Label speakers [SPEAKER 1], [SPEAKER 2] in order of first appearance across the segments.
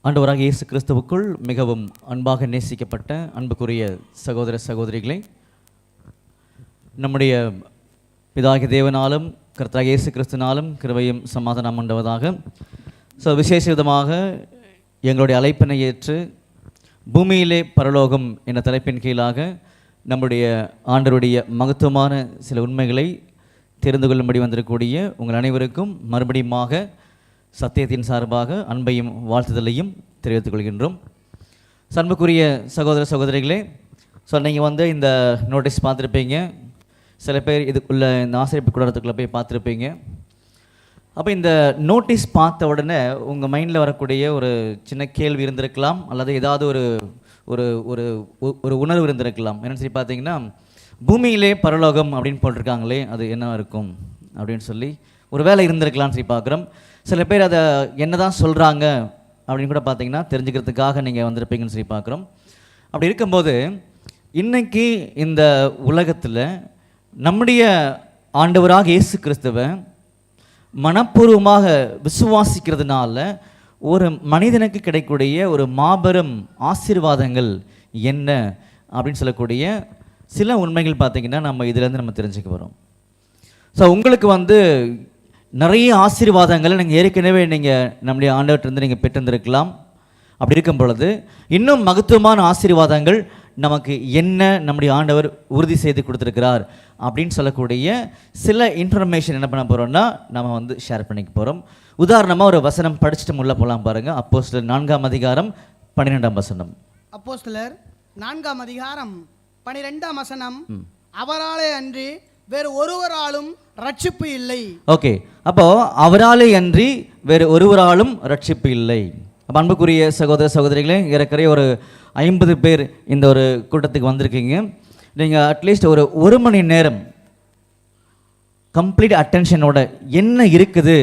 [SPEAKER 1] ஆண்டவராக இயேசு கிறிஸ்துவுக்குள் மிகவும் அன்பாக நேசிக்கப்பட்ட அன்புக்குரிய சகோதர சகோதரிகளை, நம்முடைய பிதாகிய தேவனாலும் கர்த்தராகிய இயேசு கிறிஸ்துவினாலும் கிருபையும் சமாதானம் உண்டாவதாக. விசேஷ விதமாக எங்களுடைய அழைப்பினை ஏற்று பூமியிலே பரலோகம் என்ற தலைப்பின் கீழாக நம்முடைய ஆண்டவருடைய மகத்துவமான சில உண்மைகளை தெரிந்து கொள்ளும்படி வந்திருக்கக்கூடிய உங்கள் அனைவருக்கும் மறுபடியுமாக சத்தியத்தின் சார்பாக அன்பையும் வாழ்த்துதலையும் தெரிவித்துக் கொள்கின்றோம். அன்புக்குரிய சகோதர சகோதரிகளே, நீங்கள் இந்த நோட்டீஸ் பார்த்துருப்பீங்க. சில பேர் இதுக்குள்ளே இந்த ஆசிரியப்பு கூடத்துக்குள்ளே போய் பார்த்துருப்பீங்க. அப்போ இந்த நோட்டீஸ் பார்த்த உடனே உங்கள் மைண்டில் வரக்கூடிய ஒரு சின்ன கேள்வி இருந்திருக்கலாம், அல்லது ஏதாவது ஒரு ஒரு ஒரு ஒரு உணர்வு இருந்திருக்கலாம். என்னென்னு சொல்லி பார்த்தீங்கன்னா, பூமியிலே பரலோகம் அப்படின்னு போட்டிருக்காங்களே, அது என்ன இருக்கும் அப்படின்னு சொல்லி ஒரு வேலை இருந்திருக்கலாம்னு சொல்லி பார்க்குறோம். சில பேர் அதை என்ன தான் சொல்கிறாங்க அப்படின்னு கூட பார்த்தீங்கன்னா தெரிஞ்சுக்கிறதுக்காக நீங்கள் வந்திருப்பீங்கன்னு சொல்லி பார்க்குறோம். அப்படி இருக்கும்போது இன்றைக்கி இந்த உலகத்தில் நம்முடைய ஆண்டவராக இயேசு கிறிஸ்துவை மனப்பூர்வமாக விசுவாசிக்கிறதுனால ஒரு மனிதனுக்கு கிடைக்கக்கூடிய ஒரு மாபெரும் ஆசீர்வாதங்கள் என்ன அப்படின்னு சொல்லக்கூடிய சில உண்மைகள் பார்த்திங்கன்னா நம்ம இதிலேருந்து நம்ம தெரிஞ்சுக்க வரோம். உங்களுக்கு நிறைய ஆசீர்வாதங்களை நீங்கள் ஏற்கனவே நீங்கள் நம்முடைய ஆண்டவர்கிட்ட நீங்கள் பெற்றிருந்திருக்கலாம். அப்படி இருக்கும் பொழுது இன்னும் மகத்துவமான ஆசீர்வாதங்கள் நமக்கு என்ன நம்முடைய ஆண்டவர் உறுதி செய்து கொடுத்துருக்கிறார் அப்படின்னு சொல்லக்கூடிய சில இன்ஃபர்மேஷன் என்ன பண்ண போகிறோம்னா நம்ம ஷேர் பண்ணிக்க போகிறோம். உதாரணமாக ஒரு வசனம் படிச்சுட்டு உள்ள போகலாம் பாருங்கள். அப்போஸ்தலர் 4ஆம் அதிகாரம் 12ஆம் வசனம்.
[SPEAKER 2] அப்போஸ்தலர் 4ஆம் அதிகாரம் 12ஆம் வசனம். அவராலே அன்றி வேறு ஒருவராலும் ரட்சிப்பு இல்லை.
[SPEAKER 1] ஓகே, அப்போ அவராலே அன்றி வேறு ஒருவராலும் ரட்சிப்பு இல்லை. அப்போ அன்புக்குரிய சகோதர சகோதரிகளே, ஏறக்குறைய ஒரு 50 பேர் இந்த ஒரு கூட்டத்துக்கு வந்திருக்கீங்க. நீங்கள் அட்லீஸ்ட் ஒரு மணி நேரம் கம்ப்ளீட் அட்டென்ஷனோட என்ன இருக்குது,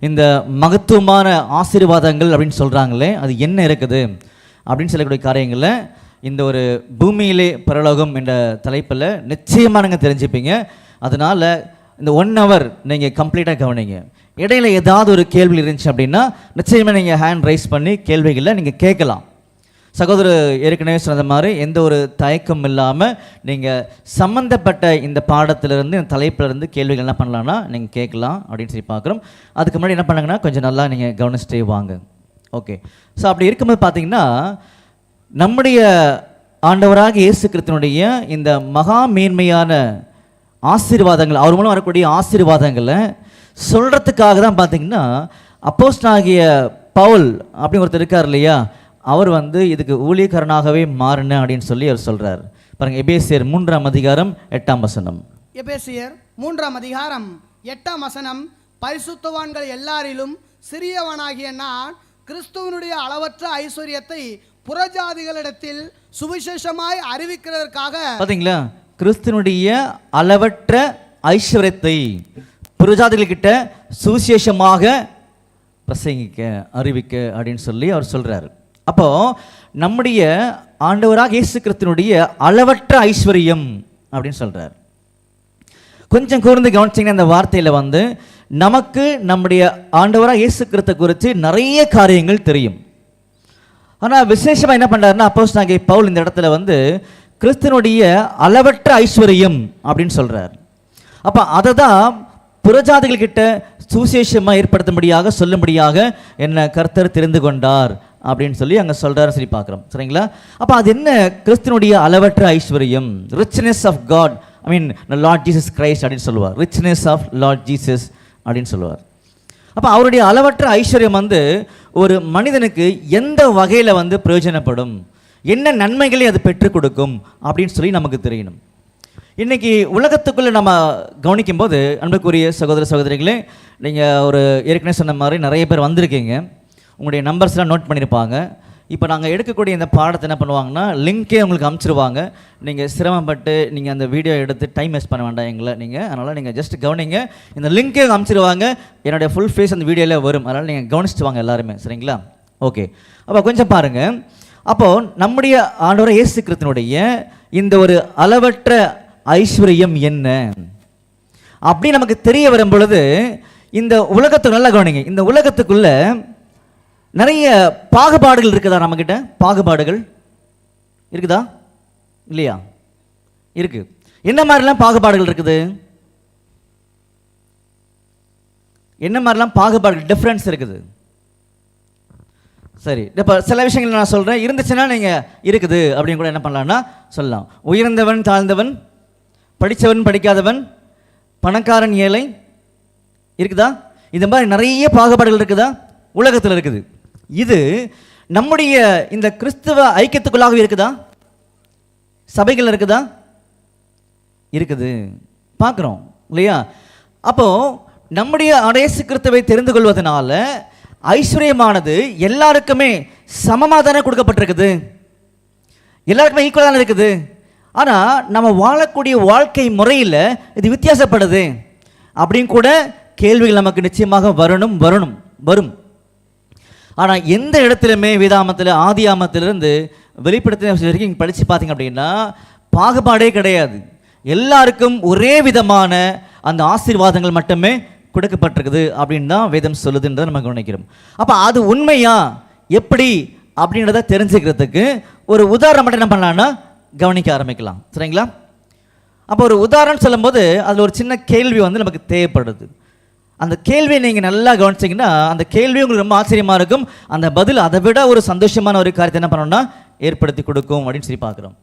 [SPEAKER 1] இந்த மகத்துவமான ஆசீர்வாதங்கள் அப்படின்னு சொல்கிறாங்களே, அது என்ன இருக்குது அப்படின்னு சொல்லக்கூடிய காரியங்களில் இந்த ஒரு பூமியிலே பரலோகம் என்ற தலைப்பில் நிச்சயமாக நீங்கள் தெரிஞ்சுப்பீங்க. அதனால் இந்த 1 hour நீங்கள் கம்ப்ளீட்டாக கவனிங்க. இடையில ஏதாவது ஒரு கேள்வி இருந்துச்சு அப்படின்னா நிச்சயமாக நீங்கள் ஹேண்ட் ரைஸ் பண்ணி கேள்விகளை நீங்கள் கேட்கலாம். சகோதரர் ஏற்கனவே சொன்ன மாதிரி எந்த ஒரு தயக்கம் இல்லாமல் நீங்கள் சம்மந்தப்பட்ட இந்த பாடத்திலிருந்து இந்த தலைப்பிலிருந்து கேள்விகள் என்ன பண்ணலான்னா நீங்கள் கேட்கலாம் அப்படின்னு சொல்லி பார்க்குறோம். அதுக்கு முன்னாடி என்ன பண்ணுங்கன்னா கொஞ்சம் நல்லா நீங்கள் கவனிச்சுட்டே வாங்க. ஓகே, அப்படி இருக்கும்போது பார்த்தீங்கன்னா நம்முடைய ஆண்டவராக இயேசு கிறிஸ்துவினுடைய இந்த மகா மேன்மையான ஆசீர்வாதங்கள், அவர் மூலம் வரக்கூடிய ஆசீர்வாதங்களை சொல்கிறதுக்காக தான் பார்த்தீங்கன்னா அப்போஸ்தலனாகிய பவுல் அப்படின்னு ஒருத்தர் இருக்கார் இல்லையா, அவர் இதுக்கு ஊழியக்காரனாகவே மாறின அப்படின்னு சொல்லி அவர் சொல்கிறார். பாருங்கள், எபேசியர் 3ஆம் அதிகாரம் 8ஆம் வசனம்.
[SPEAKER 2] எபேசியர் 3ஆம் அதிகாரம் 8ஆம் வசனம். பரிசுத்தவான்கள் எல்லாரிலும் சிறியவனாகிய நான் கிறிஸ்துவனுடைய அளவற்ற ஐஸ்வர்யத்தை புறஜாதிகளிடத்தில் சுவிசேஷமாய் அறிவிக்கிறதற்காக. பார்த்தீங்களா,
[SPEAKER 1] கிறிஸ்துவனுடைய அளவற்ற ஐஸ்வர்யத்தை புறஜாதிகள்கிட்ட சுவிசேஷமாக பிரசங்கிக்க அறிவிக்க அப்படின்னு சொல்லி அவர் சொல்கிறார். அப்போது நம்முடைய ஆண்டவராக இயேசு கிறிஸ்துவனுடைய அளவற்ற ஐஸ்வர்யம் அப்படின்னு சொல்கிறார். கொஞ்சம் கூர்ந்து கவனிச்சிங்கன்னா அந்த வார்த்தையில் நமக்கு நம்முடைய ஆண்டவராக இயேசு கிறிஸ்து குறித்து நிறைய காரியங்கள் தெரியும். ஆனால் விசேஷமாக என்ன பண்ணுறாருன்னா அப்போஸ்தலனாகிய பவுல் இந்த இடத்துல கிறிஸ்துவனுடைய அளவற்ற ஐஸ்வர்யம் அப்படின்னு சொல்கிறார். அப்போ அதை தான் புறஜாதிகள்கிட்ட சுவிசேஷமாக ஏற்படுத்தும்படியாக சொல்லும்படியாக என்ன கர்த்தர் தெரிந்து கொண்டார் அப்படின்னு சொல்லி அங்கே சொல்கிறாரு சொல்லி பார்க்குறோம். சரிங்களா? அப்போ அது என்ன கிறிஸ்துவனுடைய அளவற்ற ஐஸ்வர்யம்? Richness of God, I mean Lord Jesus Christ அப்படின்னு சொல்லுவார். ரிச்னஸ் ஆஃப் லார்ட் ஜீசஸ் அப்படின்னு சொல்லுவார். அப்போ அவருடைய அளவற்ற ஐஸ்வர்யம் ஒரு மனிதனுக்கு எந்த வகையில் பிரயோஜனப்படும், என்ன நன்மைகளை அது பெற்றுக் கொடுக்கும் அப்படின்னு சொல்லி நமக்கு தெரியணும். இன்றைக்கி உலகத்துக்குள்ளே நம்ம கவனிக்கும்போது அன்புக்குரிய சகோதர சகோதரிகளே, நீங்கள் ஒரு ஏற்கனவே சொன்ன மாதிரி நிறைய பேர் வந்திருக்கீங்க. உங்களுடைய நம்பர்ஸ்லாம் நோட் பண்ணியிருப்பாங்க. இப்போ நாங்கள் எடுக்கக்கூடிய இந்த பாடத்தை என்ன பண்ணுவாங்கன்னா லிங்க்கே உங்களுக்கு அனுப்பிச்சிருவாங்க. நீங்கள் சிரமப்பட்டு நீங்கள் அந்த வீடியோ எடுத்து டைம் வேஸ்ட் பண்ண வேண்டாம் எங்களை நீங்கள். அதனால் நீங்கள் ஜஸ்ட் கவனிங்க. இந்த லிங்க்கே அனுப்பிச்சிருவாங்க. என்னுடைய ஃபுல் ஃபேஸ் அந்த வீடியோவில் வரும். அதனால் நீங்கள் கவனிச்சுட்டு வாங்க எல்லாருமே. சரிங்களா? ஓகே, அப்போ கொஞ்சம் பாருங்கள். அப்போது நம்முடைய ஆண்டவர் இயேசு கிறிஸ்துவினுடைய இந்த ஒரு அளவற்ற ஐஸ்வர்யம் என்ன அப்படி நமக்கு தெரிய வரும் பொழுது இந்த உலகத்துக்கு நல்லா கவனிங்க. இந்த உலகத்துக்குள்ள நிறைய பாகுபாடுகள் இருக்குதா நம்மக்கிட்ட? பாகுபாடுகள் இருக்குதா இல்லையா? இருக்கு. என்ன மாதிரிலாம் பாகுபாடுகள் இருக்குது? என்ன மாதிரிலாம் பாகுபாடுகள், டிஃப்ரென்ஸ் இருக்குது? சரி, இப்போ சில விஷயங்கள் நான் சொல்கிறேன், இருந்துச்சுன்னா நீங்கள் இருக்குது அப்படின்னு கூட என்ன பண்ணலான்னா சொல்லலாம். உயர்ந்தவன் தாழ்ந்தவன், படித்தவன் படிக்காதவன், பணக்காரன் ஏழை, இருக்குதா? இந்த மாதிரி நிறைய பாகுபாடுகள் இருக்குதா? உலகத்தில் இருக்குது. இது நம்முடைய இந்த கிறிஸ்துவ ஐக்கியத்துக்குள்ளாக இருக்குதா? சபைகள் இருக்குதா? இருக்குது, பார்க்குறோம் இல்லையா? அப்போ நம்முடைய இயேசு கிறிஸ்துவை தெரிந்து கொள்வதனால ஐஸ்வர்யமானது எல்லாருக்குமே சமமாக தானே கொடுக்கப்பட்டிருக்குது, எல்லாருக்குமே ஈக்குவலாக தானே இருக்குது. ஆனால் நம்ம வாழக்கூடிய வாழ்க்கை முறையில் இது வித்தியாசப்படுது அப்படின்னு கூட கேள்விகள் நமக்கு நிச்சயமாக வரும். ஆனால் எந்த இடத்துலையுமே வேதாமத்தில் ஆதியாமத்திலிருந்து வெளிப்படுத்தின வரைக்கும் நீங்கள் படித்து பார்த்தீங்க அப்படின்னா பாகுபாடே கிடையாது. எல்லாருக்கும் ஒரே விதமான அந்த ஆசீர்வாதங்கள் மட்டுமே கொடுக்கப்பட்டிருக்குது அப்படின்னு தான் வேதம் சொல்லுதுன்றதை நம்ம கவனிக்கிறோம். அப்போ அது உண்மையா எப்படி அப்படின்றத தெரிஞ்சுக்கிறதுக்கு ஒரு உதாரணம் மட்டும் என்ன பண்ணலான்னா கவனிக்க ஆரம்பிக்கலாம். சரிங்களா? அப்போ ஒரு உதாரணம் சொல்லும்போது அதில் ஒரு சின்ன கேள்வி நமக்கு தேவைப்படுது. அந்த கேள்வியை நீங்கள் நல்லா கவனிச்சிங்கன்னா அந்த கேள்வி உங்களுக்கு ரொம்ப ஆச்சரியமாக இருக்கும். அந்த பதில் அதை விட ஒரு சந்தோஷமான ஒரு காரியத்தை என்ன பண்ணணும்னா ஏற்படுத்தி கொடுக்கும் அப்படின்னு சொல்லி பார்க்குறோம்.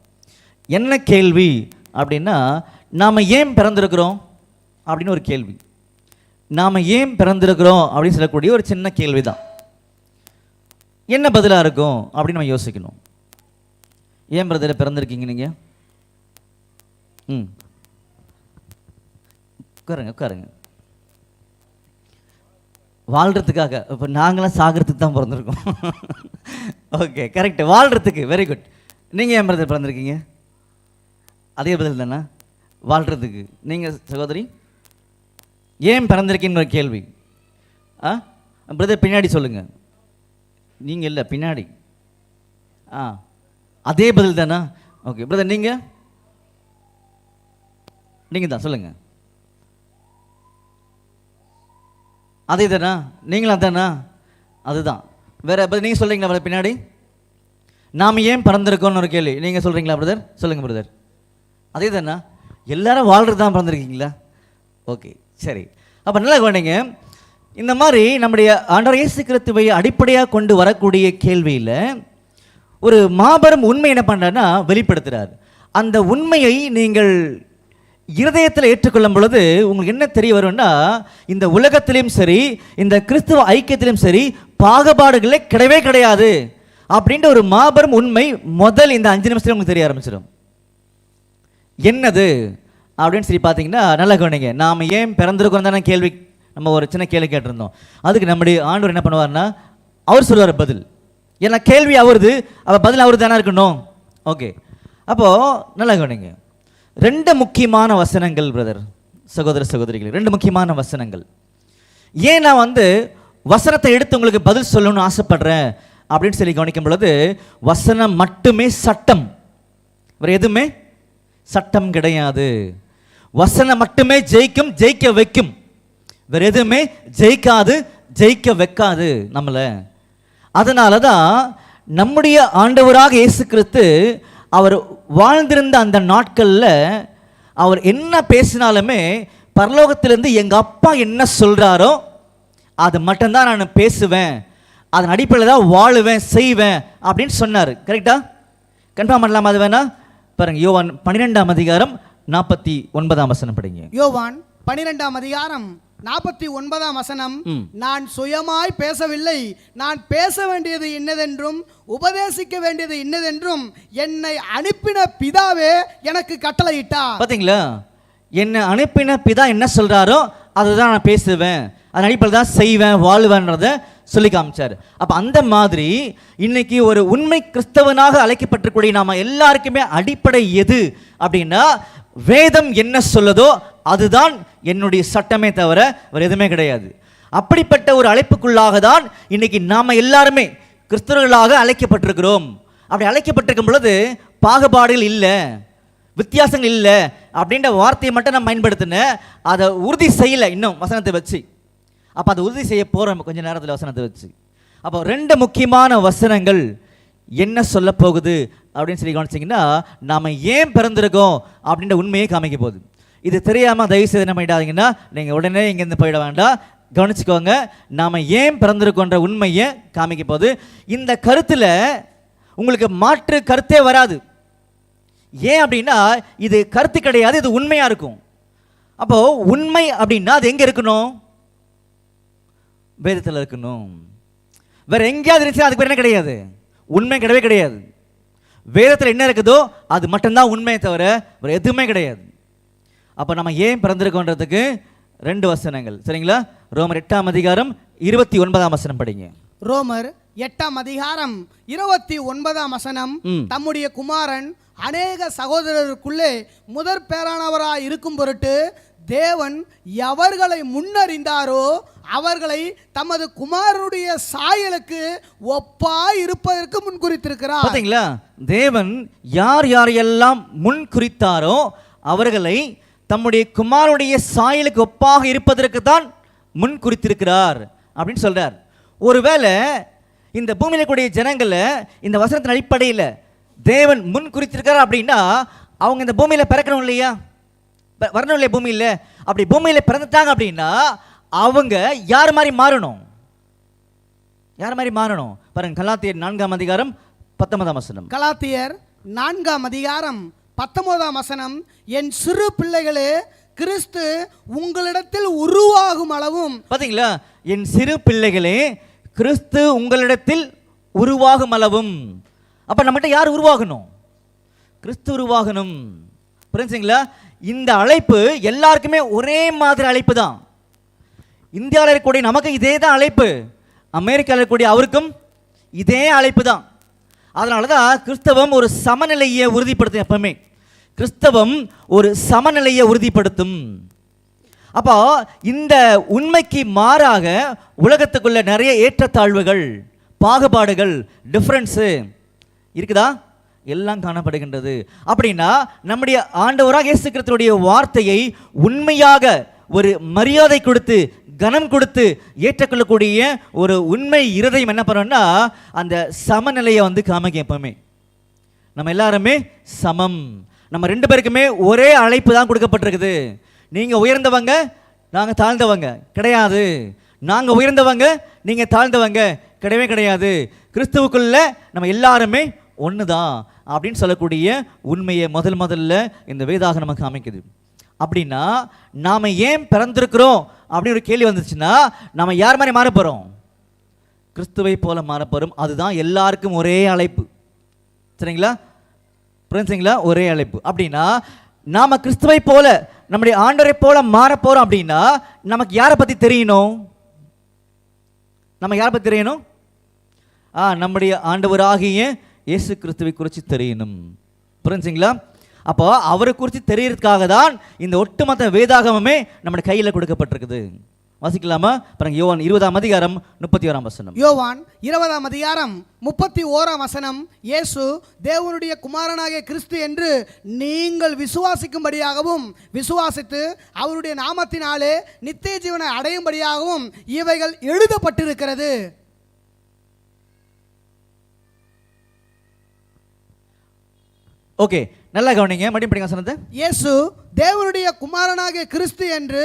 [SPEAKER 1] என்ன கேள்வி அப்படின்னா, நாம் ஏன் பிறந்திருக்கிறோம் அப்படின்னு ஒரு கேள்வி. நாம் ஏன் பிறந்திருக்கிறோம் அப்படின்னு சொல்லக்கூடிய ஒரு சின்ன கேள்வி தான். என்ன பதிலாக இருக்கும் அப்படின்னு நம்ம யோசிக்கணும். ஏன் பிரதர் பிறந்திருக்கீங்க நீங்கள்? உட்காருங்க. வாழ்கிறதுக்காக. இப்போ நாங்களாம் சாகிறதுக்கு தான் பிறந்திருக்கோம். ஓகே, கரெக்ட், வாழ்கிறதுக்கு. Very good. நீங்கள் ஏன் பிரதர் பிறந்திருக்கீங்க? அதே பதில் தானே, வாழ்கிறதுக்கு. நீங்கள் சகோதரி ஏன் பிறந்திருக்கீங்கிற கேள்வி. பிரதர் பின்னாடி சொல்லுங்கள். நீங்கள் இல்லை, பின்னாடி. அதே பதில் தானே. ஓகே பிரதர், நீங்கள் தான் சொல்லுங்கள். அதே தானா? நீங்களும் அதானா? அதுதான். வேற நீங்கள் சொல்கிறீங்களா பிரதர் பின்னாடி? நாம் ஏன் பிறந்திருக்கோன்னு ஒரு கேள்வி நீங்கள் சொல்கிறீங்களா பிரதர்? சொல்லுங்கள் பிரதர். அதே தானா? எல்லாரும் வாழ்கிறது தான் பிறந்திருக்கீங்களா? ஓகே, சரி. அப்போ நல்லா கவனிங்க. இந்த மாதிரி நம்முடைய ஆண்டவர் இயேசு கிறிஸ்துவை அடிப்படையாக கொண்டு வரக்கூடிய கேள்வியில் ஒரு மாபெரும் உண்மை என்ன பண்ணுறாருன்னா வெளிப்படுத்துகிறார். அந்த உண்மையை நீங்கள் இருதயத்தில் ஏற்றுக்கொள்ளும் பொழுது உங்களுக்கு என்ன தெரிய வரும்னா, இந்த உலகத்திலையும் சரி இந்த கிறிஸ்துவ ஐக்கியத்திலும் சரி பாகுபாடுகளே கிடையவே கிடையாது அப்படின்ற ஒரு மாபெரும் உண்மை முதல் இந்த 5 நிமிஷத்துல உங்களுக்கு தெரிய ஆரம்பிச்சிடும். என்னது அப்படின்னு சொல்லி பார்த்தீங்கன்னா நல்லா கவனிங்க. நாம் ஏன் பிறந்திருக்கோம் தானே கேள்வி, நம்ம ஒரு சின்ன கேள்வி கேட்டிருந்தோம். அதுக்கு நம்முடைய ஆண்டவர் என்ன பண்ணுவார்னா அவர் சொல்லுவார் பதில். ஏன்னா கேள்வி அவருது, அவள் பதில் அவரு தானே இருக்கணும். ஓகே, அப்போது நல்லா கவனிங்க. 2 முக்கியமான வசனங்கள் பிரதர், சகோதர சகோதரிகள், 2 முக்கியமான வசனங்கள். ஏன் நான் வசனத்தை எடுத்து உங்களுக்கு பதில் சொல்லணும்னு ஆசைப்படுறேன் அப்படின்னு சொல்லி கவனிக்கும் பொழுது, வசனம் மட்டுமே சட்டம், வேறு எதுவுமே சட்டம் கிடையாது. வசனம் மட்டுமே ஜெயிக்கும், ஜெயிக்க வைக்கும். வேறு எதுவுமே ஜெயிக்காது, ஜெயிக்க வைக்காது நம்மளை. அதனால தான் நம்முடைய ஆண்டவராக இயேசு கிறிஸ்து அவர் வாழ்ந்திருந்த அந்த நாட்களில் அவர் என்ன பேசினாலுமே பரலோகத்திலேருந்து எங்கள் அப்பா என்ன சொல்கிறாரோ அது மட்டும்தான் நான் பேசுவேன், அதன் அடிப்படையில் தான் வாழுவேன், செய்வேன் அப்படின்னு சொன்னார். கரெக்டா? கன்ஃபார்ம் பண்ணலாமா? அது வேணா பாருங்க. யோவான் 12ஆம் அதிகாரம் 49ஆம் வசனம் படிங்க.
[SPEAKER 2] யோவான் 12ஆம் அதிகாரம் 49ஆம் வசனம். நான் சுயமாய் பேசவில்லை, நான் பேச வேண்டியது இன்னதென்றும் உபதேசிக்க வேண்டியது இன்னதென்றும் என்னை அனுப்பின பிதாவே எனக்கு கட்டளையிட்டார்.
[SPEAKER 1] பாத்தீங்களா? என்னை அனுப்பின பிதா என்ன சொல்றாரோ அதுதான் நான் பேசுவேன், அதன் அடிப்படையில் தான் செய்வேன், வாழ்வேன்றதை சொல்லி காமிச்சார். அப்போ அந்த மாதிரி இன்னைக்கு ஒரு உண்மை கிறிஸ்தவனாக அழைக்கப்பட்டிருக்கூடிய நாம எல்லாருக்குமே அடிப்படை எது அப்படின்னா, வேதம் என்ன சொல்லுதோ அதுதான் என்னுடைய சட்டமே தவிர வேறு எதுவுமே கிடையாது. அப்படிப்பட்ட ஒரு அழைப்புக்குள்ளாக தான் இன்னைக்கு நாம் எல்லாருமே கிறிஸ்தவர்களாக அழைக்கப்பட்டிருக்கிறோம். அப்படி அழைக்கப்பட்டிருக்கும் பொழுது பாகுபாடுகள் இல்லை, வித்தியாசங்கள் இல்லை அப்படின்ற வார்த்தையை மட்டும் நான் பயன்படுத்தினேன். அதை உறுதி செய்யலை இன்னும் வசனத்தை வச்சு. அப்போ அதை உறுதி செய்ய போகிறோம் கொஞ்சம் நேரத்தில் வசனத்தை வச்சு. அப்போ 2 முக்கியமான வசனங்கள் என்ன சொல்ல போகுது அப்படின்னு சொல்லி கவனிச்சிங்கன்னா, நாம் ஏன் பிறந்திருக்கோம் அப்படின்ற உண்மையை காமிக்க போகுது. இது தெரியாமல் தயவு செய்து என்ன பண்ணிடாதீங்கன்னா, நீங்கள் உடனே இங்கேருந்து போயிட வேண்டாம். கவனிச்சுக்கோங்க, நாம் ஏன் பிறந்திருக்கோன்ற உண்மையை காமிக்க போகுது. இந்த கருத்தில் உங்களுக்கு மாற்று கருத்தே வராது. ஏன் அப்படின்னா இது கருத்து கிடையாது, இது உண்மையாக இருக்கும். அப்போது உண்மை அப்படின்னா அது எங்கே இருக்கணும்? வேதத்தில் இருக்கணும். வேற எங்கேயாவது இருந்துச்சுன்னா அதுக்கு என்ன கிடையாது, உண்மை கிடையவே கிடையாது. வேதத்தில் என்ன இருக்குதோ அது மட்டும்தான் உண்மையை தவிர வேறு எதுவுமே கிடையாது. அப்போ நம்ம ஏன் பிறந்திருக்கோன்றதுக்கு 2 வசனங்கள், சரிங்களா? ரோமர் 8ஆம் அதிகாரம் 29ஆம் வசனம் படிங்க.
[SPEAKER 2] ரோமர் 8ஆம் அதிகாரம் 29ஆம் வசனம். தம்முடைய குமாரன் அநேக சகோதரருக்குள்ளே முதற் பேரானவராய் இருக்கும் பொருட்டு தேவன் எவர்களை முன்னறிந்தாரோ அவர்களை தமது குமாரனுடைய சாயலுக்கு ஒப்பாய் இருப்பதற்கு முன் குறித்திருக்கிறார்.
[SPEAKER 1] பாத்தீங்களா? தேவன் யார் யாரையெல்லாம் முன் குறித்தாரோ அவர்களை தம்முடைய குமாரனுடைய சாயலுக்கு ஒப்பாக இருப்பதற்கு தான் முன் குறித்திருக்கிறார் அப்படின்னு சொல்றார். ஒருவேளை இந்த பூமியில கூடிய ஜனங்களை இந்த வசனத்தின் அடிப்படையில் தேவன் முன் குறித்திருக்கிறார் அப்படின்னா அவங்க இந்த பூமியில பிறக்கணும் இல்லையா, வரணும் இல்லையா பூமியில்? அப்படி பூமியில பிறந்துட்டாங்க அப்படின்னா அவங்க யார் மாதிரி மாறணும்? யார் மாதிரி மாறணும்? பாருங்க, கலாத்தியர் 4ஆம் அதிகாரம் 19ஆம் வசனம்.
[SPEAKER 2] கலாத்தியர் 4ஆம் அதிகாரம் 19ஆம் வசனம். என் சிறு பிள்ளைகளே, கிறிஸ்து உங்களிடத்தில் உருவாகும் அளவும்.
[SPEAKER 1] பாத்தீங்களா? என் சிறு பிள்ளைகளே, கிறிஸ்து உங்களிடத்தில் உருவாகும் அளவும். அப்ப நம்மகிட்ட யார் உருவாகணும்? கிறிஸ்து உருவாகணும். புரிஞ்சுங்களா? இந்த அழைப்பு எல்லாருக்குமே ஒரே மாதிரி அழைப்பு தான். இந்தியாவில் இருக்கக்கூடிய நமக்கு இதே தான் அழைப்பு, அமெரிக்காவில் இருக்கக்கூடிய அவருக்கும் இதே அழைப்பு தான். அதனால தான் கிறிஸ்தவம் ஒரு சமநிலையை உறுதிப்படுத்தும். எப்பவுமே கிறிஸ்தவம் ஒரு சமநிலையை உறுதிப்படுத்தும். அப்போ இந்த உண்மைக்கு மாறாக உலகத்துக்குள்ள நிறைய ஏற்றத்தாழ்வுகள், பாகுபாடுகள், டிஃப்ரென்ஸு இருக்குதா? எல்லாம் காணப்படுகின்றது. அப்படின்னா நம்முடைய ஆண்டவராக இயேசு கிறிஸ்துவுடைய வார்த்தையை உண்மையாக ஒரு மரியாதை கொடுத்து கனம் கொடுத்து ஏற்றுக்கொள்ளக்கூடிய ஒரு உண்மை இருதயம் என்ன பண்ணோம்னா அந்த சமநிலையை காமிக்க. எப்பவுமே நம்ம எல்லாருமே சமம். நம்ம 2 பேருக்குமே ஒரே அழைப்பு தான் கொடுக்கப்பட்டிருக்குது. நீங்கள் உயர்ந்தவங்க, நாங்கள் தாழ்ந்தவங்க கிடையாது. நாங்கள் உயர்ந்தவங்க, நீங்கள் தாழ்ந்தவங்க கிடையவே கிடையாது. கிறிஸ்துவுக்குள்ள நம்ம எல்லாருமே ஒன்று தான் அப்படின்னு சொல்லக்கூடிய உண்மையை முதல்ல இந்த வேதாகம் நமக்கு காமிக்குது. அப்படின்னா நாம் ஏன் பிறந்திருக்கிறோம் அப்படின்னு ஒரு கேள்வி வந்துச்சுன்னா நம்ம யார் மாதிரி மாற போகிறோம்? கிறிஸ்துவை போல மாற போகிறோம். அதுதான் எல்லாருக்கும் ஒரே அழைப்பு. சரிங்களா? புரிஞ்சுங்களா? ஒரே அழைப்பு. அப்படின்னா நாம் கிறிஸ்துவை போல நம்முடைய ஆண்டவரை போல மாற போகிறோம். அப்படின்னா நமக்கு யாரை பற்றி தெரியணும்? நம்ம யாரை பற்றி தெரியணும்? நம்முடைய ஆண்டவராகிய இயேசு கிறிஸ்துவை குறித்து தெரியணும். புரிஞ்சுங்களா? அப்போ அவரை குறித்து தெரியறதுக்காக தான் இந்த ஒட்டுமொத்த வேதாகமே நம்முடைய கையில் கொடுக்கப்பட்டிருக்குது. வாசிக்கலாமா? பாருங்க, யோவான் 20ஆம் அதிகாரம் 31ஆம் வசனம்.
[SPEAKER 2] யோவான் 20ஆம் அதிகாரம் 31ஆம் வசனம். இயேசு தேவனுடைய குமாரனாகிய கிறிஸ்து என்று நீங்கள் விசுவாசிக்கும்படியாகவும் விசுவாசித்து அவருடைய நாமத்தினாலே நித்திய ஜீவனை அடையும்படியாகவும் இவைகள் எழுதப்பட்டிருக்கிறது.
[SPEAKER 1] ஓகே, நல்லா கவனிங்க. மறுபடியும் படிங்க வசனத்தை.
[SPEAKER 2] இயேசு தேவனுடைய குமாரனாகிய கிறிஸ்து என்று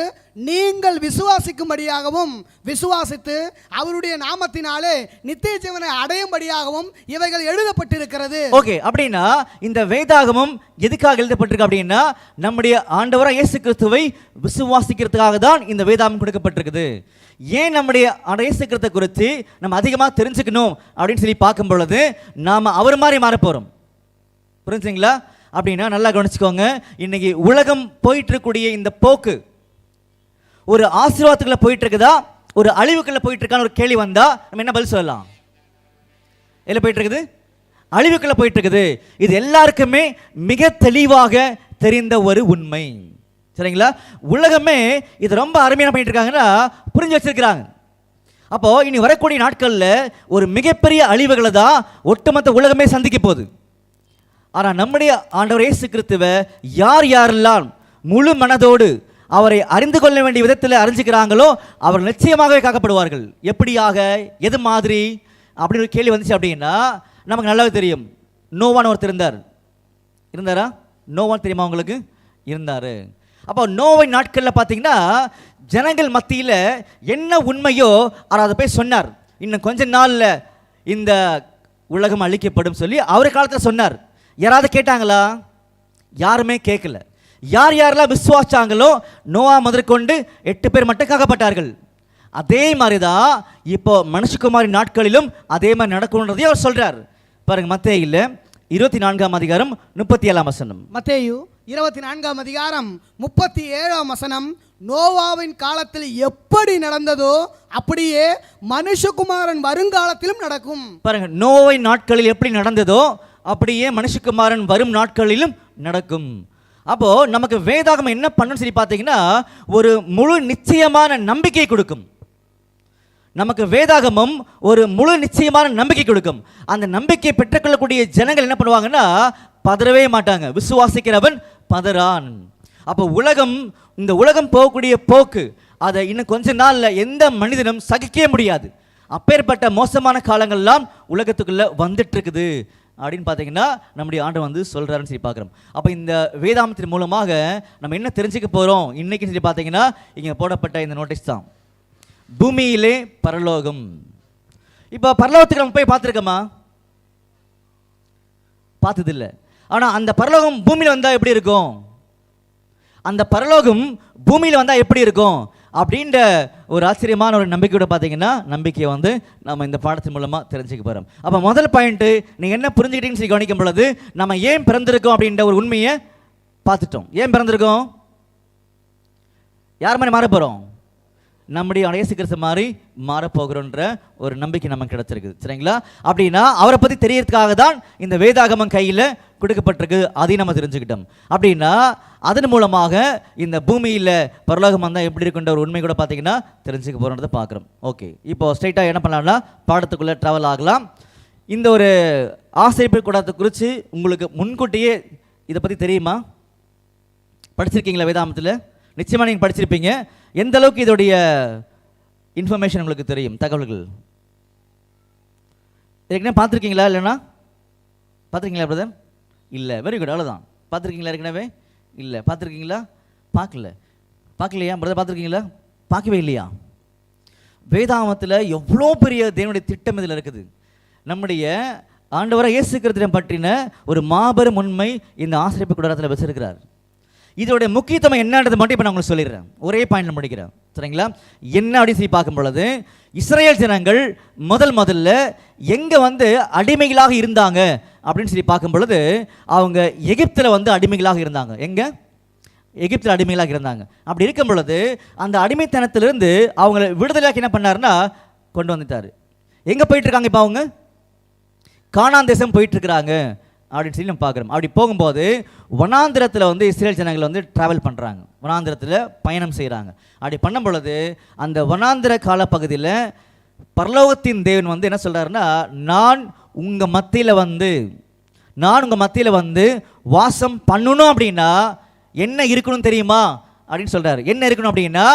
[SPEAKER 2] நீங்கள் விசுவாசிக்கும்படியாகவும் விசுவாசித்து அவருடைய நாமத்தினாலே நித்திய ஜீவனை அடையும்படியாகவும் இவைகள் எழுதப்பட்டிருக்கிறது.
[SPEAKER 1] ஓகே, அப்படின்னா இந்த வேதாகமம் எதுக்காக எழுதப்பட்டிருக்கு அப்படின்னா நம்முடைய ஆண்டவராக இயேசு கிறிஸ்துவை விசுவாசிக்கிறதுக்காக தான் இந்த வேதாகமம் கொடுக்கப்பட்டிருக்குது. ஏன் நம்முடைய இயேசு கிறிஸ்துவை குறித்து நம்ம அதிகமாக தெரிஞ்சுக்கணும் அப்படின்னு சொல்லி பார்க்கும் பொழுது நாம் அவர் மாதிரி மாற போகிறோம். புரிஞ்சுங்களா? அப்படின்னா நல்லா கவனிச்சுக்கோங்க. இன்னைக்கு உலகம் போயிட்டு இருக்கக்கூடிய இந்த போக்கு ஒரு ஆசீர்வாதத்துக்குள்ள போயிட்டு இருக்குதா, ஒரு அழிவுக்குள்ள போயிட்டு இருக்கான்னு ஒரு கேள்வி வந்தா நம்ம என்ன பதில் சொல்லலாம்? எல்லாம் போயிட்டு இருக்குது, அழிவுக்குள்ள போயிட்டு இருக்குது. இது எல்லாருக்குமே மிக தெளிவாக தெரிந்த ஒரு உண்மை. சரிங்களா? உலகமே இது ரொம்ப அருமையான பண்ணிட்டு இருக்காங்கன்னா புரிஞ்சு வச்சிருக்கிறாங்க. அப்போ இனி வரக்கூடிய நாட்களில் ஒரு மிகப்பெரிய அழிவுகளை தான் ஒட்டுமொத்த உலகமே சந்திக்க போகுது. ஆனால் நம்முடைய ஆண்டவர் இயேசு கிறிஸ்துவை யார் யாரெல்லாம் முழு மனதோடு அவரை அறிந்து கொள்ள வேண்டிய விதத்தில் அறிஞ்சுக்கிறாங்களோ அவர் நிச்சயமாகவே காக்கப்படுவார்கள். எப்படியாக? எது மாதிரி? அப்படின்னு ஒரு கேள்வி வந்துச்சு அப்படின்னா நமக்கு நல்லாவே தெரியும். நோவான்னு ஒருத்தர் இருந்தாரா? நோவான்னு தெரியுமா உங்களுக்கு? இருந்தார். அப்போ நோவின் நாட்களில் பார்த்தீங்கன்னா ஜனங்கள் மத்தியில் என்ன உண்மையோ அதை போய் சொன்னார். இன்னும் கொஞ்ச நாளில் இந்த உலகம் அழிக்கப்படும் சொல்லி அவர் காலத்தில் சொன்னார். யாராவது கேட்டாங்களா? யாருமே கேட்கல. யாரெல்லாம் விசுவாசாங்களோ நோவா முதற்கொண்டு 8 பேர் மட்டும் காக்கப்பட்டார்கள். அதே மாதிரி தான் இப்போ மனுஷகுமாரி நாட்களிலும் அதே மாதிரி நடக்கும்ன்றதையும் அவர் சொல்றார். பாருங்க, மத்தேயுல 24ஆம் அதிகாரம் 37ஆம் வசனம்.
[SPEAKER 2] மத்தேயு 24ஆம் அதிகாரம் 37ஆம் வசனம். நோவாவின் காலத்தில் எப்படி நடந்ததோ அப்படியே மனுஷகுமாரன் வருங்காலத்திலும் நடக்கும்.
[SPEAKER 1] பாருங்க, நோவின் நாட்களில் எப்படி நடந்ததோ அப்படியே மனுஷகுமாரன் வரும் நாட்களிலும் நடக்கும். அப்போ நமக்கு வேதாகமம் என்ன பண்ணுன்னு சொல்லி பார்த்தீங்கன்னா ஒரு முழு நிச்சயமான நம்பிக்கை கொடுக்கும். நமக்கு வேதாகமம் ஒரு முழு நிச்சயமான நம்பிக்கை கொடுக்கும். அந்த நம்பிக்கை பெற்றுக்கொள்ளக்கூடிய ஜனங்கள் என்ன பண்ணுவாங்கன்னா பதறவே மாட்டாங்க. விசுவாசிக்கிறவன் பதறான். அப்போ இந்த உலகம் போகக்கூடிய போக்கு அதை இன்னும் கொஞ்ச நாளில் எந்த மனிதனும் சகிக்கவே முடியாது. அப்பேற்பட்ட மோசமான காலங்கள்லாம் உலகத்துக்குள்ளே வந்துட்டு இருக்குது அப்படின்னு பார்த்தீங்கன்னா நம்முடைய ஆண்டு வந்து சொல்கிறாருன்னு சொல்லி பார்க்குறோம். அப்போ இந்த வேதாமத்தின் மூலமாக நம்ம என்ன தெரிஞ்சுக்க போகிறோம் இன்னைக்கு சொல்லி பார்த்தீங்கன்னா இங்கே போடப்பட்ட இந்த நோட்டீஸ் தான், பூமியிலே பரலோகம். இப்போ பரலோகத்துக்கு நம்ம போய் பார்த்துருக்கோமா? பார்த்ததில்ல. ஆனால் அந்த பரலோகம் பூமியில் வந்தால் எப்படி இருக்கும்? அந்த பரலோகம் பூமியில் வந்தால் எப்படி இருக்கும் அப்படின்ற ஒரு ஆச்சரியமான ஒரு நம்பிக்கையோட பார்த்தீங்கன்னா நம்பிக்கையை வந்து நம்ம இந்த பாடத்தின் மூலமாக தெரிஞ்சுக்க போகிறோம். அப்போ முதல் பாயிண்ட்டு நீங்கள் என்ன புரிஞ்சுக்கிட்டீங்கன்னு சொல்லி கவனிக்கும் பொழுது நம்ம ஏன் பிறந்திருக்கோம் அப்படின்ற ஒரு உண்மையை பார்த்துட்டோம். ஏன் பிறந்திருக்கோம்? யார் மாதிரி மாற போகிறோம்? நம்முடைய இயேசு கிறிஸ்து மாதிரி மாறப்போகிறோன்ற ஒரு நம்பிக்கை நமக்கு கிடைச்சிருக்கு. சரிங்களா? அப்படின்னா அவரை பற்றி தெரியறதுக்காக தான் இந்த வேதாகமம் கையில் கொடுக்கப்பட்டிருக்கு. அதையும் நம்ம தெரிஞ்சுக்கிட்டோம். அப்படின்னா அதன் மூலமாக இந்த பூமியில் பரலோகம் வந்தால் எப்படி இருக்குன்ற ஒரு உண்மை கூட பார்த்தீங்கன்னா தெரிஞ்சுக்க போகிறோன்றதை பார்க்குறோம். ஓகே, இப்போ ஸ்ட்ரைட்டாக என்ன பண்ணலாம்னா பாடத்துக்குள்ளே ட்ராவல் ஆகலாம். இந்த ஒரு ஆசிரியப்பு கூடத்தை குறித்து உங்களுக்கு முன்கூட்டியே இதை பற்றி தெரியுமா? படிச்சிருக்கீங்களா? வேதாகமத்தில் நிச்சயமாக நீங்கள் படிச்சிருப்பீங்க. எந்த அளவுக்கு இதோடைய இன்ஃபர்மேஷன் உங்களுக்கு தெரியும்? தகவல்கள் ஏற்கனவே பார்த்துருக்கீங்களா? இல்லைன்னா பார்த்துருக்கீங்களா பிரதர்? இல்லை. Very good. அவ்வளோதான். பார்த்துருக்கீங்களா ஏற்கனவே? இல்லை. பார்த்துருக்கீங்களா? பார்க்கலையா பிரதர்? பார்த்துருக்கீங்களா? பார்க்கவே இல்லையா? வேதாகமத்தில் எவ்வளோ பெரிய தேவனுடைய திட்டம் இதில் இருக்குது. நம்முடைய ஆண்டவரை இயேசு கிறிஸ்துவை பற்றின ஒரு மாபெரும் உண்மை இந்த ஆசிரியப்பு கூடாரத்தில் வச்சிருக்கிறார். இதோடைய முக்கியத்துவம் என்னன்றது மட்டும் இப்போ நான் உங்களுக்கு சொல்லிடுறேன். ஒரே பாயிண்ட்ல முடிக்கிறேன். சரிங்களா? என்ன அப்படின்னு சொல்லி பார்க்கும் பொழுது இஸ்ரேல் ஜனங்கள் முதல்ல எங்கே வந்து அடிமைகளாக இருந்தாங்க அப்படின்னு சொல்லி பார்க்கும் பொழுது அவங்க எகிப்தில் வந்து அடிமைகளாக இருந்தாங்க. எங்கே? எகிப்தில் அடிமைகளாக இருந்தாங்க. அப்படி இருக்கும் பொழுது அந்த அடிமைத்தனத்திலிருந்து அவங்கள விடுதலையாக்கி என்ன பண்ணாருன்னா கொண்டு வந்துட்டார். எங்கே போயிட்டு இருக்காங்க இப்போ? அவங்க கானான் தேசம் போயிட்டு இருக்கிறாங்க அப்படின்னு சொல்லி நம்ம பார்க்குறோம். அப்படி போகும்போது வனாந்திரத்தில் வந்து இஸ்ரேல் ஜனங்கள் வந்து ட்ராவல் பண்ணுறாங்க, வனாந்திரத்தில் பயணம் செய்கிறாங்க. அப்படி பண்ணும் பொழுது அந்த வனாந்திர காலப்பகுதியில் பரலோகத்தின் தேவன் வந்து என்ன சொல்கிறாருன்னா நான் உங்கள் மத்தியில் வந்து வாசம் பண்ணணும் அப்படின்னா என்ன இருக்கணும் தெரியுமா அப்படின்னு சொல்கிறார். என்ன இருக்கணும் அப்படின்னா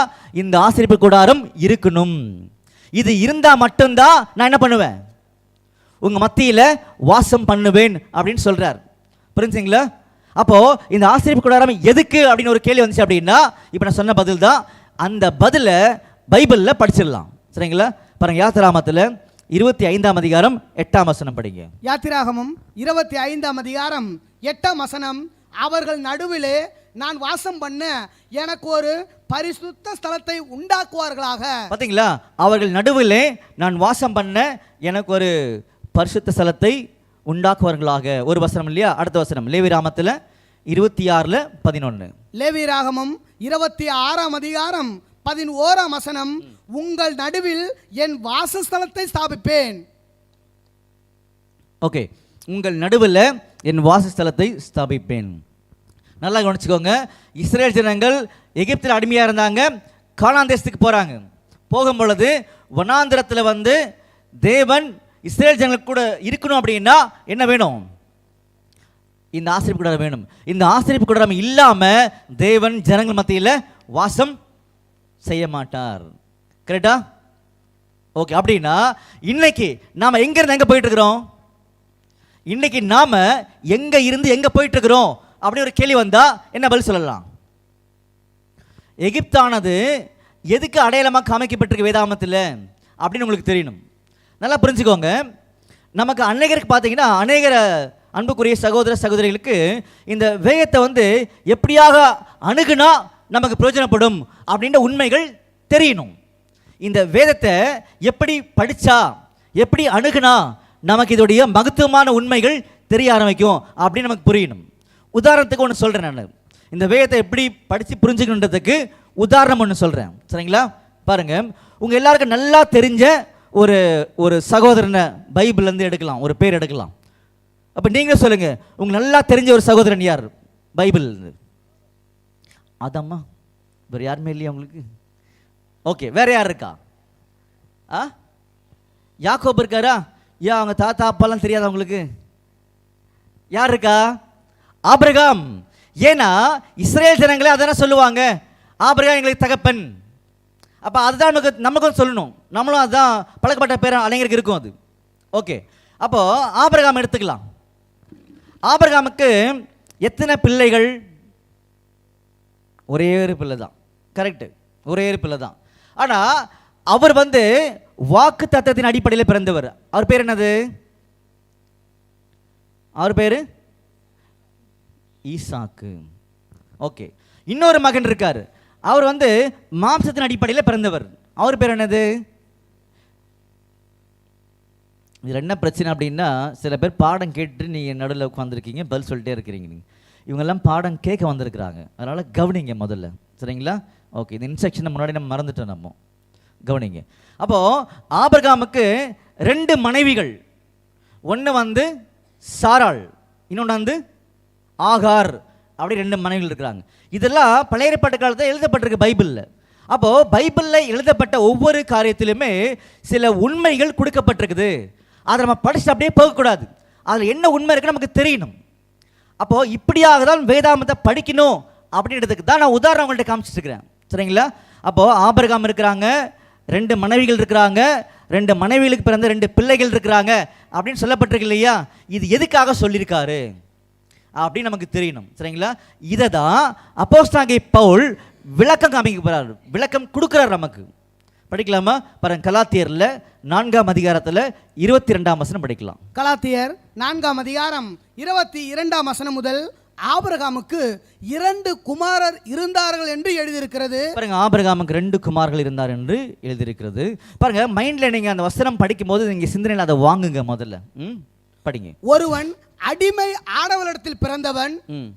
[SPEAKER 1] இந்த ஆசரிப்பு கூடாரம் இருக்கணும். இது இருந்தால் மட்டும்தான் நான் என்ன பண்ணுவேன்? உங்கள் மத்தியில் வாசம் பண்ணுவேன் அப்படின்னு சொல்கிறார். புரிஞ்சுங்களா? அப்போது இந்த ஆசரிப்பு கூடாரம் எதுக்கு அப்படின்னு ஒரு கேள்வி வந்துச்சு அப்படின்னா இப்போ நான் சொன்ன பதில் தான். அந்த பதிலை பைபிளில் படிச்சிடலாம். சரிங்களா? பாருங்க, யாத்திராகமத்தில் 25ஆம் அதிகாரம் 8ஆம் வசனம் படிங்க.
[SPEAKER 2] யாத்திராகமம் 25ஆம் அதிகாரம் 8ஆம் வசனம். அவர்கள் நடுவிலே நான் வாசம் பண்ண எனக்கு ஒரு பரிசுத்த ஸ்தலத்தை உண்டாக்குவார்களாக. பார்த்தீங்களா?
[SPEAKER 1] அவர்கள் நடுவிலே நான் வாசம் பண்ண எனக்கு ஒரு பரிசுத்த ஸ்தலத்தை உண்டாக்குவார்களாக. ஒரு வசனம் இல்லையா? அடுத்த வசனம் லேவியராகமத்தில் 26:11.
[SPEAKER 2] லேவியராகமம் 26ஆம் அதிகாரம் 11ஆம் வசனம். உங்கள் நடுவில் என் வாசஸ்தலத்தை ஸ்தாபிப்பேன்.
[SPEAKER 1] ஓகே, உங்கள் நடுவில் என் வாசஸ்தலத்தை ஸ்தாபிப்பேன். நல்லா கவனிச்சுக்கோங்க. இஸ்ரேல் ஜனங்கள் எகிப்தில் அடிமையாக இருந்தாங்க, கானான் தேசத்துக்கு போகிறாங்க. போகும் பொழுது வனாந்திரத்தில் வந்து தேவன் இஸ்ரேல் ஜனங்களுக்கு கூட இருக்கணும் அப்படின்னா என்ன வேணும்? இந்த ஆசரிப்பு கூடாரம் வேணும். இந்த ஆசரிப்பு கூடாரம் இல்லாமல் தேவன் ஜனங்கள் மத்தியில் வாசம் செய்ய மாட்டார். கரெக்டா? ஓகே, அப்படின்னா இன்னைக்கு நாம எங்க இருந்து எங்க போயிட்டு இருக்கிறோம்? இன்னைக்கு நாம எங்க இருந்து எங்க போயிட்டு இருக்கிறோம் அப்படி ஒரு கேள்வி வந்தா என்ன பதில் சொல்லலாம்? எகிப்தானது எதுக்கு அடையாளமாக காமிக்கப்பட்டிருக்கு வேதாகமத்தில் அப்படின்னு உங்களுக்கு தெரியணும். நல்லா புரிஞ்சுக்கோங்க. நமக்கு அநேகருக்கு பார்த்தீங்கன்னா, அநேகர அன்புக்குரிய சகோதர சகோதரிகளுக்கு இந்த வேதத்தை எப்படியாக அணுகுனா நமக்கு பிரயோஜனப்படும் அப்படின்ற உண்மைகள் தெரியணும். இந்த வேதத்தை எப்படி படித்தா, எப்படி அணுகுனா நமக்கு இதோடைய மகத்துவமான உண்மைகள் தெரிய ஆரம்பிக்கும் அப்படின்னு நமக்கு புரியணும். உதாரணத்துக்கு ஒன்று சொல்கிறேன். நான் இந்த வேதத்தை எப்படி படித்து புரிஞ்சுக்கணுன்றதுக்கு உதாரணம் ஒன்று சொல்கிறேன், சரிங்களா? பாருங்கள், உங்கள் எல்லாருக்கும் நல்லா தெரிஞ்ச ஒரு ஒரு சகோதரனை பைபிள்லேருந்து எடுக்கலாம், ஒரு பேர் எடுக்கலாம். அப்போ நீங்கள் சொல்லுங்கள், உங்களுக்கு நல்லா தெரிஞ்ச ஒரு சகோதரன் யார் பைபிள்லேருந்து? அதம்மா, வேறு யாருமே இல்லையா உங்களுக்கு? ஓகே, வேறு யார் இருக்கா? யாக்கோபு இருக்காரா? ஏன் அவங்க தாத்தா அப்பாலாம் தெரியாதா உங்களுக்கு? யார் இருக்கா? ஆபிரகாம். ஏன்னா இஸ்ரேல் ஜனங்களே அதான சொல்லுவாங்க, ஆபிரகாம் எங்களுக்கு தகப்பன். அப்போ அதுதான் நமக்கும் சொல்லணும். நம்மளும் அதுதான் பழக்கப்பட்ட பேர் அனைவருக்கு இருக்கும் அது. ஓகே, அப்போது ஆபிரகாம் எடுத்துக்கலாம். ஆபிரகாமுக்கு எத்தனை பிள்ளைகள்? ஒரே ஒரு பிள்ளை தான். கரெக்டு, ஒரே ஒரு பிள்ளை தான். ஆனால் அவர் வாக்கு தத்தத்தின் அடிப்படையில் பிறந்தவர். அவர் பேர் என்னது? அவர் பேர் ஈசாக்கு. ஓகே, இன்னொரு மகன் இருக்கார். அவர் மாம்சத்தின் அடிப்படையில் பிறந்தவர். அவர் பேர் என்னது? இதில் என்ன பிரச்சனை அப்படின்னா, சில பேர் பாடம் கேட்டு நீங்கள் நடுவில் உட்காந்துருக்கீங்க, பதில் சொல்லிட்டே இருக்கிறீங்க. நீங்கள் இவங்கெல்லாம் பாடம் கேட்க வந்திருக்கிறாங்க, அதனால் கவனிங்க முதல்ல, சரிங்களா? ஓகே, இந்த இன்ஸ்ட்ரக்ஷனை முன்னாடி நம்ம மறந்துட்டோம், நம்ம கவனிங்க. அப்போது ஆபிரகாமுக்கு 2 மனைவிகள். ஒன்று சாராள், இன்னொன்று ஆகார். அப்படி 2 மனைவிகள் இருக்கிறாங்க. இதெல்லாம் பழைய ஏற்பாட்டு காலத்தில் எழுதப்பட்டிருக்கு பைபிளில். அப்போது பைபிளில் எழுதப்பட்ட ஒவ்வொரு காரியத்திலுமே சில உண்மைகள் கொடுக்கப்பட்டிருக்குது. அதை நம்ம படிச்சு அப்படியே போகக்கூடாது. அதில் என்ன உண்மை இருக்குன்னு நமக்கு தெரியணும். அப்போது இப்படியாக தான் வேதாகமத்தை படிக்கணும் அப்படின்றதுக்கு தான் நான் உதாரணம் உங்கள்கிட்ட காமிச்சிட்டு இருக்கிறேன், சரிங்களா? அப்போது ஆபிரகாம் இருக்கிறாங்க, 2 மனைவிகள் இருக்கிறாங்க, 2 மனைவிகளுக்கு பிறந்த 2 பிள்ளைகள் இருக்கிறாங்க அப்படின்னு சொல்லப்பட்டிருக்கு இல்லையா? இது எதுக்காக சொல்லியிருக்காரு அப்படின்னு நமக்கு தெரியணும், சரிங்களா? இதை தான் அப்போஸ்தலனாகிய பவுல் விளக்கம் காமிக்க போறாரு, விளக்கம் கொடுக்குறார் நமக்கு. படிக்கலாமா? பாருங்க, கலாத்தியர்ல 4ஆம் அதிகாரத்தில் 22ஆம் வசனம் படிக்கலாம்.
[SPEAKER 2] கலாத்தியர் 4ஆம் அதிகாரம் 22ஆம் வசனம் முதல், ஆபிரகாமுக்கு 2 குமாரர் இருந்தார்கள் என்று எழுதியிருக்கிறது.
[SPEAKER 1] பாருங்க, ஆபிரகாமுக்கு 2 குமாரர்கள் இருந்தார் என்று எழுதியிருக்கிறது. பாருங்க, மைண்ட்ல நீங்க அந்த வசனம் படிக்கும் போது நீங்க சிந்தனையில் அதை வாங்குங்க. முதல்ல படிங்க.
[SPEAKER 2] ஒருவன் அடிமை ஆடவரிடத்தில் பிறந்தவன்,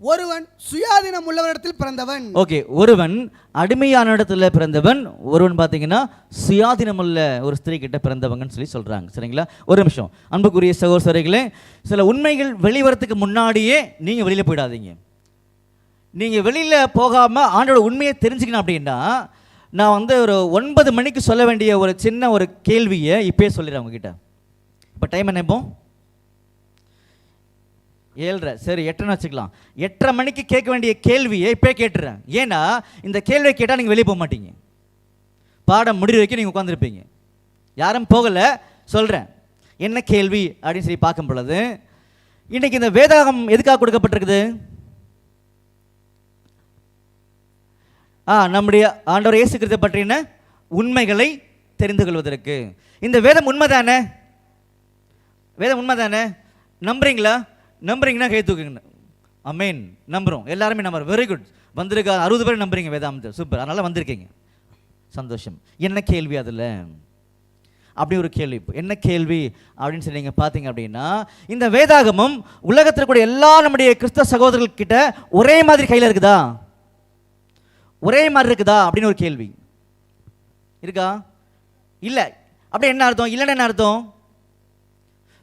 [SPEAKER 2] ஒருவன் சுயாதீனம் உள்ளவரிடத்தில் பிறந்தவன்.
[SPEAKER 1] ஓகே, ஒருவன் அடிமையான இடத்துல பிறந்தவன், ஒருவன் பார்த்தீங்கன்னா சுயாதீனம் உள்ள ஒரு ஸ்திரீ கிட்ட பிறந்தவங்கன்னு சொல்றாங்க, சரிங்களா? ஒரு நிமிஷம், அன்புக்குரிய சகோதரர்களே, சில உண்மைகள் வெளிவரத்துக்கு முன்னாடியே நீங்க வெளியில போயிடாதீங்க. நீங்க வெளியில போகாம ஆண்டோட உண்மையை தெரிஞ்சுக்கணும் அப்படின்னா, நான் ஒரு 9 மணிக்கு சொல்ல வேண்டிய ஒரு சின்ன ஒரு கேள்வியை இப்பயே சொல்லிடுறேன் உங்ககிட்ட. இப்போ டைம் என்ன? இப்போ 7:30, சரி 8:30 வச்சுக்கலாம். 8:30 மணிக்கு கேட்க வேண்டிய கேள்வியை இப்போ கேட்டுறேன். ஏன்னா இந்த கேள்வியை கேட்டால் நீங்கள் வெளியே போக மாட்டீங்க. பாடம் முடிவு வரைக்கும் நீங்கள் உட்காந்துருப்பீங்க. யாரும் போகலை, சொல்கிறேன் என்ன கேள்வி அப்படின்னு சொல்லி பார்க்கும் பொழுது, இன்றைக்கி இந்த வேதாகம் எதுக்காக கொடுக்கப்பட்டிருக்குது? நம்முடைய ஆண்டவர் இயேசு கிறிஸ்துவை பற்றின உண்மைகளை தெரிந்து கொள்வதற்கு. இந்த வேதம் உண்மை தானே? வேதம் உண்மை தானே? நம்புறீங்களா? நம்புறீங்கன்னா கை தூக்குங்க. அமேன். நம்புகிறோம், எல்லாருமே நம்புறோம். Very good. வந்திருக்கா 60 பேர் நம்புறீங்க வேதாந்தம், சூப்பர். அதனால் வந்திருக்கீங்க, சந்தோஷம். என்ன கேள்வி அதில்? அப்படி ஒரு கேள்வி. என்ன கேள்வி அப்படின்னு சொல்லி நீங்கள் பார்த்தீங்க அப்படின்னா, இந்த வேதாகமும் உலகத்தில் கூட எல்லா நம்முடைய கிறிஸ்தவ சகோதரர்கள் கிட்ட ஒரே மாதிரி கையில் இருக்குதா? ஒரே மாதிரி இருக்குதா அப்படின்னு ஒரு கேள்வி இருக்கா? இல்லை. அப்படி என்ன அர்த்தம்? இல்லைன்னா என்ன அர்த்தம்?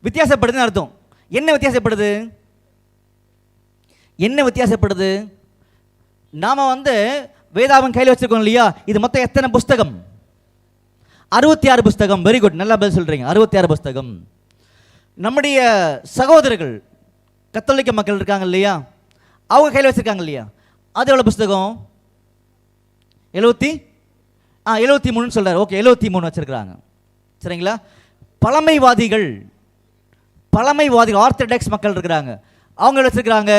[SPEAKER 1] வித்தியாசப்படுதுன்னு அர்த்தம். என்ன வித்தியாசப்படுது? என்ன வித்தியாசப்படுது? நாம வேதாகம் கையில் வச்சிருக்கோம் இல்லையா? இது மொத்தம் எத்தனை புஸ்தகம்? 66 புஸ்தகம். வெரி குட், நல்லா பதில் சொல்றீங்க. 66 புஸ்தகம். நம்முடைய சகோதரர்கள் கத்தோலிக்க மக்கள் இருக்காங்க இல்லையா, அவங்க கையில் வச்சிருக்காங்க இல்லையா, அது எவ்வளோ புஸ்தகம்? 73 சொல்றாரு. ஓகே, 73 வச்சிருக்கிறாங்க, சரிங்களா? பழமைவாதிகள் ஆர்த்தடாக்ஸ் மக்கள் இருக்கிறாங்க. அவங்க வச்சிருக்கிறாங்க,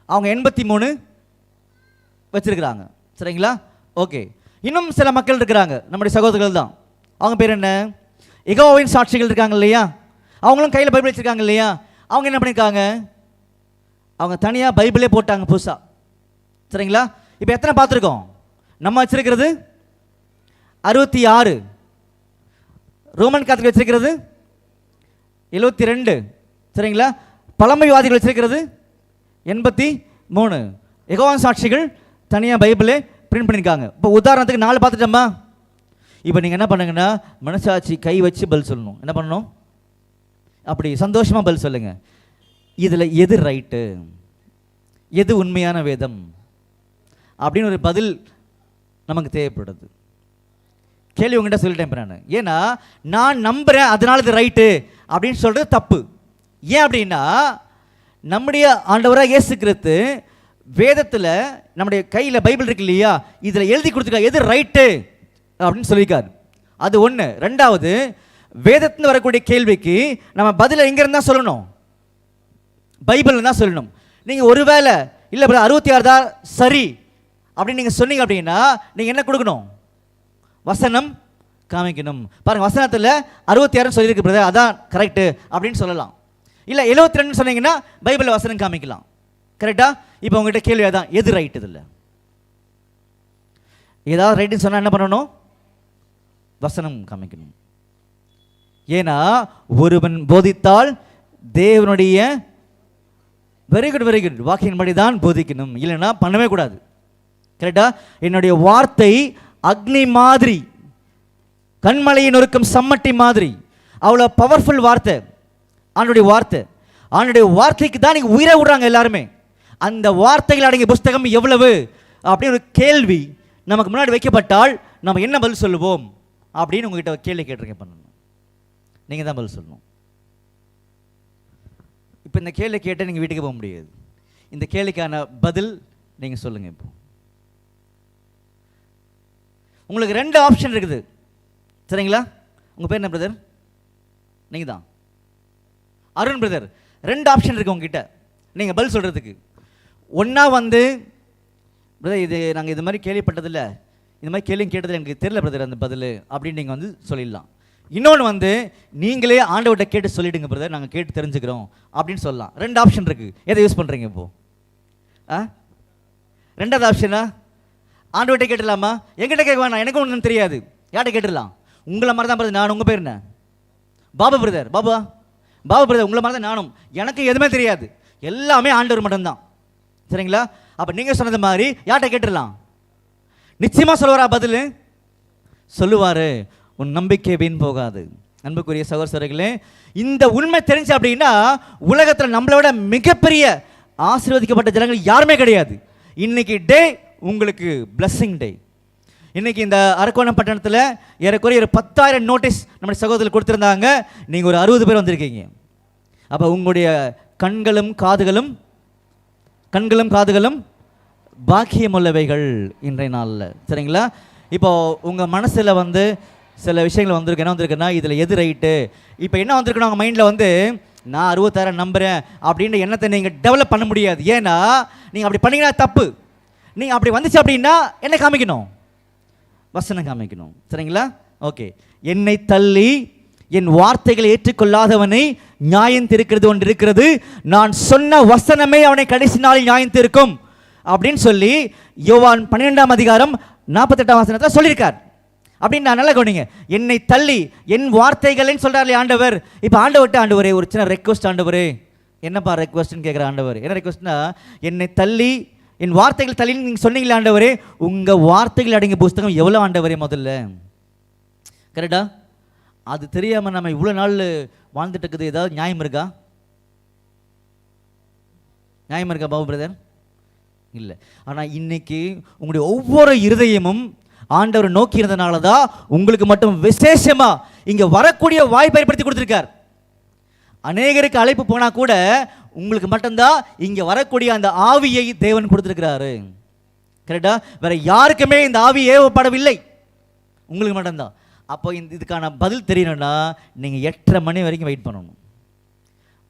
[SPEAKER 1] அவங்க 83 வச்சிருக்கிறாங்க. சரிங்களா? ஓகே. இன்னும் சில மக்கள் இருக்கிறாங்க, நம்முடைய சகோதரர்கள் தான். அவங்க பேர் என்ன? யெகோவாவின் சாட்சிகள் இருக்காங்க இல்லையா? அவங்களும் கையில் பைபிள் வச்சிருக்காங்க இல்லையா? அவங்க என்ன பண்ணியிருக்காங்க? அவங்க தனியாக பைபிளே போட்டாங்க புதுசாக. சரிங்களா? இப்போ எத்தனை பார்த்துருக்கோம்? நம்ம வச்சிருக்கிறது 66, ரோமன் காத்தலிக் வச்சிருக்கிறது 72. சரிங்களா? பழமைவாதிகள் வச்சிருக்கிறது 83. யெகோவாவின் சாட்சிகள் தனியாக பைபிளே பிரிண்ட் பண்ணியிருக்காங்க. இப்போ உதாரணத்துக்கு 4 பார்த்துட்டோமா? இப்போ நீங்கள் என்ன பண்ணுங்கன்னா, மனசாட்சி கை வச்சு பதில் சொல்லணும். என்ன பண்ணணும்? அப்படி சந்தோஷமாக பதில் சொல்லுங்க. இதில் எது ரைட்டு, எது உண்மையான வேதம் அப்படின்னு ஒரு பதில் நமக்கு தேவைப்படுது. கேள்வி உங்கள்கிட்ட சொல்லிட்டேன் இப்போ நான். ஏன்னா நான் நம்புகிறேன் அதனால இது ரைட்டு அப்படின்னு சொல்கிறது தப்பு. ஏன் அப்படின்னா, நம்முடைய ஆண்டவராக இயேசு கிறிஸ்து வேதத்தில் நம்முடைய கையில் பைபிள் இருக்கு இல்லையா, இதில் எழுதி கொடுத்துருக்கா எது ரைட்டு அப்படின்னு சொல்லியிருக்காரு. அது ஒன்று. ரெண்டாவது, வேதத்தில் வரக்கூடிய கேள்விக்கு நம்ம பதில் எங்கேருந்து தான் சொல்லணும்? பைபிள் தான் சொல்லணும். நீங்கள் ஒருவேளை இல்லை 66 தான் சரி அப்படின்னு நீங்கள் சொன்னீங்க அப்படின்னா நீங்கள் என்ன கொடுக்கணும்? வசனம் காமிக்கணும். பாருங்கள், வசனத்தில் 66 சொல்லியிருக்கு பிரதர், அதான் கரெக்டு அப்படின்னு சொல்லலாம். இல்லை 72 சொன்னீங்கன்னா பைபிளில் வசனம் காமிக்கலாம். கரெக்டா? இப்போ உங்கள்கிட்ட கேள்வி அதான், எது ரைட்டு? இதில் ஏதாவது ரைட்டுன்னு சொன்னால் என்ன பண்ணணும்? வசனம் காமிக்கணும். ஏன்னா ஒருவன் போதித்தால் தேவனுடைய வெரி குட் வாக்கின்படி தான் போதிக்கணும், இல்லைன்னா பண்ணவே கூடாது. கரெக்டா? என்னுடைய வார்த்தை அக்னி மாதிரி, கண்மலையை நொறுக்கும் சம்மட்டி மாதிரி, அவ்வளோ பவர்ஃபுல் வார்த்தை ஆண்டுடைய வார்த்தை. ஆண்டுடைய வார்த்தைக்கு தான் நீங்கள் உயிரை விடுறாங்க எல்லாருமே. அந்த வார்த்தைகள் அடங்கிய புஸ்தகம் எவ்வளவு அப்படின்னு ஒரு கேள்வி நமக்கு முன்னாடி வைக்கப்பட்டால் நம்ம என்ன பதில் சொல்லுவோம் அப்படின்னு உங்ககிட்ட கேள்வி கேட்டிருக்கேன். பண்ணணும், நீங்கள் தான் பதில் சொல்லணும். இப்போ இந்த கேள்வி கேட்டால் நீங்கள் வீட்டுக்கு போக முடியாது. இந்த கேள்விக்கான பதில் நீங்கள் சொல்லுங்கள். இப்போ உங்களுக்கு 2 ஆப்ஷன் இருக்குது. சரிங்களா? உங்கள் பேர் என்ன பிரதர்? நீங்கள் தான் அருண் பிரதர். 2 ஆப்ஷன் இருக்குது உங்ககிட்ட நீங்கள் பதில் சொல்கிறதுக்கு. ஒன்றா வந்து பிரதர் இது நாங்கள் இது மாதிரி கேள்விப்பட்டதில்லை, இந்த மாதிரி கேள்வி கேட்டதில்லை, எனக்கு தெரியல பிரதர் அந்த பதில் அப்படின்னு நீங்கள் வந்து சொல்லிடலாம். இன்னொன்று வந்து நீங்களே ஆண்டவர்கிட்ட கேட்டு சொல்லிவிடுங்க பிரதர், நாங்கள் கேட்டு தெரிஞ்சுக்கிறோம் அப்படின்னு சொல்லலாம். 2 ஆப்ஷன் இருக்குது. எதை யூஸ் பண்ணுறீங்க இப்போது? ரெண்டாவது ஆப்ஷனா ஆண்டவர்கிட்ட கேட்டுடலாமா? எங்கிட்ட கேட்க வேணாம், எனக்கும் ஒன்றும் தெரியாது. யார்கிட்ட கேட்டுடலாம்? உங்களை மாதிரி தான் பிரதர் நான். உங்கள் பேர் என்ன? பாபு பிரதர். பாபு பிரதர் உங்களை மாதிரி தான் நானும். எனக்கு எதுவுமே தெரியாது, எல்லாமே ஆண்டவர் மட்டும்தான். சரிங்களா? அப்போ நீங்கள் சொன்னது மாதிரி யார்கிட்ட கேட்டுடலாம்? நிச்சயமாக சொல்லுவாரா பதில்? சொல்லுவார். உன் நம்பிக்கை வீண் போகாது. அன்புக்குரிய சகோதரர்களே, இந்த உண்மை தெரிஞ்சு அப்படின்னா உலகத்தில் நம்மளை விட மிகப்பெரிய ஆசீர்வதிக்கப்பட்ட ஜனங்கள் யாருமே கிடையாது. இன்னைக்கு டே உங்களுக்கு பிளஸ்ஸிங் டே. இன்னைக்கு இந்த அரக்கோணம் பட்டணத்தில் ஏறக்குறைய ஒரு 10,000 நோட்டீஸ் நம்முடைய சகோதரர்கள் கொடுத்துருந்தாங்க. நீங்கள் ஒரு 60 பேர் வந்திருக்கீங்க. அப்போ உங்களுடைய கண்களும் காதுகளும் பாக்கியமுள்ளவைகள் இன்றைய நாளில். சரிங்களா? இப்போ உங்கள் மனசில் வந்து சில விஷயங்கள் வந்திருக்கு. என்ன வந்திருக்குன்னா, இதில் எது ரைட்டு? இப்போ என்ன வந்திருக்குன்னா உங்கள் மைண்டில் வந்து நான் 66 நம்புகிறேன் அப்படின்ற எண்ணத்தை நீங்கள் டெவலப் பண்ண முடியாது. ஏன்னா நீங்கள் அப்படி பண்ணிங்கன்னா தப்பு. நீங்கள் அப்படி வந்துச்சு அப்படின்னா என்ன காமிக்கணும்? வசனம் காமிக்கணும். சரிங்களா? ஓகே. என்னை தள்ளி என் வார்த்தைகளை ஏற்றுக்கொள்ளாதவனை நியாயம் தீர்க்கிறது ஒன்று இருக்கிறது, நான் சொன்ன வசனமே அவனை கடைசி நாளில் நியாயம் தீர்க்கும் அப்படின்னு சொல்லி யோவான் 12ஆம் அதிகாரம் 48ஆம் வசனத்தில் சொல்லியிருக்கார். அப்படின்னு நான் நல்லா கவனிங்க. என்னை தள்ளி என் வார்த்தைகள்னு சொல்கிறார் ஆண்டவர். இப்போ ஆண்டவரே ஒரு சின்ன ரெக்வஸ்ட். ஆண்டவரே என்னப்பா ரெக்வஸ்ட்னு கேட்குற ஆண்டவர். என்ன ரெக்வஸ்ட்னா, என்னை தள்ளி என் வார்த்தைகள் தள்ளின்னு நீங்கள் சொன்னீங்களே ஆண்டவரே, உங்கள் வார்த்தைகள் அடங்கிய புஸ்தகம் எவ்வளோ ஆண்டவரே முதல்ல? கரெக்டா? அது தெரியாமல் நம்ம இவ்வளோ நாள் வாழ்ந்துட்டு இருக்குது. ஏதாவது நியாயம் இருக்கா? பாபு பிரதர்? இல்லை. ஆனால் இன்னைக்கு உங்களுடைய ஒவ்வொரு இருதயமும் ஆண்டவர் நோக்கி இருந்தனால தான் உங்களுக்கு மட்டும் விசேஷமாக இங்கே வரக்கூடிய வாய்ப்பை ஏற்படுத்தி கொடுத்துருக்கார். அநேகருக்கு அழைப்பு போனால் கூட உங்களுக்கு மட்டும்தான் இங்கே வரக்கூடிய அந்த ஆவியை தேவன் கொடுத்துருக்கிறாரு. கரெக்டா? வேற யாருக்குமே இந்த ஆவி ஏவப்படவில்லை, உங்களுக்கு மட்டும்தான். அப்போ இதுக்கான பதில் தெரியணும்னா நீங்கள் 8:30 மணி வரைக்கும் வெயிட் பண்ணணும்.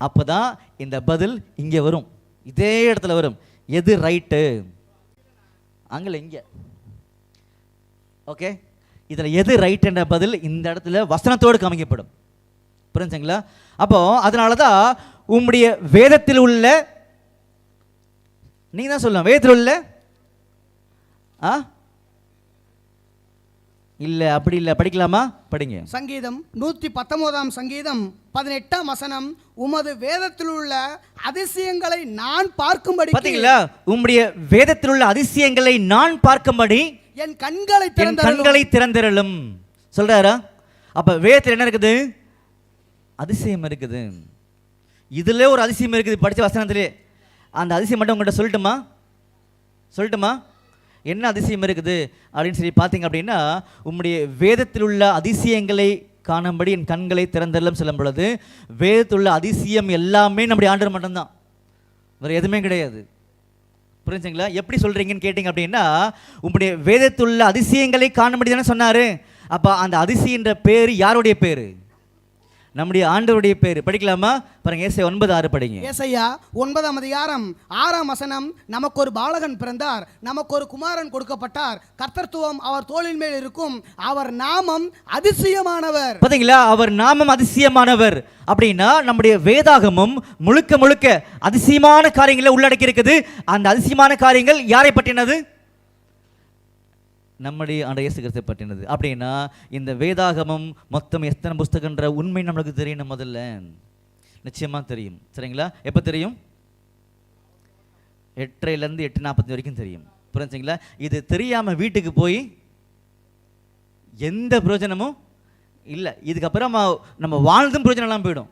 [SPEAKER 1] அப்போ தான் இந்த பதில் இங்கே வரும், இதே இடத்துல வரும். எது ரைட்டு? அங்கே இங்கே. ஓகே, இதில் எது ரைட் என்ற பதில் இந்த இடத்துல வசனத்தோடு காமிக்கப்படும். புரிஞ்சுங்களா? அப்போ அதனால தான் உம்முடைய வேதத்தில் உள்ள, நீங்க தான் சொல்லலாம், வேதத்தில் உள்ள இல்ல அப்படி இல்ல, படிக்கலாமா? படிங்க.
[SPEAKER 2] சங்கீதம் 119 சங்கீதம் 18 வசனம், உமது வேதத்தில் உள்ள அதிசயங்களை நான் பார்க்கும்படி.
[SPEAKER 1] பாத்தீங்களா? உம்முடைய வேதத்தில் உள்ள அதிசயங்களை நான் பார்க்கும்படி
[SPEAKER 2] என் கண்களை
[SPEAKER 1] திறந்திரலும் சொல்றாரா? அப்ப வேதத்தில் என்ன இருக்குது? அதிசயம் இருக்குது. இதுல ஒரு அதிசயம் இருக்குது படிச்ச வசனத்திலே. அந்த அதிசயம் மட்டும் உங்கள்கிட்ட சொல்லட்டுமா? என்ன அதிசயம் இருக்குது அப்படின்னு சொல்லி பார்த்தீங்க அப்படின்னா, உம்முடைய வேதத்தில் உள்ள அதிசயங்களை காணும்படி என் கண்களை திறந்தரலும் சொல்லும் பொழுது, வேதத்தில் உள்ள அதிசயம் எல்லாமே நம்முடைய ஆண்டவர் மட்டும்தான், வேறு எதுவுமே கிடையாது. புரிஞ்சுங்களா? எப்படி சொல்கிறீங்கன்னு கேட்டிங்க அப்படின்னா, உங்களுடைய வேதத்துள்ள அதிசயங்களை காணும்படி தானே சொன்னார். அப்போ அந்த அதிசயன்ற பேர் யாருடைய பேர்? நம்முடைய ஆண்டவருடைய பேர். படிக்கலாமா? பாருங்க, ஏசாயா 9:6 படிங்க.
[SPEAKER 2] ஏசாயா 9 வசனம், நமக்கு ஒரு பாலகன் பிறந்தார், நமக்கு ஒரு குமாரன் கொடுக்கப்பட்டார், கர்த்தத்துவம் அவர் தோளின் மேல் இருக்கும், அவர் நாமம் அதிசயமானவர்.
[SPEAKER 1] பாத்தீங்களா? அவர் நாமம் அதிசயமானவர் அப்படின்னா நம்முடைய வேதாகமும் முழுக்க முழுக்க அதிசயமான காரியங்களை உள்ளடக்கி இருக்குது. அந்த அதிசயமான காரியங்கள் யாரை பற்றினது? நம்முடைய ஆண்டவர் இயேசு கிறிஸ்துவை பற்றினது. அப்படின்னா இந்த வேதாகமம் மொத்தம் எத்தனை புஸ்தகன்ற உண்மை நம்மளுக்கு தெரியணும். முதல்ல நிச்சயமா தெரியும். சரிங்களா? எப்போ தெரியும்? 8:30 to 8:40 வரைக்கும் தெரியும். புரிஞ்சுங்களா? இது தெரியாமல் வீட்டுக்கு போய் எந்த பிரயோஜனமும் இல்லை. இதுக்கப்புறம் நம்ம வாழ்ந்தும் பிரயோஜனம் எல்லாம் போயிடும்.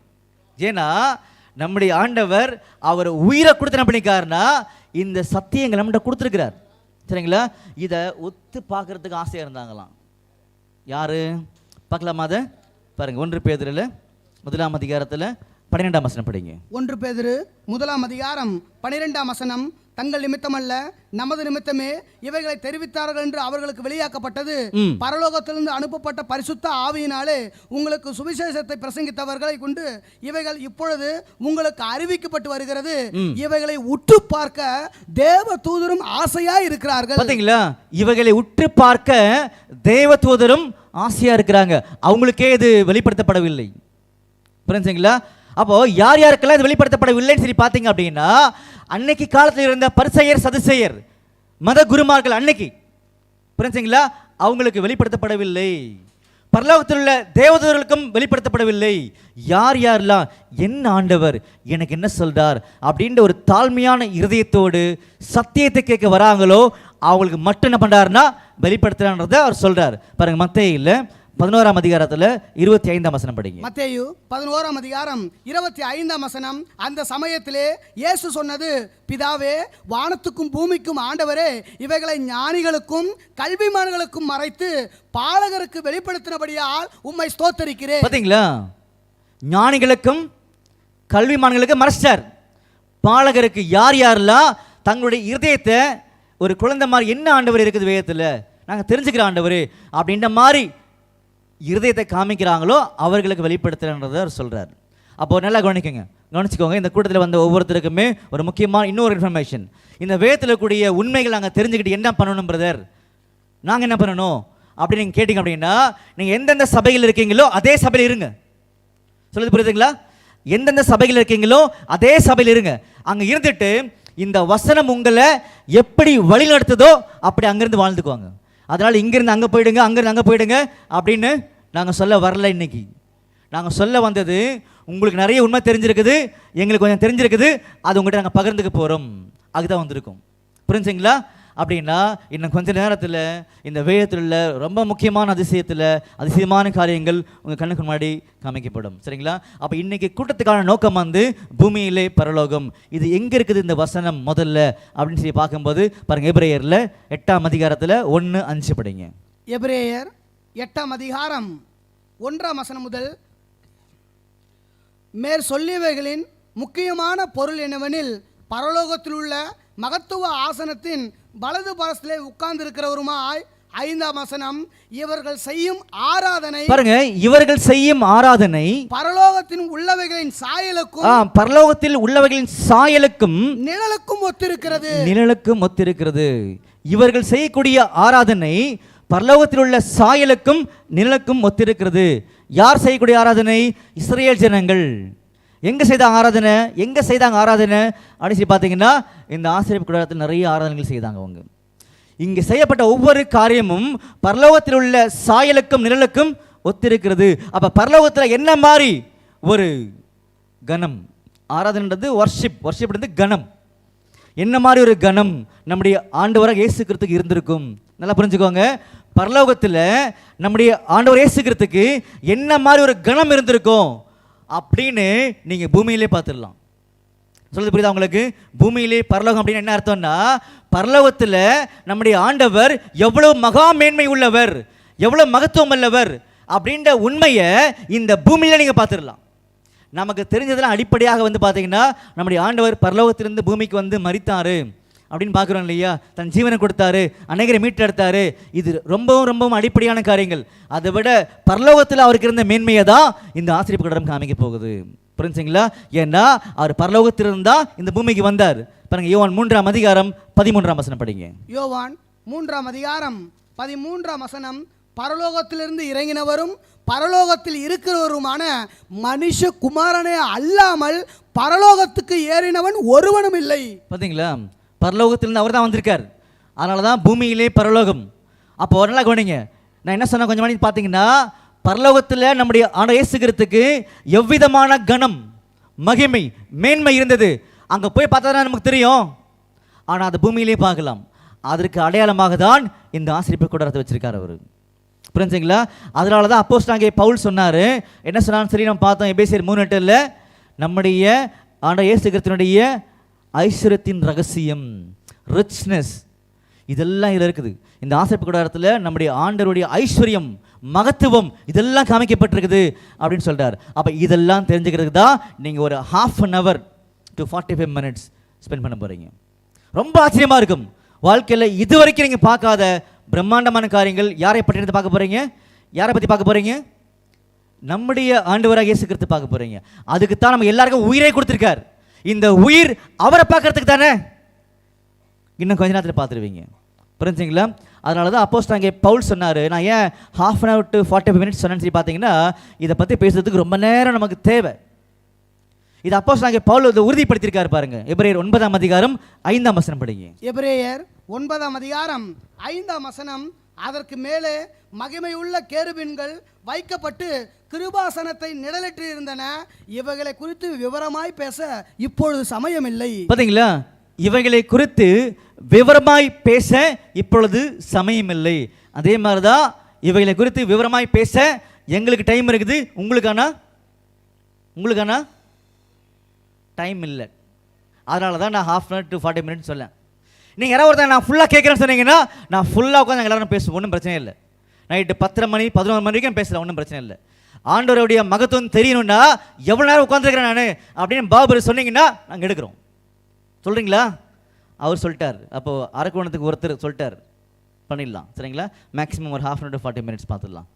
[SPEAKER 1] ஏன்னா நம்முடைய ஆண்டவர் அவர் உயிரை கொடுத்து என்ன பண்ணிக்காருன்னா இந்த சத்தியங்களை நம்மகிட்ட கொடுத்துருக்கிறார். சரிங்களா? இதை ஒத்து பார்க்கறதுக்கு ஆசையாக இருந்தாங்களாம். யாரு பார்க்கலாமா? அதை பாருங்க. 1 பேதுருல 1 அதிகாரத்தில் 12 வசனம் படிங்க.
[SPEAKER 2] 1 பேதுரு 1 அதிகாரம் 12 வசனம், தங்கள் நிமித்தமல்ல நமது நிமித்தமே இவைகளை தெரிவித்தார்கள் என்று அவர்களுக்கு வெளியாக்கப்பட்டது பரலோகத்திலிருந்து அனுப்பப்பட்ட பரிசுத்த ஆவியினாலே உங்களுக்கு சுவிசேஷத்தை பிரசங்கித்தவர்களை கொண்டு இவைகள் இப்பொழுது உங்களுக்கு அறிவிக்கப்பட்டு வருகிறது. இவைகளை உற்று பார்க்க தேவ தூதரும் ஆசையா இருக்கிறார்கள்.
[SPEAKER 1] பாத்தீங்களா? இவைகளை உற்று பார்க்க தேவ தூதரும் ஆசையா இருக்கிறாங்க. அவங்களுக்கே இது வெளிப்படுத்தப்படவில்லை. புரிஞ்சுங்களா? அப்போ யார் யாருக்கெல்லாம் இது வெளிப்படுத்தப்படவில்லைன்னு சொல்லி பார்த்தீங்க அப்படின்னா, அன்னைக்கு காலத்தில் இருந்த பரிசேயர் சதுசேயர் மத குருமார்கள் அன்னைக்கு, புரிஞ்சுங்களா, அவங்களுக்கு வெளிப்படுத்தப்படவில்லை. பரலோகத்தில் உள்ள தேவதூதர்களுக்கும் வெளிப்படுத்தப்படவில்லை. யார் யாரெல்லாம் என்ன ஆண்டவர் எனக்கு என்ன சொல்றார் அப்படின்ற ஒரு தாழ்மையான இருதயத்தோடு சத்தியத்தை கேட்க வராங்களோ அவங்களுக்கு மட்டும் என்ன பண்றாருன்னா வெளிப்படுத்துறான்றதை அவர் சொல்றார். பாருங்க, மத்தேயுல 11 அதிகாரத்தில் 25 வசனம் படிங்க.
[SPEAKER 2] மத்தேயு 11 அதிகாரம் 25 வசனம், அந்த சமயத்திலே இயேசு சொன்னது, பிதாவே, வானத்துக்கும் பூமிக்கும் ஆண்டவரே, இவைகளை ஞானிகளுக்கும் கல்விமான்களுக்கும் மறைத்து பாலகருக்கு வெளிப்படுத்தினபடியால் உம்மை ஸ்தோத்தரிக்கிறேன்.
[SPEAKER 1] பாத்தீங்களா? ஞானிகளுக்கும் கல்விமான்களுக்கும் மறைச்சார். பாலகருக்கு யார் யாரெல்லாம் தங்களுடைய இருதயத்தை ஒரு குழந்தை மாதிரி என்ன ஆண்டவர் இருக்குது வேதத்தில் நாங்கள் தெரிஞ்சுக்கிற ஆண்டவர் அப்படின்ற மாதிரி இருதயத்தை காமிக்கிறாங்களோ அவர்களுக்கு வெளிப்படுத்துறன்றதை அவர் சொல்கிறார். அப்போது நல்லா கவனிச்சுக்கோங்க. இந்த கூட்டத்தில் வந்த ஒவ்வொருத்தருக்குமே ஒரு முக்கியமான இன்னொரு இன்ஃபர்மேஷன். இந்த வேதத்தில் கூடிய உண்மைகள் நாங்கள் தெரிஞ்சுக்கிட்டு என்ன பண்ணணும் பிரதர், நாங்கள் என்ன பண்ணணும் அப்படின்னு நீங்கள் கேட்டிங்க அப்படின்னா, நீங்கள் எந்தெந்த சபையில் இருக்கீங்களோ அதே சபையில் இருங்க. சொல்லுது புரியுதுங்களா? எந்தெந்த சபையில் இருக்கீங்களோ அதே சபையில் இருங்க. அங்கே இருந்துட்டு இந்த வசனம் உங்களை எப்படி வழி நடத்துதோ அப்படி அங்கேருந்து வாழ்ந்துக்குவாங்க. அதனால் இங்கேருந்து அங்கே போயிடுங்க, அங்கேருந்து அங்கே போயிடுங்க அப்படின்னு நாங்கள் சொல்ல வரல. இன்னைக்கு நாங்கள் சொல்ல வந்தது, உங்களுக்கு நிறைய உண்மை தெரிஞ்சிருக்குது, எங்களுக்கு கொஞ்சம் தெரிஞ்சிருக்குது, அது உங்கள்கிட்ட நாங்கள் பகிர்ந்துக்க போகிறோம். அதுதான் வந்திருக்கோம். புரிஞ்சுங்களா? அப்படின்னா இன்னும் கொஞ்ச நேரத்தில் இந்த வேதத்தில் உள்ள ரொம்ப முக்கியமான அதிசயமான காரியங்கள் உங்கள் கண்ணுக்கு முன்னாடி காமிக்கப்படும். சரிங்களா? அப்போ இன்னைக்கு கூட்டத்துக்கான நோக்கம் வந்து பூமியிலே பரலோகம். இது எங்கே இருக்குது இந்த வசனம் முதல்ல அப்படின்னு சொல்லி பார்க்கும்போது பாருங்கள், எபிரேயரில் 8 அதிகாரத்தில் 1:5 படிங்க.
[SPEAKER 2] எபிரேயர் 8 அதிகாரம் 1 வசனம் முதல், மேற் சொல்லியவைகளின் முக்கியமான பொருள் என்னவெனில், பரலோகத்தில் உள்ள மகத்துவ ஆசனத்தின் வலது பரஸ்திலே உட்கார்ந்திருக்கிறவருமாய் 5ஆம் வசனம், இவர்கள் செய்யும் ஆராதனை
[SPEAKER 1] பாருங்க, இவர்கள் செய்யும் ஆராதனை
[SPEAKER 2] பரலோகத்தின் உள்ளவைகளின் சாயலுக்கும்
[SPEAKER 1] பரலோகத்தில் உள்ளவைகளின் சாயலுக்கும்
[SPEAKER 2] நிழலுக்கும் ஒத்திருக்கிறது.
[SPEAKER 1] நிழலுக்கும் ஒத்திருக்கிறது. இவர்கள் செய்யக்கூடிய ஆராதனை பரலோகத்தில் உள்ள சாயலுக்கும் நிழலுக்கும் ஒத்திருக்கிறது. யார் செய்யக்கூடிய ஆராதனை? இஸ்ரேல் ஜனங்கள். எங்க செய்தாங்க ஆராதனை? எங்க செய்தாங்க ஆராதனை அப்படின்னு சொல்லி பார்த்தீங்கன்னா, இந்த ஆசரிப்பு கூடாரத்தில் நிறைய ஆராதனைகள் செய்தாங்க அவங்க. இங்கே செய்யப்பட்ட ஒவ்வொரு காரியமும் பரலோகத்தில் உள்ள சாயலுக்கும் நிழலுக்கும் ஒத்திருக்கிறது. அப்ப பரலோகத்தில் என்ன மாதிரி ஒரு கணம்? ஆராதனைன்றது வர்ஷிப்ன்றது கணம். என்ன மாதிரி ஒரு கணம் நம்முடைய ஆண்டவராக இயேசு கிறிஸ்துக்கு இருந்திருக்கும்? நல்லா புரிஞ்சுக்கோங்க. பரலோகத்தில் நம்முடைய ஆண்டவர் இயேசு கிறிஸ்துக்கு என்ன மாதிரி ஒரு கணம் இருந்திருக்கும் அப்படின்னு நீங்க பூமியிலே பார்த்துடலாம். சொல்றது புரியுதா உங்களுக்கு? பூமியிலே பரலோகம் அப்படின்னு என்ன அர்த்தம்னா, பரலோகத்தில் நம்முடைய ஆண்டவர் எவ்வளவு மகா மேன்மை உள்ளவர், எவ்வளவு மகத்துவம் உள்ளவர் அப்படின்ற உண்மையை இந்த பூமியில நீங்க பார்த்துடலாம். நமக்கு தெரிஞ்சதெல்லாம் அடிப்படையாக வந்து பார்த்தீங்கன்னா, நம்முடைய ஆண்டவர் பரலோகத்திலிருந்து பூமிக்கு வந்து மரித்தாரு அப்படின்னு பார்க்குறோம் இல்லையா? தன் ஜீவனை கொடுத்தாரு, அநேகரை மீட்டெடுத்தாரு. இது ரொம்பவும் அடிப்படையான காரியங்கள். அதை விட பரலோகத்தில் அவருக்கு இருந்த மேன்மையை தான் இந்த ஆசரிப்பு கூடாரம் காமிக்க போகுது. புரிஞ்சுங்களா? ஏன்னா அவர் பரலோகத்திலிருந்து தான் இந்த பூமிக்கு வந்தார். பாருங்க, யோவான் 3ஆம் அதிகாரம் 13ஆம் வசனம் படிங்க.
[SPEAKER 2] யோவான் 3ஆம் அதிகாரம் 13ஆம் வசனம், பரலோகத்திலிருந்து இறங்கினவரும் பரலோகத்தில் இருக்கிறவருமான மனுஷகுமாரனே அல்லாமல் பரலோகத்துக்கு ஏறினவன் ஒருவனும் இல்லை.
[SPEAKER 1] பார்த்தீங்களா? பரலோகத்திலிருந்து அவர் தான் வந்திருக்கார். அதனால தான் பூமியிலே பரலோகம். அப்போ ஒரு நாள் கவனிங்க, நான் என்ன சொன்ன கொஞ்சம் மணி பார்த்தீங்கன்னா, பரலோகத்தில் நம்முடைய ஆண்டவர் இயேசு கிறிஸ்துக்கு எவ்விதமான கணம், மகிமை, மேன்மை இருந்தது அங்கே போய் பார்த்தா தான் நமக்கு தெரியும். ஆனால் அது பூமியிலே பார்க்கலாம். அதற்கு அடையாளமாக தான் இந்த ஆசரிப்பு கூடாரத்தை வச்சிருக்கார் அவர். புரிஞ்சுங்களா? அதனால தான் அப்போஸ்தலனாகிய பவுல் சொன்னார். என்ன சொன்னாலும் சரி, நம்ம பார்த்தோம் எபேசியர் 3:8 நம்முடைய ஆண்டவர் இயேசு கிறிஸ்துவினுடைய ஐஸ்வர்யத்தின் ரகசியம், ரிச்னஸ், இதெல்லாம் இதில் இருக்குது. இந்த ஆசரிப்பு கூடாரத்தில் நம்முடைய ஆண்டவருடைய ஐஸ்வர்யம், மகத்துவம் இதெல்லாம் காமிக்கப்பட்டிருக்குது அப்படின்னு சொல்கிறார். அப்போ இதெல்லாம் தெரிஞ்சுக்கிறதுக்கு தான் நீங்கள் ஒரு 1/2 hour to 45 minutes ஸ்பெண்ட் பண்ண போகிறீங்க. ரொம்ப ஆச்சரியமாக இருக்கும். வாழ்க்கையில் இதுவரைக்கும் நீங்கள் பார்க்காத பிரம்மாண்டமான காரியங்கள். யாரை பற்றி பார்க்க போகிறீங்க? யாரை பற்றி பார்க்க போகிறீங்க? நம்முடைய ஆண்டவராக இயேசு கிறிஸ்து பார்க்க போகிறீங்க. அதுக்கு தான் நம்ம எல்லாருக்கும் உயிரை கொடுத்துருக்கார். இந்த உயிர் அவரை பார்க்கறதுக்கு தானே. இன்னும் கொஞ்ச நேரத்தில் பார்த்துருவீங்க. புரிஞ்சுங்களா? அதனால தான் அப்போஸ்தலனாகிய பவுல் சொன்னார். நான் ஏன் 1/2 hour to 45 minutes சொன்னேன்னு சொல்லி பார்த்தீங்கன்னா, இதை பற்றி பேசுறதுக்கு ரொம்ப நேரம் நமக்கு தேவை. இது அப்போஸ்தலனாகிய பவுல் இதை உறுதிப்படுத்தியிருக்காரு பாருங்க. எபிரேயர் 9ஆம் அதிகாரம் 5ஆம் வசனம் படிங்க.
[SPEAKER 2] எபிரேயர் 9ஆம் அதிகாரம் 5ஆம் வசனம், அதற்கு மேலே மகிமையுள்ள கேருபீன்கள் வைக்கப்பட்டு கிருபாசனத்தை நிழலிட்டு இருந்தன. இவைகளை குறித்து விவரமாய் பேச இப்பொழுது சமயமில்லை.
[SPEAKER 1] பார்த்தீங்களா? இவைகளை குறித்து விவரமாய் பேச இப்பொழுது சமயமில்லை. அதே மாதிரி தான் இவைகளை குறித்து விவரமாய் பேச எங்களுக்கு டைம் இருக்குது. உங்களுக்கான டைம் இல்லை. அதனால தான் நான் 1/2 hour to 40 minutes சொல்லேன். நீங்கள் யாராவது ஒருத்தர் நான் ஃபுல்லாக கேட்குறேன்னு சொன்னீங்கன்னா, நான் ஃபுல்லாக உட்காந்து எல்லாரும் பேசுவோம், ஒன்றும் பிரச்சனை இல்லை. நைட்டு 10 மணி 11 மணி வரைக்கும் பேசலாம், ஒன்றும் பிரச்சனை இல்லை. ஆண்டவருடைய மகத்துவம் தெரியணும்னா எவ்வளோ நேரம் உட்காந்துருக்கிறேன் நான் அப்படின்னு பாபர் சொன்னீங்கன்னா நாங்கள் எடுக்கிறோம். சொல்கிறீங்களா? அவர் சொல்லிட்டார். அப்போது அரக்கோணத்துக்கு ஒருத்தர் சொல்லிட்டார், பண்ணிடலாம். சரிங்களா? மேக்ஸிமம் ஒரு 1/2 hour to 40 minutes பார்த்துடலாம்.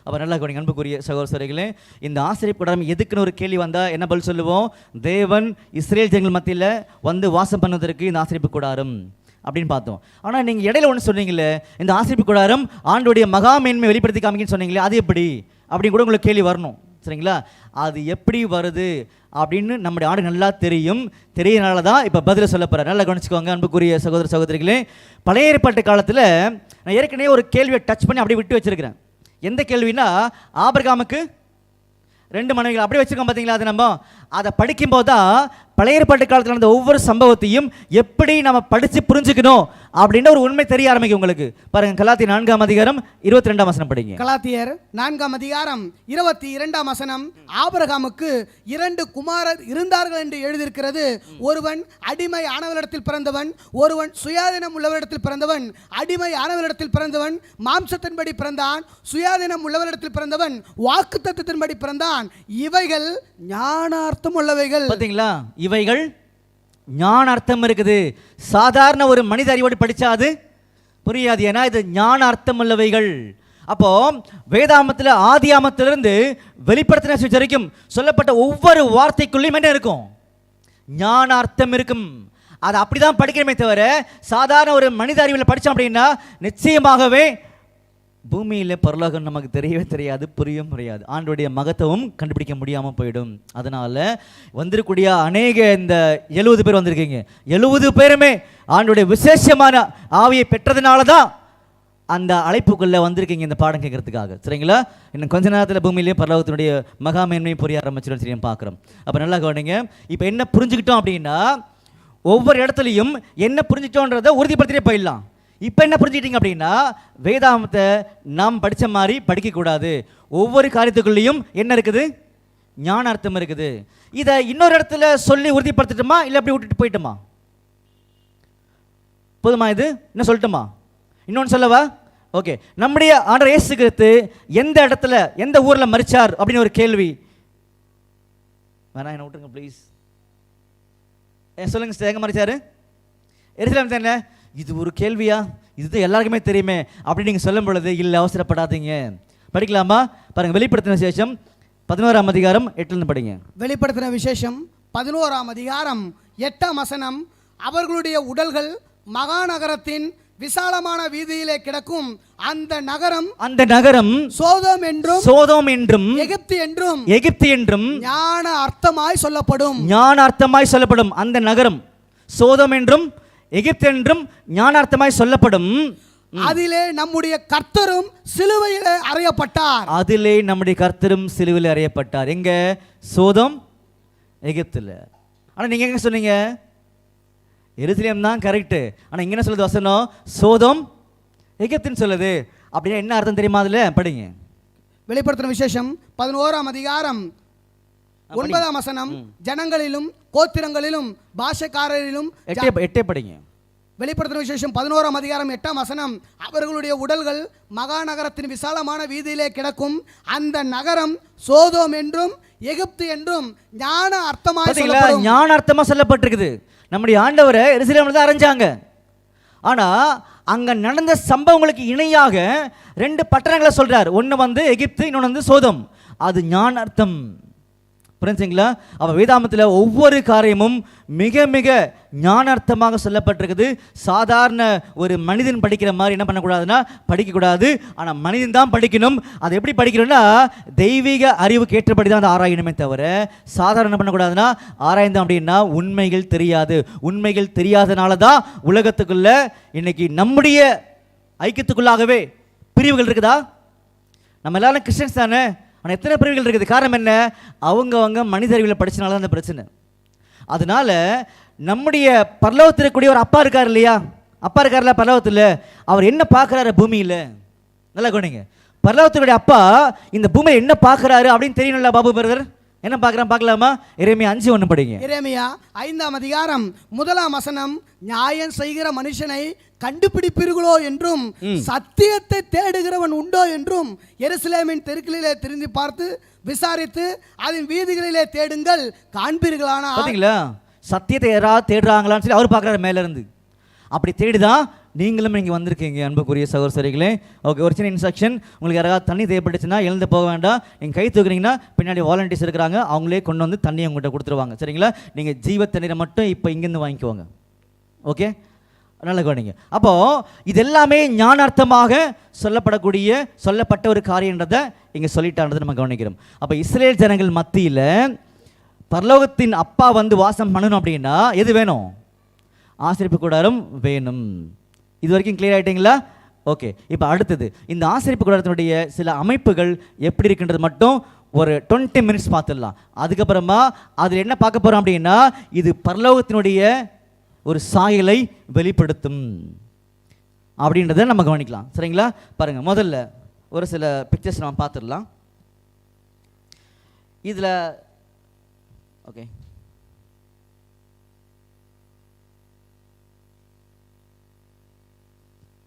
[SPEAKER 1] அப்போ நல்லா கவனிங்க அன்புக்குரிய சகோதரர்களே. இந்த ஆசரிப்பு கூடாரம் எதுக்குன்னு ஒரு கேள்வி வந்தால் என்ன பதில் சொல்லுவோம்? தேவன் இஸ்ரேல் ஜனங்கள் மத்தியில் வந்து வாசம் பண்ணுவதற்கு இந்த ஆசரிப்பு கூடாரம் அப்படின்னு பார்த்தோம். ஆனால் நீங்கள் இடையில ஒன்று சொன்னீங்களே, இந்த ஆசரிப்பு கூடாரம் ஆண்டோடைய மகா மேன்மை வெளிப்படுத்தி காமிக்கன்னு சொன்னீங்களே, அது எப்படி அப்படின்னு கூட உங்களுக்கு கேள்வி வரணும். சரிங்களா? அது எப்படி வருது அப்படின்னு நம்முடைய ஆண்டு நல்லா தெரியனால தான் இப்போ பதில் சொல்ல போகிறார். நல்லா கவனிச்சுக்கோங்க அன்புக்குரிய சகோதர சகோதரிகளே. பழைய ஏற்பாட்டு காலத்தில் நான் ஏற்கனவே ஒரு கேள்வியை டச் பண்ணி அப்படியே விட்டு வச்சிருக்கிறேன். எந்த கேள்வினா, ஆபிரகாமுக்கு 2 மனைவிகள் அப்படியே வச்சுருக்கோம் பார்த்தீங்களா? அது நம்ம அதை படிக்கும்போது தான் பழைய ஏற்பாட்டு காலத்தில் நடந்த ஒவ்வொரு சம்பவத்தையும் எப்படி நம்ம படித்து புரிஞ்சுக்கணும் அப்படின்ற ஒரு உண்மை தெரிய ஆரம்பிக்கும் உங்களுக்கு. பாருங்க, கலாத்தியர் 4ஆம் அதிகாரம் 22ஆம் வசனம் படிங்க.
[SPEAKER 2] கலாத்தியர் 4ஆம் அதிகாரம் 22ஆம் வசனம், ஆபிரகாமுக்கு 2 குமாரர் இருந்தார்கள் என்று எழுதியிருக்கிறது. ஒருவன் அடிமை ஆனவரிடத்தில் பிறந்தவன், ஒருவன் சுயாதீனம் உள்ளவரிடத்தில் பிறந்தவன். அடிமை ஆனவரிடத்தில் பிறந்தவன் மாம்சத்தின்படி பிறந்தான், சுயாதீனம் உள்ளவரிடத்தில் பிறந்தவன் வாக்குத்தத்தத்தின்படி பிறந்தான். இவைகள் ஞானார்த்தம் உள்ளவைகள்.
[SPEAKER 1] பார்த்தீங்களா? இவைகள் ஞான அர்த்தம் இருக்குது. சாதாரண ஒரு மனித அறிவோடு படித்தா அது புரியாது. ஏன்னா இது ஞான அர்த்தம் உள்ளவைகள். அப்போ வேதாமத்தில் ஆதியாமத்திலிருந்து வெளிப்படுத்தின வரைக்கும் சொல்லப்பட்ட ஒவ்வொரு வார்த்தைக்குள்ளேயும் என்ன இருக்கும்? ஞான அர்த்தம் இருக்கும். அதை அப்படிதான் படிக்கணுமே தவிர சாதாரண ஒரு மனித அறிவில் படித்தோம் அப்படின்னா நிச்சயமாகவே பூமியில் பரலோகம் நமக்கு தெரியவே தெரியாது, புரியவும் முடியாது. ஆண்டோடைய மகத்துவம் கண்டுபிடிக்க முடியாமல் போயிடும். அதனால் வந்திருக்கூடிய அநேக இந்த 70 பேர் வந்திருக்கீங்க. 70 பேருமே ஆண்டோடைய விசேஷமான ஆவியை பெற்றதுனால தான் அந்த அழைப்புக்குள்ளே வந்திருக்கீங்க இந்த பாடம் கேட்கறதுக்காக. சரிங்களா? இன்னும் கொஞ்ச நேரத்தில் பூமியிலேயே பரலோகத்தினுடைய மகாமேன்மையை புரிய ஆரம்பிச்சிடும். சரியும் பார்க்குறோம். அப்போ நல்லா கவனிங்க. இப்போ என்ன புரிஞ்சுக்கிட்டோம் அப்படின்னா ஒவ்வொரு இடத்துலையும் என்ன புரிஞ்சுட்டோன்றதை உறுதிப்படுத்திட்டே போயிடலாம். இப்போ என்ன புரிஞ்சுக்கிட்டீங்க அப்படின்னா வேதாமத்தை நாம் படித்த மாதிரி படிக்கக்கூடாது. ஒவ்வொரு காரியத்துக்குள்ளேயும் என்ன இருக்குது? ஞான அர்த்தம் இருக்குது. இதை இன்னொரு இடத்துல சொல்லி உறுதிப்படுத்தட்டுமா இல்லை அப்படி விட்டுட்டு போயிட்டுமா? போதுமா? இது என்ன சொல்லட்டுமா? இன்னொன்று சொல்லவா? ஓகே. நம்முடைய ஆண்டவர் இயேசு கிறிஸ்து எந்த இடத்துல எந்த ஊரில் மரிச்சார் அப்படின்னு ஒரு கேள்வி. வேணா என்ன விட்டுருங்க ப்ளீஸ். சொல்லுங்க சார், எங்கே மரிச்சாரு? எருசலேம் தானே. இது ஒரு கேள்வியா? இது எல்லாருக்குமே தெரியுமே அப்படின்னு நீங்கள் சொல்லும் பொழுது இல்லை, அவசரப்படாதீங்க. படிக்கலாமா? பாருங்கள், வெளிப்படுத்தின விசேஷம் 11ஆம் அதிகாரம் 8 படிங்க.
[SPEAKER 2] வெளிப்படுத்தின விசேஷம் 11ஆம் அதிகாரம் 8ஆம் வசனம். அவர்களுடைய உடல்கள் மகாநகரத்தின் விசாலமான வீதியிலே கிடக்கும். அந்த நகரம் சோதோம் என்றும் எகிப்து என்றும் ஞான அர்த்தமாய் சொல்லப்படும். அந்த நகரம் சோதோம் என்றும் எகிப்து என்றும் ஞானார்த்தமாய் சொல்லப்படும். அதிலே நம்முடைய கர்த்தரும் சிலுவையிலே அறையப்பட்டார். எங்க? சோதோம் எகிப்துல. ஆனா நீங்க எங்க சொன்னீங்க? எருசலேம் தான் கரெக்ட். ஆனா இங்க என்ன சொல்லுது வசனம்? சோதோம் எகிப்துன்னு சொல்லுது. அப்படின்னா என்ன அர்த்தம் தெரியுமா? அதுல படிங்க. வெளிப்படுத்தின விசேஷம் 11ஆம் அதிகாரம் 9ஆம் வசனம். ஜனங்களிலும் கோத்திரங்களிலும் பாஷைக்காரரிலும்
[SPEAKER 1] 8 படிங்க.
[SPEAKER 2] வெளிப்படுத்தின விசேஷம் 11ஆம் அதிகாரம் 8ஆம் வசனம். அவர்களுடைய உடல்கள் மகாநகரத்தின் விசாலமான வீதியிலே கிடக்கும். அந்த நகரம் சோதோம் என்றும் எகிப்து என்றும் ஞான அர்த்தமா
[SPEAKER 1] சொல்லப்பட்டிருக்குது. நம்முடைய ஆண்டவரை எருசலேம்ல தான் அறைஞ்சாங்க. ஆனா அங்க நடந்த சம்பவங்களுக்கு இணையாக 2 பட்டணங்களை சொல்றார். ஒன்று எகிப்து, இன்னொன்று சோதோம். அது ஞான அர்த்தம். புரிஞ்சுங்களா? அப்போ வேதாமத்தில் ஒவ்வொரு காரியமும் மிக மிக ஞானார்த்தமாக சொல்லப்பட்டிருக்குது. சாதாரண ஒரு மனிதன் படிக்கிற மாதிரி என்ன பண்ணக்கூடாதுன்னா படிக்கக்கூடாது. ஆனால் மனிதன் தான் படிக்கணும். அது எப்படி படிக்கணும்னா தெய்வீக அறிவுக்கு ஏற்றபடி தான் அதை ஆராயணுமே தவிர சாதாரண என்ன பண்ணக்கூடாதுன்னா ஆராய்ந்தோம் அப்படின்னா உண்மைகள் தெரியாது. உண்மைகள் தெரியாதனால தான் உலகத்துக்குள்ள இன்னைக்கு நம்முடைய ஐக்கியத்துக்குள்ளாகவே பிரிவுகள் இருக்குதா? நம்ம எல்லாரும் கிறிஸ்டியன்ஸ் தானே. ஆனால் எத்தனை பிரிவுகள் இருக்குது? காரணம் என்ன? அவங்க மனித அறிவியல் படிச்சனால தான் அந்த பிரச்சனை. அதனால நம்முடைய பரலோகத்தில் இருக்கக்கூடிய ஒரு அப்பா இருக்கார் இல்லையா? அப்பா இருக்கார்ல பரலோகத்தில். அவர் என்ன பார்க்குறாரு பூமியில்? நல்லா கவனிங்க. பரலோகத்தினுடைய அப்பா இந்த பூமியில் என்ன பார்க்குறாரு அப்படின்னு தெரியணும்ல பாபு பிரதர். என்ன பார்க்குறான் பார்க்கலாமா? எரேமியா 5:1 படிங்க. எரேமியா 5ஆம் அதிகாரம் 1ஆம் வசனம். நியாயம் செய்கிற மனுஷனை கண்டுபிடிப்பீர்களோ என்றும் சத்தியத்தை தேடுகிறவன் உண்டோ என்றும் எருசலேமின் தெருக்களிலே திரும்பி பார்த்து விசாரித்து அதன் வீதிகளிலே தேடுங்கள் காண்பீர்களானா. பார்த்தீங்களா? சத்தியத்தை யாராவது தேடுறாங்களான்னு சொல்லி அவர் பார்க்குறாரு மேல இருந்து. அப்படி தேடிதான் நீங்களும் இங்கே வந்திருக்கீங்க அன்புக்குரிய சகோதரிகளே. ஓகே, ஒரு சின்ன இன்ஸ்ட்ரக்ஷன். உங்களுக்கு யாராவது தண்ணி தேவைப்பட்டுச்சுன்னா எழுந்து போக வேண்டாம். நீங்கள் கை தூக்குறீங்கன்னா பின்னாடி வாலண்டியர்ஸ் இருக்கிறாங்க, அவங்களே கொண்டு வந்து தண்ணி உங்கள்கிட்ட கொடுத்துருவாங்க. சரிங்களா? நீங்கள் ஜீவ தண்ணீரை மட்டும் இப்போ இங்கேருந்து வாங்கிக்குவாங்க. ஓகே, நல்ல கவனிங்க. அப்போது இது எல்லாமே ஞானார்த்தமாக சொல்லப்பட்ட ஒரு காரியன்றதை இங்கே சொல்லிட்டான்றதை நம்ம கவனிக்கிறோம். அப்போ இஸ்ரேல் ஜனங்கள் மத்தியில் பரலோகத்தின் அப்பா வந்து வாசம் பண்ணணும் அப்படின்னா எது வேணும்? ஆசரிப்பு கூடாரம் வேணும். இது வரைக்கும் கிளியர் ஆகிட்டீங்களா? ஓகே, இப்போ அடுத்தது இந்த ஆசரிப்பு கூடாரத்தினுடைய சில அமைப்புகள் எப்படி இருக்குன்றது மட்டும் ஒரு 20 மினிட்ஸ் பார்த்துடலாம். அதுக்கப்புறமா அதில் என்ன பார்க்க போகிறோம் அப்படின்னா இது பரலோகத்தினுடைய ஒரு சாயலை வெளிப்படுத்தும் அப்படின்றத நம்ம கவனிக்கலாம். சரிங்களா? பாருங்கள், முதல்ல ஒரு சில பிக்சர்ஸ் நம்ம பார்த்துடலாம். இதில் ஓகே,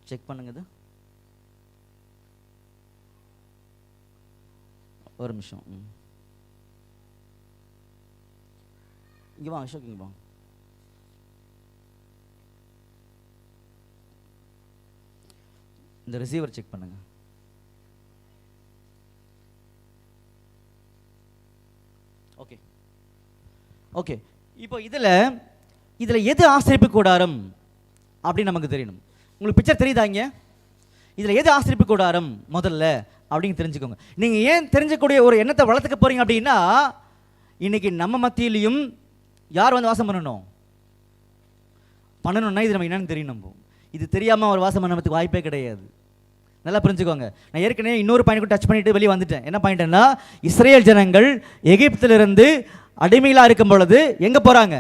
[SPEAKER 1] செக் பண்ணுங்க. இது ஒரு நிமிஷம். இங்கே வாங்க அசோக், இங்கே வாங்க. இந்த ரிசீவர் செக் பண்ணுங்க. Okay okay. இப்போ இதில் எது ஆசரிப்பு கூடாரம் அப்படின்னு நமக்கு தெரியணும். உங்களுக்கு பிக்சர் தெரியுதா? இங்கே இதில் எது ஆசரிப்பு கூடாரம் முதல்ல அப்படின்னு தெரிஞ்சுக்கோங்க. நீங்கள் ஏன் தெரிஞ்சக்கூடிய ஒரு எண்ணத்தை வளர்த்துக்க போகிறீங்க அப்படின்னா, இன்றைக்கி நம்ம மத்தியிலையும் யார் வந்து வாசம் பண்ணணும்னா இது நம்ம என்னன்னு தெரியணும். இது தெரியாமல் அவர் வாசம் பண்ணதுக்கு வாய்ப்பே கிடையாது. நல்லா புரிஞ்சுக்கோங்க. நான் ஏற்கனவே இன்னொரு பாயிண்ட் டச் பண்ணிட்டு வெளியே வந்துட்டேன். என்ன பாயிண்ட்னா, இஸ்ரேல் ஜனங்கள் எகிப்திலிருந்து அடிமையிலாக இருக்கும் பொழுது எங்கே போகிறாங்க?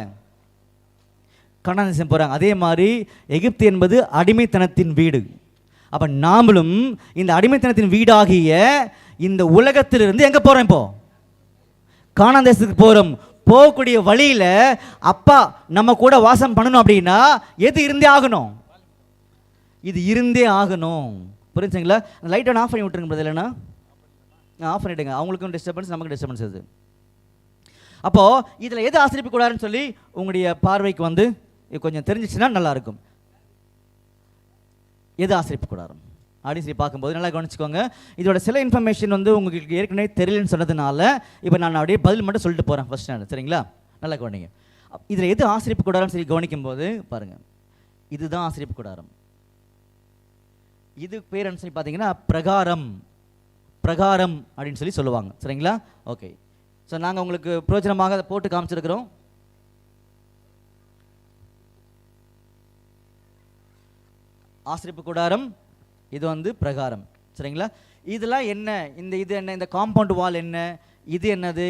[SPEAKER 1] கானான் தேசம் போகிறாங்க. அதே மாதிரி எகிப்து என்பது அடிமைத்தனத்தின் வீடு. அப்போ நாமளும் இந்த அடிமைத்தனத்தின் வீடாகிய இந்த உலகத்திலிருந்து எங்கே போகிறோம்? இப்போ கானான் தேசத்துக்கு போகிறோம். போகக்கூடிய வழியில் அப்பா நம்ம கூட வாசம் பண்ணணும் அப்படின்னா எது இருந்தே ஆகணும்? இது இருந்தே ஆகணும். புரிஞ்சுங்களா? லைட் ஆஃப் பண்ணி விட்டுருங்க பிரதர். இல்லைன்னா ஆஃப் பண்ணிவிடுங்க. அவங்களுக்கும் டிஸ்டர்பன்ஸ், நமக்கு டிஸ்டர்பன்ஸ் அது. அப்போது இதில் எது ஆசிரிப்பு கூடாதுன்னு சொல்லி உங்களுடைய பார்வைக்கு வந்து கொஞ்சம் தெரிஞ்சிச்சுன்னா நல்லாயிருக்கும். எது ஆசிரிப்பு கூடாரம் அப்படின்னு சொல்லி பார்க்கும்போது நல்லா கவனிச்சுக்கோங்க. இதோட சில இன்ஃபர்மேஷன் வந்து உங்களுக்கு ஏற்கனவே தெரியலன்னு சொன்னதுனால இப்போ நான் அப்படியே பதில் மட்டும் சொல்லிட்டு போகிறேன் ஃபர்ஸ்ட் ஸ்டாண்டர்ட். சரிங்களா? நல்லா கவனிங்க. இதில் எது ஆசிரிப்பு கூடாரம்னு சொல்லி கவனிக்கும் போது பாருங்கள், இதுதான் ஆசிரிப்பு கூடாரம். இது பேர் என்ன சொல்லி பார்த்தீங்கன்னா பிரகாரம் அப்படின்னு சொல்லி சொல்லுவாங்க. சரிங்களா? ஓகே. ஸோ நாங்கள் உங்களுக்கு பிரயோஜனமாக அதை போட்டு காமிச்சிருக்கிறோம். ஆசிரிப்பு கூடாரம், இது வந்து பிரகாரம். சரிங்களா? இதெல்லாம் என்ன, இது என்ன, இந்த காம்பவுண்ட் வால் என்ன, இது என்னது,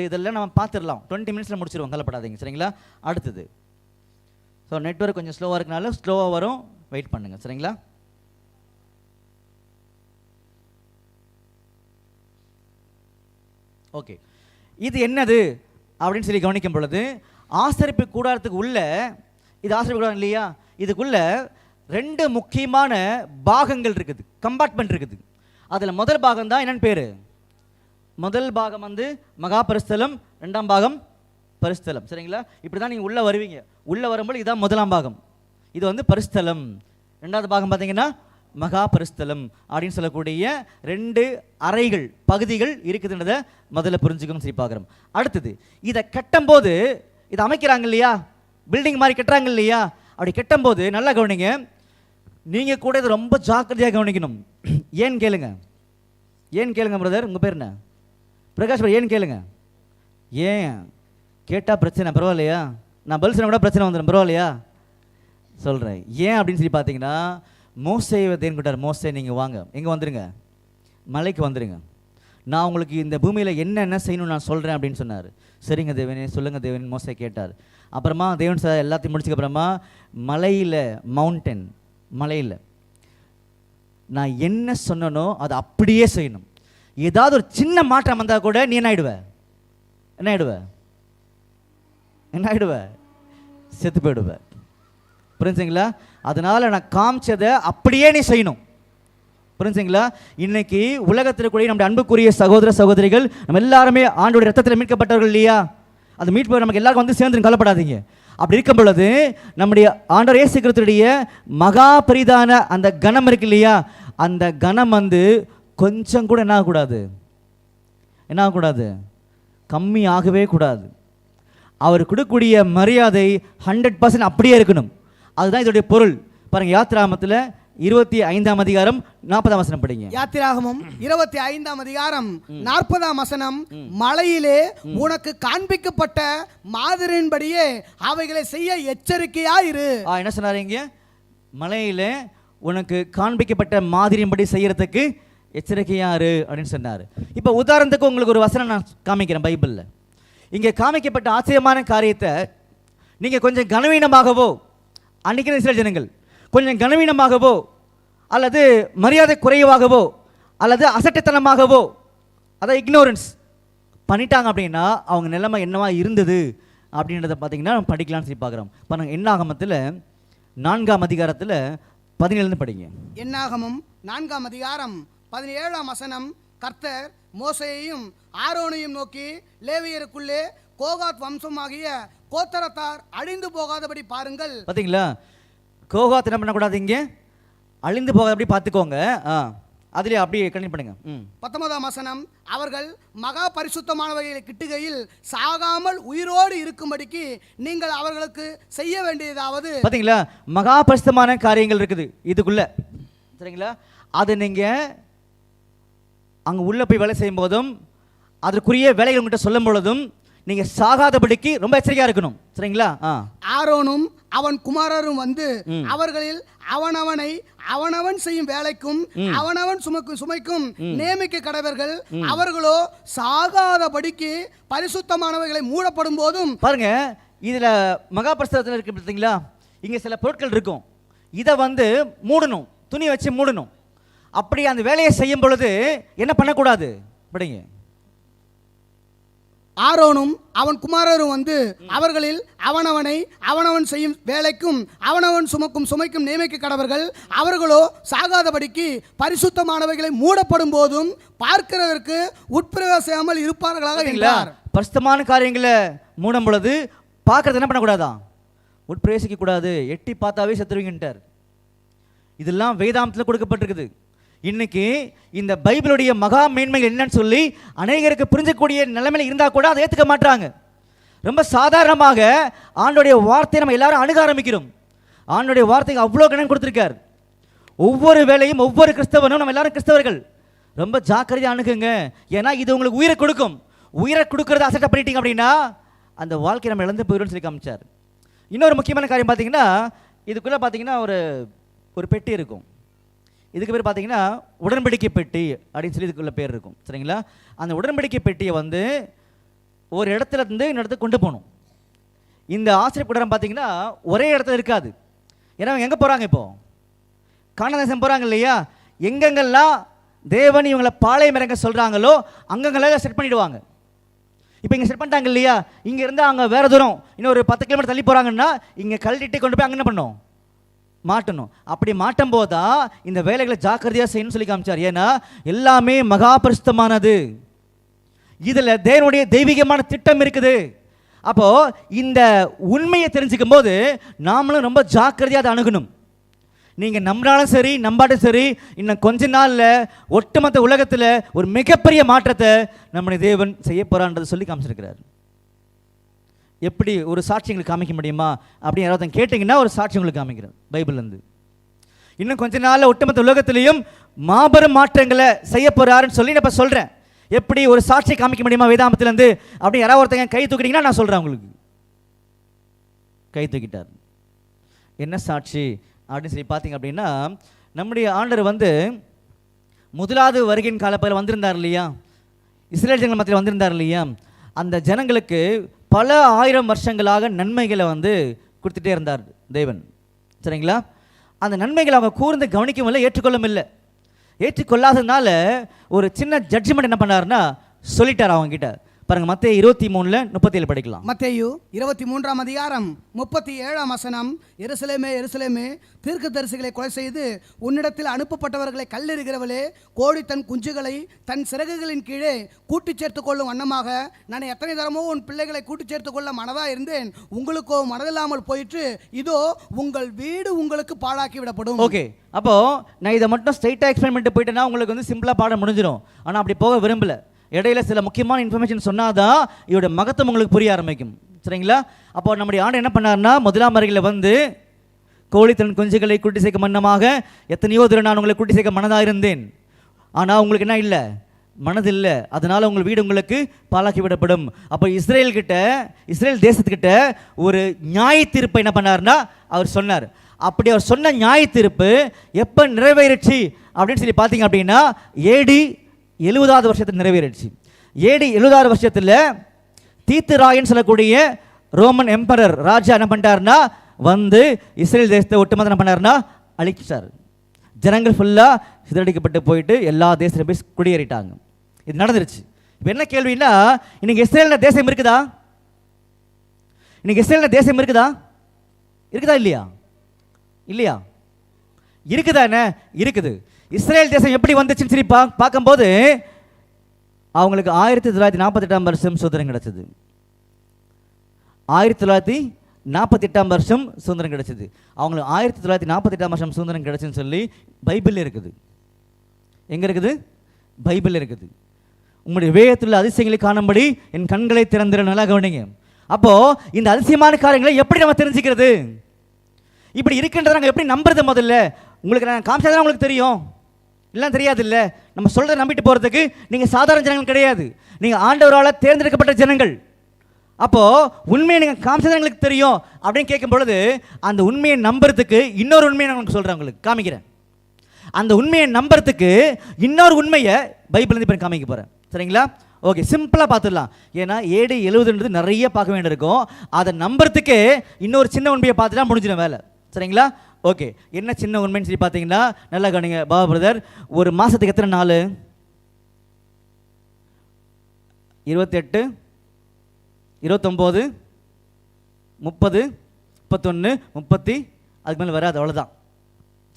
[SPEAKER 1] இதெல்லாம் நம்ம பார்த்துடலாம். 20 மினிட்ஸில் முடிச்சிருவோம், கவலைப்படாதீங்க. சரிங்களா? அடுத்தது, ஸோ நெட்வொர்க் கொஞ்சம் ஸ்லோவாக இருக்கனால ஸ்லோவாக வரும், வெயிட் பண்ணுங்கள். சரிங்களா? ஓகே. இது என்னது அப்படின்னு சொல்லி கவனிக்கும் பொழுது, ஆசரிப்பு கூடாரத்துக்கு உள்ள, இது ஆசரிப்பு கூடாரம் இல்லையா, இதுக்குள்ள 2 முக்கியமான பாகங்கள் இருக்குது, கம்பார்ட்மெண்ட் இருக்குது. அதில் முதல் பாகம் தான் என்னன்னு பேர்? முதல் பாகம் வந்து மகா பரிஸ்தலம், 2ஆம் பாகம் பரிஸ்தலம். சரிங்களா? இப்படி தான் நீங்கள் உள்ளே வருவீங்க. உள்ளே வரும்போது இதுதான் முதலாம் பாகம், இது வந்து பரிஸ்தலம். 2வது பாகம் பார்த்தீங்கன்னா மகா பரிஸ்தலம் அப்படின்னு சொல்லக்கூடிய 2 அறைகள், பகுதிகள் இருக்குதுன்றதை முதல்ல புரிஞ்சுக்கணும். சரி, பார்க்குறோம். அடுத்தது, இதை கட்டும்போது, இதை அமைக்கிறாங்க இல்லையா, பில்டிங் மாதிரி கட்டுறாங்க இல்லையா, அப்படி கட்டும்போது நல்லா கவனிங்க. நீங்கள் கூட இதை ரொம்ப ஜாக்கிரதையாக கவனிக்கணும். ஏன்னு கேளுங்க பிரதர். உங்கள் பேர் என்ன? பிரகாஷ். ஏன்னு கேளுங்க. ஏன் கேட்டால் பிரச்சனை, பரவாயில்லையா? நான் பதில் சொன்ன கூட பிரச்சனை வந்துடும், பரவாயில்லையா? சொல்கிறேன் ஏன் அப்படின்னு சொல்லி பார்த்தீங்கன்னா, மோசேயை தேன் கூட்டார். மோசே, நீங்கள் வாங்க, எங்கே வந்துடுங்க, மலைக்கு வந்துடுங்க, நான் உங்களுக்கு இந்த பூமியில் என்னென்ன செய்யணும்னு நான் சொல்கிறேன் அப்படின்னு சொன்னார். சரிங்க தேவனே, சொல்லுங்கள் தேவன் மோசே கேட்டார். அப்புறமா தேவன் சார் எல்லாத்தையும் முடிச்சுக்க அப்புறமா மலையில் நான் என்ன சொன்னனோ அதை அப்படியே செய்யணும். ஏதாவது ஒரு சின்ன மாற்றம் வந்தால் கூட நீ என்ன ஆயிடுவ? செத்து போயிடுவ. புரிஞ்சுங்களா? அதனால் நான் காமிச்சதை அப்படியே நீ செய்யணும். புரிஞ்சுங்களா? இன்னைக்கு உலகத்தில் கூட நம்முடைய அன்புக்குரிய சகோதர சகோதரிகள் நம்ம எல்லாருமே ஆண்டோடைய ரத்தத்தில் மீட்கப்பட்டவர்கள் இல்லையா? அந்த மீட்பு நமக்கு எல்லாருக்கும் வந்து சேர்ந்து கவலைப்படாதீங்க. அப்படி இருக்கும் பொழுது நம்முடைய ஆண்டவர் இயேசு கிறிஸ்துவுடைய மகா பெரிதான அந்த கணம் இருக்கு இல்லையா, அந்த கணம் வந்து கொஞ்சம் கூட என்ன ஆகக்கூடாது, கம்மி ஆகவே கூடாது. அவர் கொடுக்கக்கூடிய மரியாதை 100% அப்படியே இருக்கணும். அதுதான் இதோடைய பொருள். பாருங்க, யாத்திராகமத்தில் 25ஆம் அதிகாரம் 40ஆம் வசனம் படிங்க.
[SPEAKER 2] யாத்திராகமம் 25ஆம் அதிகாரம் 40ஆம் வசனம், மலையிலே உனக்கு காண்பிக்கப்பட்ட மாதிரியின்படியே அவைகளை செய்ய எச்சரிக்கையா இரு.
[SPEAKER 1] என்ன சொன்னாரு இங்க? மலையிலே உனக்கு காண்பிக்கப்பட்ட மாதிரியின்படி செய்யறதுக்கு எச்சரிக்கையா இரு அப்படின்னு சொன்னாரு. இப்போ உதாரணத்துக்கு உங்களுக்கு ஒரு வசனம் நான் காமிக்கிறேன் பைபிள்ல. இங்கே காமிக்கப்பட்ட ஆச்சரியமான காரியத்தை நீங்கள் கொஞ்சம் கனவீனமாகவோ, அன்னைக்கு இஸ்ரேல் ஜனங்கள் கொஞ்சம் கனவீனமாகவோ அல்லது மரியாதை குறைவாகவோ அல்லது அசட்டைத்தனமாகவோ, அதாவது இக்னோரன்ஸ் பண்ணிட்டாங்க அப்படின்னா அவங்க நிலைமை என்னவா இருந்தது அப்படின்றத பார்த்தீங்கன்னா படிக்கலாம்னு சொல்லி பார்க்குறோம். பாருங்க, என்னாகமத்தில் 4ஆம் அதிகாரத்தில் 17 படிங்க.
[SPEAKER 2] என்னாகமம் 4ஆம் அதிகாரம் 17ஆம் வசனம், கர்த்தர் மோசேயையும் ஆரோனையும் நோக்கி, லேவியருக்குள்ளே கோகாத் வம்சமாகிய கோத்தரத்தார் அழிந்து போகாதபடி பாருங்கள்.
[SPEAKER 1] பார்த்தீங்களா? கோகாத் என்ன பண்ணக்கூடாது, இங்கே அழிந்து போகாத அப்படி பார்த்துக்கோங்க. அதுலேயே அப்படியே கண்டினியூ பண்ணுங்க.
[SPEAKER 2] 19ஆம் வசனம், அவர்கள் மகா பரிசுத்தமானவைகளை கிட்டுகையில் சாகாமல் உயிரோடு இருக்கும்படிக்கு நீங்கள் அவர்களுக்கு செய்ய வேண்டியதாவது.
[SPEAKER 1] பார்த்தீங்களா, மகா பரிசுத்தமான காரியங்கள் இருக்குது இதுக்குள்ள, சரிங்களா? அது நீங்கள் அங்கே உள்ளே போய் வேலை செய்யும் போதும் அதற்குரிய வேலைகள் உங்கள்கிட்ட சொல்லும் பொழுதும் நீங்கள் சாகாதபடிக்கு ரொம்ப எச்சரிக்கையாக இருக்கணும், சரிங்களா?
[SPEAKER 2] ஆரோனும் அவன் குமாரரும் வந்து அவர்களில் அவனவன் செய்யும் வேலைக்கும் அவனவன் சுமைக்கும் நியமிக்க கடவர்கள். அவர்களோ சாகாதபடிக்கு பரிசுத்தமானவைகளை மூடப்படும் போதும்.
[SPEAKER 1] பாருங்க, இதுல மகா பரிசுத்தத்தில் இருக்கு பார்த்தீங்களா, இங்க சில பொருட்கள் இருக்கும், இதை வந்து மூடணும், துணி வச்சு மூடணும். அப்படி அந்த வேலையை செய்யும் பொழுது என்ன பண்ணக்கூடாது படிங்க.
[SPEAKER 2] ஆரோனும் அவன் குமாரரும் வந்து அவர்களில் அவனவன் செய்யும் வேலைக்கும் அவனவன் சுமைக்கும் நியமிக்க கடவர்கள். அவர்களோ சாகாதபடிக்கு பரிசுத்தமானவைகளை மூடப்படும் போதும் பார்க்கிறதற்கு உட்பிரவேசியாமல் இருப்பார்களாக என்றார்.
[SPEAKER 1] பரிசுத்தமான காரியங்களை மூடும் பொழுது பார்க்கறது என்ன பண்ணக்கூடாதான், உட்பிரவேசிக்க கூடாது, எட்டி பார்த்தாவே செத்துருவீங்கன்ட்டார். இதெல்லாம் வேதாந்தத்தில் கொடுக்கப்பட்டிருக்குது. இன்னைக்கு இந்த பைபிளுடைய மகா மேன்மைகள் என்னன்னு சொல்லி அநேகருக்கு புரிஞ்சக்கூடிய நிலைமையில இருந்தால் கூட அதை ஏற்றுக்க மாட்டாங்க. ரொம்ப சாதாரணமாக ஆண்டோடைய வார்த்தையை நம்ம எல்லாரும் அணுக ஆரம்பிக்கிறோம். ஆண்டோடைய வார்த்தைக்கு அவ்வளோ கணக்கு கொடுத்துருக்கார். ஒவ்வொரு வேலையும் ஒவ்வொரு கிறிஸ்தவனும், நம்ம எல்லாரும் கிறிஸ்தவர்கள், ரொம்ப ஜாக்கிரதையாக அணுகுங்க. ஏன்னா இது உங்களுக்கு உயிரை கொடுக்கும். உயிரை கொடுக்கறத அசட்டை பண்ணிட்டீங்க அப்படின்னா அந்த வாழ்க்கை நம்ம இழந்து போயிடும்னு சொல்லி காமிச்சார். இன்னொரு முக்கியமான காரியம் பார்த்தீங்கன்னா, இதுக்குள்ளே பார்த்தீங்கன்னா ஒரு பெட்டி இருக்கும். இதுக்கு பேர் பார்த்தீங்கன்னா உடன்படிக்கை பெட்டி அப்படின்னு சொல்லி இதுக்குள்ள பேர் இருக்கும், சரிங்களா? அந்த உடன்படிக்கை பெட்டியை வந்து ஒரு இடத்துல இருந்து இன்னொரு இடத்துக்கு கொண்டு போகணும். இந்த ஆசிரியர் கூட்டம் பார்த்தீங்கன்னா ஒரே இடத்துல இருக்காது. ஏன்னா அவங்க எங்கே போகிறாங்க, இப்போ கானான் தேசம் போகிறாங்க இல்லையா? எங்கெங்கெல்லாம் தேவன் இவங்களை பாளையம் இறங்க சொல்கிறாங்களோ அங்கங்கெல்லாம் செட் பண்ணிவிடுவாங்க. இப்போ இங்கே செட் பண்ணிட்டாங்க இல்லையா, இங்கே இருந்தால் அங்கே வேறு தூரம் இன்னும் ஒரு 10 கிலோமீட்டர் தள்ளி போகிறாங்கன்னா இங்கே கழட்டிட்டு கொண்டு போய் அங்கே என்ன பண்ணணும், மாட்டணும். அப்படி மாட்டும் போதுதான் இந்த வேலைகளை ஜாக்கிரதையாக செய்யணும்னு சொல்லி காமிச்சார். ஏன்னா எல்லாமே மகா பரிசுத்தமானது, இதில் தேவனுடைய தெய்வீகமான திட்டம் இருக்குது. அப்போ இந்த உண்மையை தெரிஞ்சுக்கும் போது நாமளும் ரொம்ப ஜாக்கிரதையாக அதை அணுகணும். நீங்கள் நம்பினாலும் சரி நம்பாட்டும் சரி, இன்னும் கொஞ்ச நாளில் ஒட்டுமொத்த உலகத்தில் ஒரு மிகப்பெரிய மாற்றத்தை நம்முடைய தேவன் செய்ய போகிறான்றதை சொல்லி காமிச்சிருக்கிறார். எப்படி ஒரு சாட்சி எங்களுக்கு காமிக்க முடியுமா அப்படின்னு யாராவது கேட்டிங்கன்னா ஒரு சாட்சி உங்களுக்கு காமிக்கிறேன் பைபிள்லேருந்து. இன்னும் கொஞ்ச நாளில் ஒட்டுமொத்த உலகத்திலையும் மாபெரும் மாற்றங்களை செய்ய போகிறாருன்னு சொல்லி நான் இப்போ சொல்கிறேன். எப்படி ஒரு சாட்சியை காமிக்க முடியுமா வேதாமத்திலேருந்து அப்படி யாராவது ஒருத்தங்க கை தூக்கிட்டீங்கன்னா நான் சொல்கிறேன் உங்களுக்கு. கை தூக்கிட்டார். என்ன சாட்சி அப்படின்னு சொல்லி பார்த்தீங்க அப்படின்னா, நம்முடைய ஆண்டவர் வந்து முதலாவது வருகையின் காலப்பகுதியில் வந்திருந்தார் இல்லையா, இஸ்ரேல் ஜனங்கள் மத்தியில் வந்திருந்தார் இல்லையா, அந்த ஜனங்களுக்கு பல ஆயிரம் வருஷங்களாக நன்மைகளை வந்து கொடுத்துட்டே இருந்தார் தேவன், சரிங்களா? அந்த நன்மைகளை அவங்க கூர்ந்து கவனிக்கவும் இல்லை, ஏற்றுக்கொள்ளவும் இல்லை. ஏற்றுக்கொள்ளாததுனால ஒரு சின்ன ஜட்ஜ்மெண்ட் என்ன பண்ணாருன்னா சொல்லிட்டார் அவங்க கிட்ட. பாருங்க, மத்தேயு 23:37 படிக்கலாம்.
[SPEAKER 2] மத்தேயு 23ஆம் அதிகாரம் 37ஆம் வசனம், எருசலேமே எருசலேமே, தீர்க்கதரிசிகளை கொலை செய்து உன்னிடத்தில் அனுப்பப்பட்டவர்களை கல்லெறிகிறவளே, கோழி தன் குஞ்சுகளை தன் சிறகுகளின் கீழே கூட்டி சேர்த்து கொள்ளும் வண்ணமாக நான் எத்தனை தரமோ உன் பிள்ளைகளை கூட்டி சேர்த்து கொள்ள மனதாக இருந்தேன், உங்களுக்கோ மனதில்லாமல் போயிற்று, இதோ உங்கள் வீடு உங்களுக்கு பாழாக்கி விடப்படும்.
[SPEAKER 1] ஓகே, அப்போ நான் இதை மட்டும் ஸ்ட்ரைட்டாக எக்ஸ்பிளைன் பண்ணிட்டு போயிட்டேன்னா உங்களுக்கு வந்து சிம்பிளாக பாடம் முடிஞ்சிடும். ஆனால் அப்படி போக விரும்பல. இடையில சில முக்கியமான இன்ஃபர்மேஷன் சொன்னாதான் இதோட மகத்துவம் உங்களுக்கு புரிய ஆரம்பிக்கும், சரிங்களா? அப்போ நம்முடைய ஆண்டு என்ன பண்ணாருன்னா, முதலாம் வருகையில் வந்து கோழி தன் குஞ்சுகளை கூட்டி சேர்க்க மன்னமாக எத்தனையோ தூரம் நான் உங்களை கூட்டி சேர்க்க மனதாக இருந்தேன், ஆனால் உங்களுக்கு என்ன இல்லை, மனது இல்லை, அதனால உங்கள் வீடு உங்களுக்கு பாழாக்கி விடப்படும். அப்போ இஸ்ரேல் தேசத்துக்கிட்ட ஒரு நியாய தீர்ப்பை என்ன பண்ணார்னா அவர் சொன்னார். அப்படி அவர் சொன்ன நியாய தீர்ப்பு எப்போ நிறைவேறிச்சு அப்படின்னு சொல்லி பார்த்தீங்க அப்படின்னா ஏடி 70வது வருஷத்தில் நிறைவேறிடுச்சு. ஏடி 70வது வருஷத்தில் தீத்துராயன் சொல்லக்கூடிய ரோமன் எம்பரர் ராஜா என்ன பண்ணிட்டாருன்னா வந்து இஸ்ரேல் தேசத்தை ஒட்டுமொத்தம் என்ன பண்ணாருன்னா அழிச்சார். ஜனங்கள் ஃபுல்லாக சிதறடிக்கப்பட்டு போயிட்டு எல்லா தேசத்திலும் போய் குடியேறிட்டாங்க. இது நடந்துருச்சு. இப்போ என்ன கேள்வின்னா, இன்னைக்கு இஸ்ரேல் தேசம் இருக்குதா? இன்னைக்கு இஸ்ரேல் தேசம் இருக்குதா? இருக்குதா இல்லையா? இல்லையா? இருக்குதா? என்ன இருக்குது. இஸ்ரேல் தேசம் எப்படி வந்துச்சுன்னு சொல்லி பார்க்கும்போது அவங்களுக்கு 1948ஆம் வருஷம் சுதந்திரம் கிடைச்சது. 1948 48ஆம் வருஷம் சுதந்திரம் கிடைச்சது. அவங்களுக்கு 1948ஆம் வருஷம் சுதந்திரம் கிடைச்சுன்னு சொல்லி பைபிளில் இருக்குது. எங்கே இருக்குது? பைபிளில் இருக்குது. உங்களுடைய வேதத்தில் அதிசயங்களை காணும்படி என் கண்களை திறந்திர, நல்லா கவனிங்க. அப்போது இந்த அதிசயமான காரியங்களை எப்படி நம்ம தெரிஞ்சுக்கிறது? இப்படி இருக்கின்றதை நாங்கள் எப்படி நம்புறது? முதல்ல உங்களுக்கு நான் காமிச்சாதான் உங்களுக்கு தெரியும், எல்லாம் தெரியாது இல்லை. நம்ம சொல்கிறத நம்பிட்டு போகிறதுக்கு நீங்கள் சாதாரண ஜனங்கள் கிடையாது, நீங்கள் ஆண்டவரால் தேர்ந்தெடுக்கப்பட்ட ஜனங்கள். அப்போது உண்மையை நீங்கள் காமிச்சதான் எங்களுக்கு தெரியும் அப்படின்னு கேட்கும் பொழுது, அந்த உண்மையை நம்புறதுக்கு இன்னொரு உண்மையை நான் உங்களுக்கு சொல்கிறேன், உங்களுக்கு காமிக்கிறேன். அந்த உண்மையை நம்புறதுக்கு இன்னொரு உண்மையை பைபிள்லேருந்து இப்போ காமிக்க போகிறேன். சரிங்களா? ஓகே, சிம்பிளாக பார்த்துடலாம். ஏன்னா AD 70 நிறைய பார்க்க வேண்டியிருக்கும். அதை நம்புறதுக்கு இன்னொரு சின்ன உண்மையை பார்த்துட்டா முடிஞ்சிடும் வேலை. சரிங்களா? ஓகே, என்ன சின்ன உண்மைன்னு சொல்லி பார்த்தீங்கன்னா, நல்லா கவனிங்க பாபா பிரதர். ஒரு மாதத்துக்கு எத்தனை நாள்? 28, 29, 30, 31, 30, அதுக்கு மேலே வராது, அவ்வளோதான்.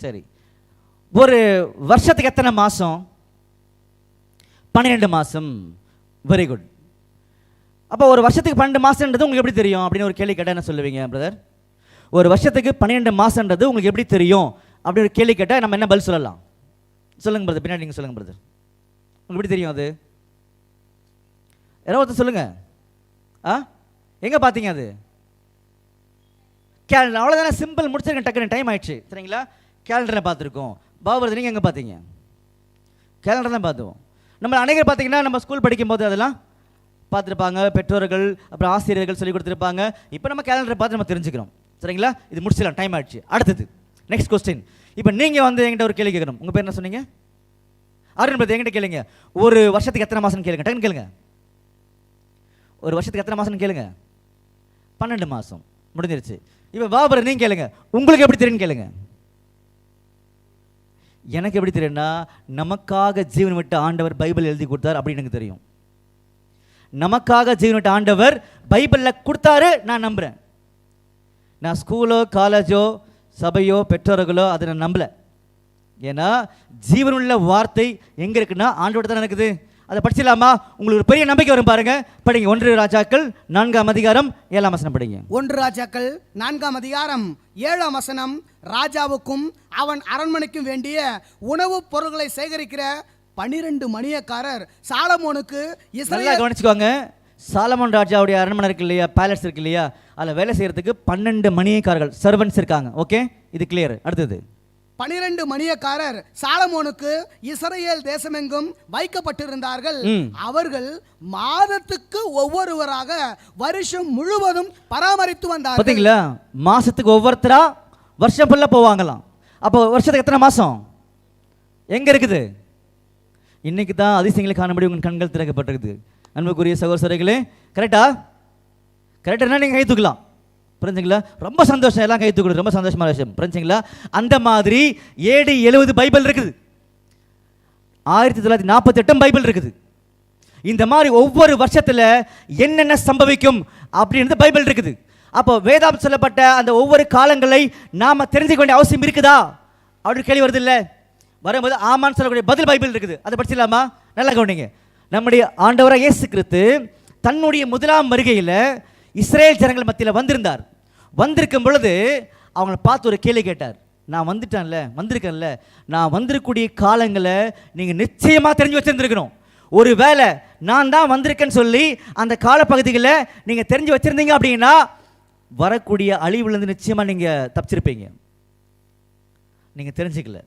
[SPEAKER 1] சரி, ஒரு வருஷத்துக்கு எத்தனை மாதம்? 12 மாதம். Very good. அப்போ ஒரு வருஷத்துக்கு 12 மாதம்ன்றது உங்களுக்கு எப்படி தெரியும் அப்படின்னு ஒரு கேள்வி கேட்டால் என்ன சொல்லுவீங்க பிரதர்? ஒரு வருஷத்துக்கு 12 மாதம்ன்றது உங்களுக்கு எப்படி தெரியும் அப்படின்னு ஒரு கேள்வி கேட்டால் நம்ம என்ன பதில் சொல்லலாம்? சொல்லுங்க பிரதர், பின்னாடி நீங்கள் சொல்லுங்க பிரதர். உங்களுக்கு எப்படி தெரியும் அது? யாராவது ஒருத்தர் சொல்லுங்க. எங்கே பார்த்தீங்க அது? கேலண்டர். அவ்வளோதானே, சிம்பிள், முடிச்சிருக்கேன், டக்குன்னு டைம் ஆயிடுச்சு. சரிங்களா? கேலண்டரை பார்த்துருக்கோம். பாபா நீங்கள் எங்கே பார்த்தீங்க? கேலண்டர் தான் பார்த்தோம். நம்ம அநேகர் பார்த்தீங்கன்னா நம்ம ஸ்கூல் படிக்கும்போது அதெல்லாம் பார்த்துருப்பாங்க, பெற்றோர்கள் அப்புறம் ஆசிரியர்கள் சொல்லி கொடுத்துருப்பாங்க. இப்போ நம்ம கேலண்டரை பார்த்து நம்ம தெரிஞ்சுக்கிறோம். சரிங்களா? இது முடிச்சிடலாம், டைம் ஆயிடுச்சு. அடுத்தது நெக்ஸ்ட் கொஸ்டின். இப்போ நீங்கள் வந்து என்கிட்ட ஒரு கேள்வி கேட்கணும். உங்கள் பேர் என்ன சொன்னீங்க? அருண் பிரதர், என்கிட்ட கேளுங்க. ஒரு வருஷத்துக்கு எத்தனை மாதம்னு கேளுங்க, டக்குன்னு கேளுங்க. ஒரு வருஷத்துக்கு எத்தனை மாதம்னு கேளுங்க. 12 மாதம். முடிஞ்சிருச்சு. இப்போ பாபர் நீங்கள் கேளுங்க, உங்களுக்கு எப்படி தெரியும்னு கேளுங்க. எனக்கு எப்படி தெரியும்னா, நமக்காக ஜீவன் விட்டு ஆண்டவர் பைபிள் எழுதி கொடுத்தார் அப்படின்னு எனக்கு தெரியும். நமக்காக ஜீவன் விட்டு ஆண்டவர் பைபிளில் கொடுத்தாரு, நான் நம்புகிறேன். நான் ஸ்கூலோ காலேஜோ சபையோ பெற்றோர்களோ அதை நான் நம்பலை. ஏன்னா ஜீவனுள்ள வார்த்தை எங்கே இருக்குன்னா ஆண்டவர் தான் இருக்குது. அதை படிச்சிடலாமா? உங்களுக்கு ஒரு பெரிய நம்பிக்கை வரும் பாருங்க. படிங்க. 1 ராஜாக்கள் 4ஆம் அதிகாரம் 7ஆம் வசனம் படிங்க. 1
[SPEAKER 2] ராஜாக்கள் 4ஆம் அதிகாரம் 7ஆம் வசனம். ராஜாவுக்கும் அவன் அரண்மனைக்கும் வேண்டிய உணவுப் பொருட்களை சேகரிக்கிற 12 மணியக்காரர் சாலமோனுக்கு
[SPEAKER 1] இஸ்ரவேல். கவனிச்சுக்கோங்க, சாலமோன் ராஜாவுடைய அரண்மனை இருக்கு இல்லையா, பேலஸ் இருக்கு இல்லையா, அதில் வேலை செய்யறதுக்கு 12 மணியக்காரர்கள், சர்வன்ட்ஸ் இருக்காங்க. ஓகே, இது கிளியர். அடுத்தது
[SPEAKER 2] 12 மணியக்காரர் சாலமோனுக்கு இஸ்ரவேல் தேசமெங்கும் வைக்கப்பட்டிருந்தார்கள். அவர்கள் மாதத்துக்கு ஒவ்வொருவராக வருஷம் முழுவதும் பராமரித்து வந்தார்கள்.
[SPEAKER 1] பார்த்தீங்களா? மாசத்துக்கு ஒவ்வொருத்தரா வருஷம் ஃபுல்லாக போவாங்களாம். அப்போ வருஷத்துக்கு எத்தனை மாதம் எங்கே இருக்குது? இன்னைக்கு தான் அதிசயங்களை காணும்படி உங்கள் கண்கள் திறக்கப்பட்டிருக்குது. அன்புக்குரிய சகோதரர்களே, கரெக்டா? கரெக்டாக நீங்கள் கை தூக்கலாம். புரிஞ்சுங்களா? ரொம்ப சந்தோஷம், எல்லாம் கை தூக்குறது ரொம்ப சந்தோஷமான விஷயம். புரிஞ்சுங்களா? அந்த மாதிரி AD 70 பைபிள் இருக்குது, 1948 பைபிள் இருக்குது. இந்த மாதிரி ஒவ்வொரு வருஷத்தில் என்னென்ன சம்பவிக்கும் அப்படின்றது பைபிள் இருக்குது. அப்போ வேதாம் சொல்லப்பட்ட அந்த ஒவ்வொரு காலங்களை நாம் தெரிஞ்சுக்க வேண்டிய அவசியம் இருக்குதா அப்படின்னு கேள்வி வருது இல்லை? வரும்போது ஆமான்னு சொல்லக்கூடிய பதில் பைபிள் இருக்குது. அதை படிச்சிடலாமா? நல்லா கவனிங்க. நம்முடைய ஆண்டவராக இயேசு கிறிஸ்து தன்னுடைய முதலாம் வருகையில் இஸ்ரேல் ஜனங்கள் மத்தியில் வந்திருந்தார். வந்திருக்கும் பொழுது அவங்கள பார்த்து ஒரு கேள்வி கேட்டார். நான் வந்திருக்கேன்ல, நான் வந்திருக்கக்கூடிய காலங்களை நீங்கள் நிச்சயமாக தெரிஞ்சு வச்சுருந்துருக்கணும். ஒரு வேளை நான் தான் வந்திருக்கேன்னு சொல்லி அந்த காலப்பகுதிகளில் நீங்கள் தெரிஞ்சு வச்சுருந்தீங்க அப்படின்னா வரக்கூடிய அழிவுலேருந்து நிச்சயமாக நீங்கள் தப்பிச்சிருப்பீங்க. நீங்கள் தெரிஞ்சுக்கல.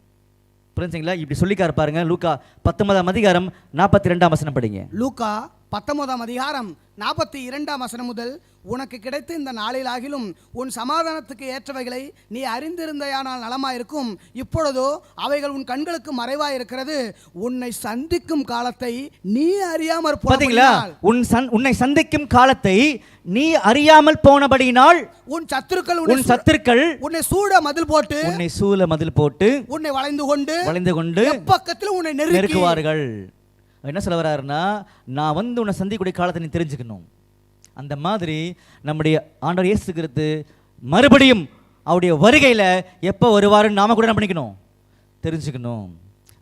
[SPEAKER 1] புரிஞ்சுங்களா? இப்படி சொல்லிக்காரு பாருங்க. லூக்கா 19ஆம் அதிகாரம் 42ஆம் வசனம் படிங்க.
[SPEAKER 2] லூக்கா 19ஆம் அதிகாரம் 42ஆம் வசனம் முதல். உனக்கு கிடைத்த இந்த நாளிலாகிலும் உன் சமாதானத்துக்கு ஏற்றவைகளை நீ அறிந்திருந்தையானால் நலமாயிருக்கும். இப்பொழுதோ அவைகள் உன் கண்களுக்கு மறைவாயிருக்கிறது. உன்னை சந்திக்கும் காலத்தை நீ அறியாமல்
[SPEAKER 1] போனபடியினால், உன்னை சந்திக்கும் காலத்தை நீ அறியாமல் போனபடியினால்
[SPEAKER 2] உன் சத்துருக்கள் உன்னை சூழ மதில் போட்டு உன்னை வளைந்து கொண்டு எப்பக்கத்திலும் உன்னை நெருக்குவார்கள்.
[SPEAKER 1] என்ன சொல்ல வர்றாருன்னா, நான் வந்து உன்னை சந்திக்கக்கூடிய காலத்தை நீ தெரிஞ்சுக்கணும். அந்த மாதிரி நம்முடைய ஆண்டவர் இயேசு கிறிஸ்து மறுபடியும் அவருடைய வருகையில் எப்போ வருவாருன்னு நாம கூட என்ன பண்ணிக்கணும், தெரிஞ்சுக்கணும்.